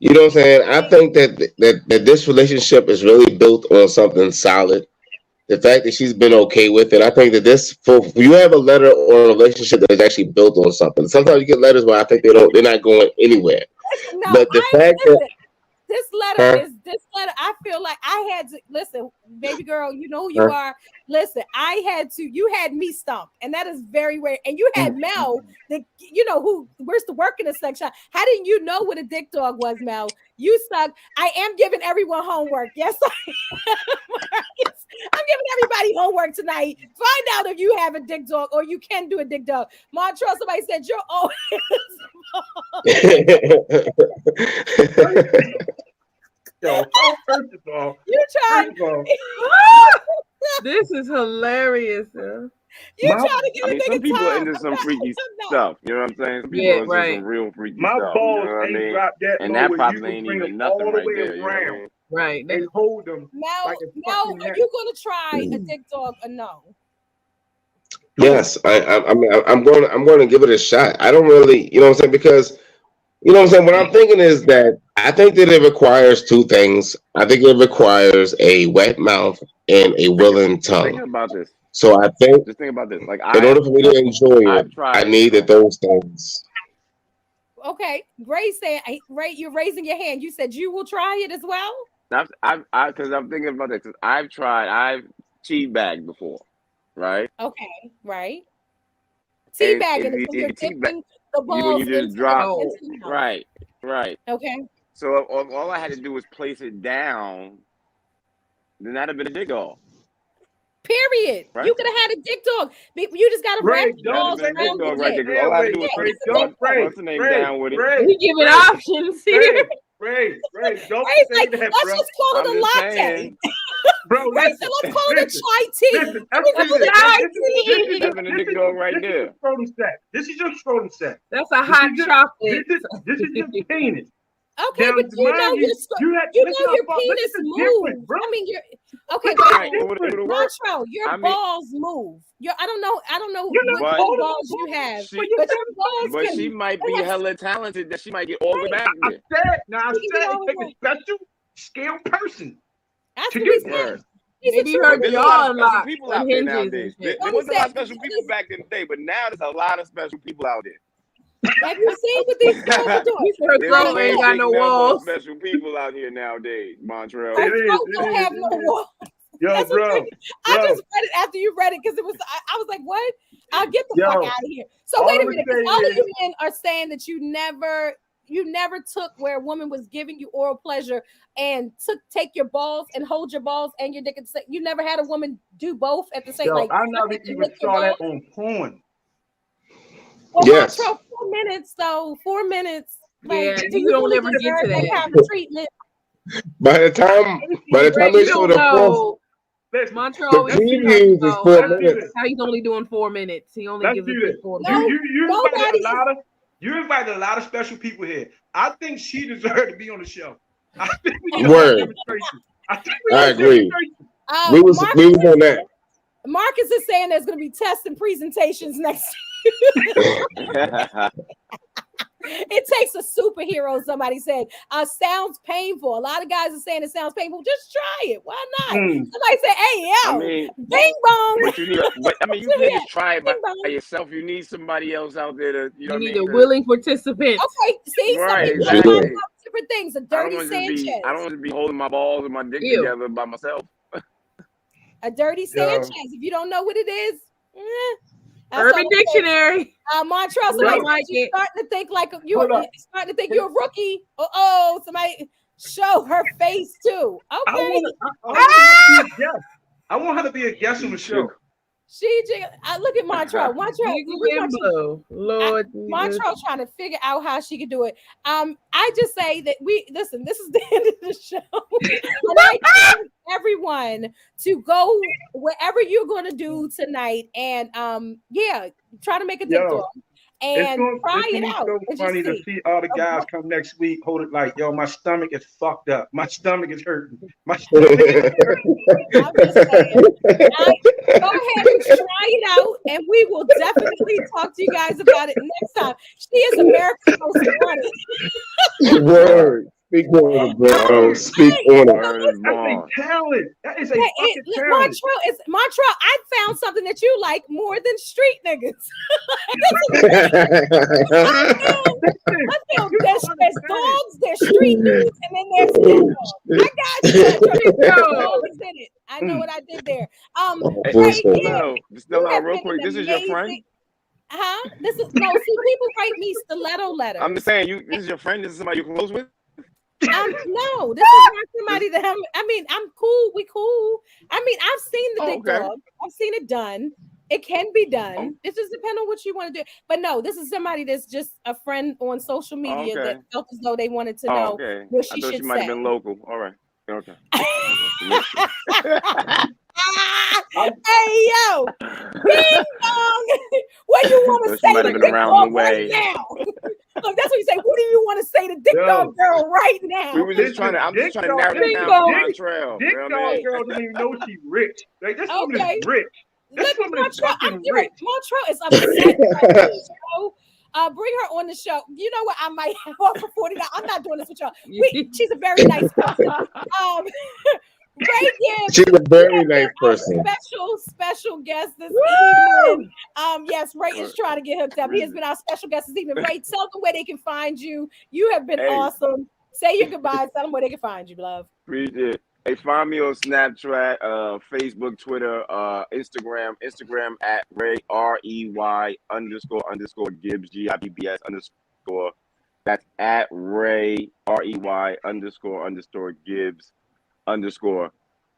You know what I'm saying? I think that this relationship is really built on something solid. The fact that she's been okay with it, I think that you have a letter or a relationship that is actually built on something. Sometimes you get letters where I think they're not going anywhere. No, but the fact that this letter, I feel like I had to listen, baby girl, you know who you are. Listen, you had me stumped, and that is very rare. And you had Mel, where's the work in the section? How didn't you know what a dick dog was, Mel? You suck. I am giving everyone homework. Yes, I'm giving everybody homework tonight. Find out if you have a dick dog or you can do a dick dog. Montreal, somebody said you're old. Yo, first of all, you tried. This is hilarious. You trying to get a nigga some people time. are into some freaky stuff. You know what I'm saying? Some people are into some real freaky my stuff. balls You know what I mean? dropped that and low that where probably you ain't can bring even them nothing all the right way there. You know what I around. mean? Right. And hold them. Now, are you gonna try a dick dog or no? yes, I'm going to give it a shot. I don't really, you know what I'm saying, because you know what I'm saying. What I'm thinking is that I think that it requires two things. I think it requires a wet mouth and a willing tongue. Think about this. So I think, just think about this. Like, in order for me to enjoy it, I needed those things. Okay, Ray said, Ray, you're raising your hand. You said you will try it as well. Because I'm thinking about this. I've teabagged before, right? Okay, right. Teabagging is when you're dipping the balls you just drop into right. Okay. So all I had to do was place it down. Then that'd have been a dig off. Period. Right? You could have had a dick dog. You just got to wrap the balls around the dick. All I had to do was put the name down with it. We giving options here. Ray, don't say that, let's just call it a latte. Bro, Ray said, let's call it a chai tea. That's a dick dog right there. This is your scrotum set. That's a hot chocolate. This is your penis. Okay, now, but you know your penis moves. I mean, Montreal, your balls move. I don't know what balls you have, but your balls But she might be hella talented that she might get all the way back there. I said it takes a special skilled person. That's what he said. Maybe heard y'all a lot. People out there nowadays. There wasn't a lot of special people back in the day, but now there's a lot of special people out there. Have you seen what these girls are doing? Her throat ain't got no walls. Special people out here nowadays, Montreal. Her throat don't have no walls. Yo, bro. I just read it after you read it because it was. I was like, "What? I'll get the fuck out of here." So wait a minute. All of you men are saying that you never took where a woman was giving you oral pleasure and take your balls and hold your balls and your dick at the same. You never had a woman do both at the same. Yo, Like I suck never it and even lick your saw that balls. on porn. Well, Yes. Montreal, 4 minutes though. 4 minutes. Like, Yeah, do you you don't really ever get deserve to that that. kind of treatment? By the time Right, they you show don't the fourth, know. Let's Montreal the always let's do tell this. you previews is though four Let's do minutes. this. how he's only doing 4 minutes. He only Let's gives a do chick this. 4 No, minutes. You invited nobody a is. lot of special people here. I think she deserved to be on the show. I think we need a Word. demonstration. I think we I need a agree. demonstration. We was Marcus on that. Marcus is saying there's going to be tests and presentations next. It takes a superhero. Somebody said, sounds painful. A lot of guys are saying it sounds painful. Just try it. Why not? Somebody said, hey, I yo, mean, bing bong. but you So, can't yeah, just try it bing by bong. yourself. You need somebody else out there to, you know You what I need mean? a willing participant. Okay, see, some Right, people are talking exactly. about different things. A I don't dirty want to just be, Sanchez. holding my balls and my dick Ew. together by myself. A dirty Yo. Sanchez. If you don't know what it is, that's Urban all I'm saying. Dictionary. Montreal, We somebody like you it. starting to think like Hold up. starting to think you're a rookie. Oh, somebody show her face too. I Okay, want her to be a guest. I want her to be a guest on the show. I look at Montreal. Montreal, Jiggle we and want you. blow. Lord Jesus. Montreal trying to figure out how she could do it. I just say that listen. This is the end of the show, and I encourage everyone to go wherever you're going to do tonight, and try to make a dick Yo, dog and try it's it gonna out be so and just funny to see. see all the guys come next week. Hold it like, yo, my stomach is fucked up. My stomach is hurting. My stomach is hurting. I'm just saying. Go ahead and try it out, and we will definitely talk to you guys about it next time. She is America's most wanted. Word. Speak on it, bro. Speak on it. Word is That's a born. talent. That is a fucking talent. Montreal, I found something that you like more than street niggas. I feel there's dogs, there's street dudes, and then there's dick dogs. I got you, Montreal. All is in it. I know what I did there. Hey, Right Bullshit. here, Still you out have real been quick. an This is your friend? amazing. This is no. See, people write me stiletto letters. I'm just saying, this is your friend. This is somebody you're close with. No, this is not somebody that I'm cool. We cool. I mean, I've seen the dick Okay. dog. I've seen it done. It can be done. Oh. It just depends on what you want to do. But no, this is somebody that's just a friend on social media Okay. that felt as though they wanted to know Okay. what I she thought should she might have say. been local. All right. Okay. Hey yo, ding dong! What do you want to So she say might to have been Dick around the Dog right way. now? Look, that's what you say. What do you want to say to Dick Yo. Dog Girl right now? We were just trying to. I'm just trying to narrow that Dick down dog. for Montreal. Dick You know what I dog mean? girl doesn't even know she's rich. Like this woman Okay. is rich. This Look, woman is fucking rich. Montreal is upset right now, show. Bring her on the show. You know what? I might have her for $40. I'm not doing this with y'all. She's a very nice person. Ray Gibbs. She's a very nice person. Special guest this Woo! evening. Yes, Ray is trying to get hooked up. He has been our special guest this evening. Ray, tell them where they can find you. You have been Hey. awesome. Say your goodbyes. Tell them where they can find you, love. Appreciate it. Hey, find me on Snapchat, Facebook, Twitter, Instagram at Ray REY _ Gibbs GIBBS _ That's at Ray REY _ Gibbs _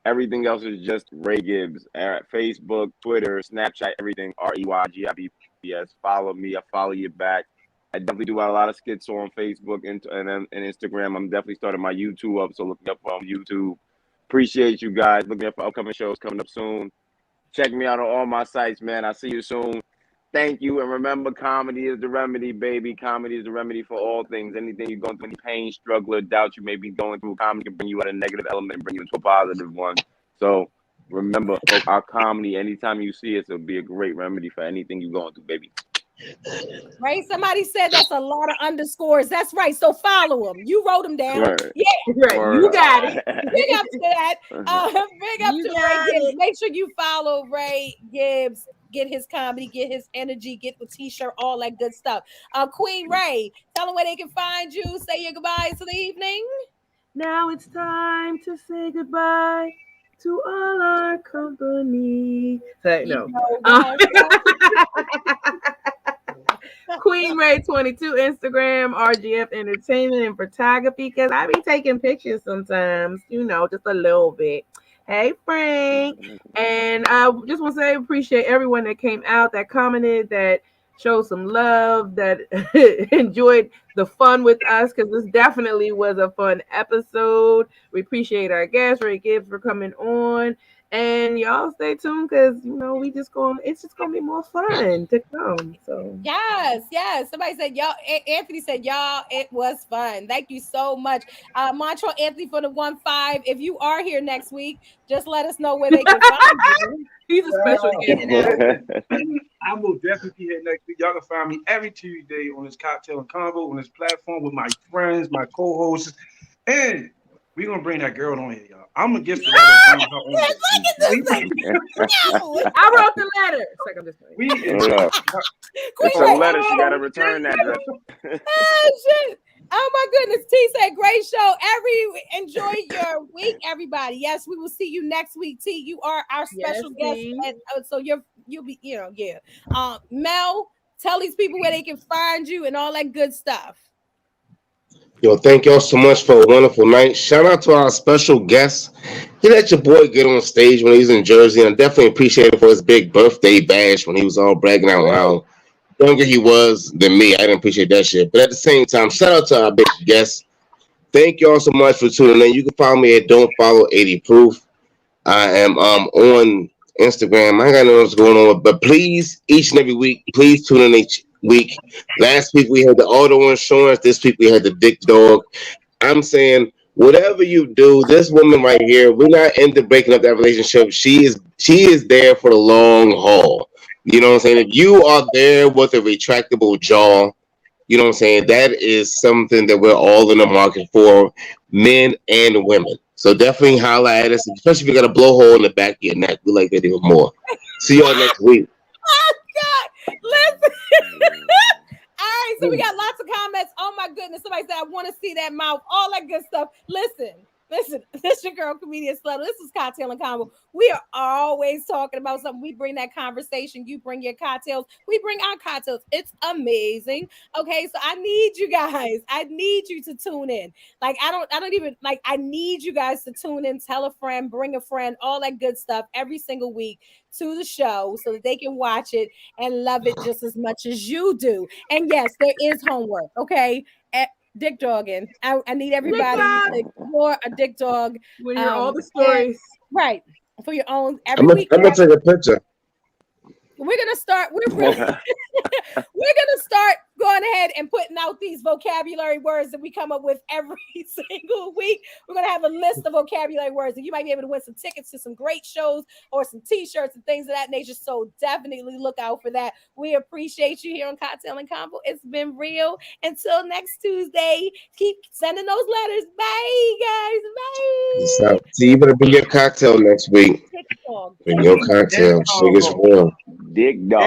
Everything else is just Ray Gibbs. Facebook, Twitter, Snapchat, everything REY GIBBS. Follow me. I follow you back. I definitely do a lot of skits on Facebook and Instagram. I'm definitely starting my YouTube up, so look me up on YouTube. Appreciate you guys. Looking up for upcoming shows coming up soon. Check me out on all my sites, man. I'll see you soon. Thank you. And remember, comedy is the remedy, baby. Comedy is the remedy for all things. Anything you're going through, any pain, struggle, or doubt you may be going through, comedy can bring you out of a negative element and bring you into a positive one. So remember, our comedy, anytime you see it, it'll be a great remedy for anything you're going through, baby. Right? Somebody said that's a lot of underscores. That's right. So follow them. You wrote them down. Right. Yeah. Right. You got it. Big up to that. Big up You to got Ray Gibbs. it. Make sure you follow Ray Gibbs. Get his comedy, get his energy, get the t-shirt, all that good stuff. Queen Ray, tell them where they can find you. Say your goodbyes for the evening. Now it's time to say goodbye to all our company. No. You know, Queen Ray 22 Instagram, RGF Entertainment and Photography, because I be taking pictures sometimes, just a little bit. Hey Frank. And I just want to say appreciate everyone that came out, that commented, that showed some love, that enjoyed the fun with us, because this definitely was a fun episode. We appreciate our guest, Ray Gibbs, for coming on. And y'all stay tuned, because it's just gonna be more fun to come. So Yes, yes. Somebody said y'all. Anthony said y'all. It was fun. Thank you so much, Montreal Anthony for the 1-5. If you are here next week, just let us know where they can find you. he's a special guest now. I will definitely be here next week. Y'all can find me every Tuesday on this Cocktail and Convo on this platform with my friends, my co-hosts, and we're gonna bring that girl on here, y'all. I'm gonna gift her. Look at this. No. I wrote the letter. It's like I'm just It's a letter. She got to return that. Oh shit. Oh my goodness. T said great show. Enjoy your week, everybody. Yes, we will see you next week. T, you are our special guest. And, so you'll be, yeah. Mel, tell these people where they can find you and all that good stuff. Yo, thank y'all so much for a wonderful night. Shout out to our special guest. He let your boy get on stage when he was in Jersey, and I definitely appreciate it for his big birthday bash when he was all bragging out how younger he was than me. I didn't appreciate that shit. But at the same time, shout out to our big guest. Thank y'all so much for tuning in. You can follow me at Don't Follow 80 Proof. I am on Instagram. I ain't got know what's going on, but please, each and every week, please tune in each week. Last week we had the auto insurance. This week we had the dick dog. I'm saying, whatever you do, this woman right here, we're not into breaking up that relationship. She is there for the long haul. You know what I'm saying? If you are there with a retractable jaw, you know what I'm saying, that is something that we're all in the market for, men and women. So definitely holla at us, especially if you got a blowhole in the back of your neck. We like that even more. See y'all next week. Oh God, listen. All right, so we got lots of comments. Oh my goodness, somebody said I want to see that mouth, all that good stuff. Listen, this your girl comedian Sluther. This is Cocktail and Convo. We are always talking about something. We bring that conversation. You bring your cocktails. We bring our cocktails. It's amazing. Okay, so I need you guys. I need you to tune in. Like I don't even like. I need you guys to tune in. Tell a friend. Bring a friend. All that good stuff every single week to the show so that they can watch it and love it just as much as you do. And yes, there is homework. Okay. Dick dogging. I need everybody to explore a dick dog. When you're all the stories. Right. For your own I'm gonna take a picture. We're gonna start. We're gonna start going ahead and putting out these vocabulary words that we come up with every single week. We're gonna have a list of vocabulary words, and you might be able to win some tickets to some great shows or some T-shirts and things of that nature. So definitely look out for that. We appreciate you here on Cocktail and Convo. It's been real. Until next Tuesday, keep sending those letters. Bye, guys. Bye. See, you better bring your cocktail next week. Bring your cocktail. Shit gets real. Dick dog.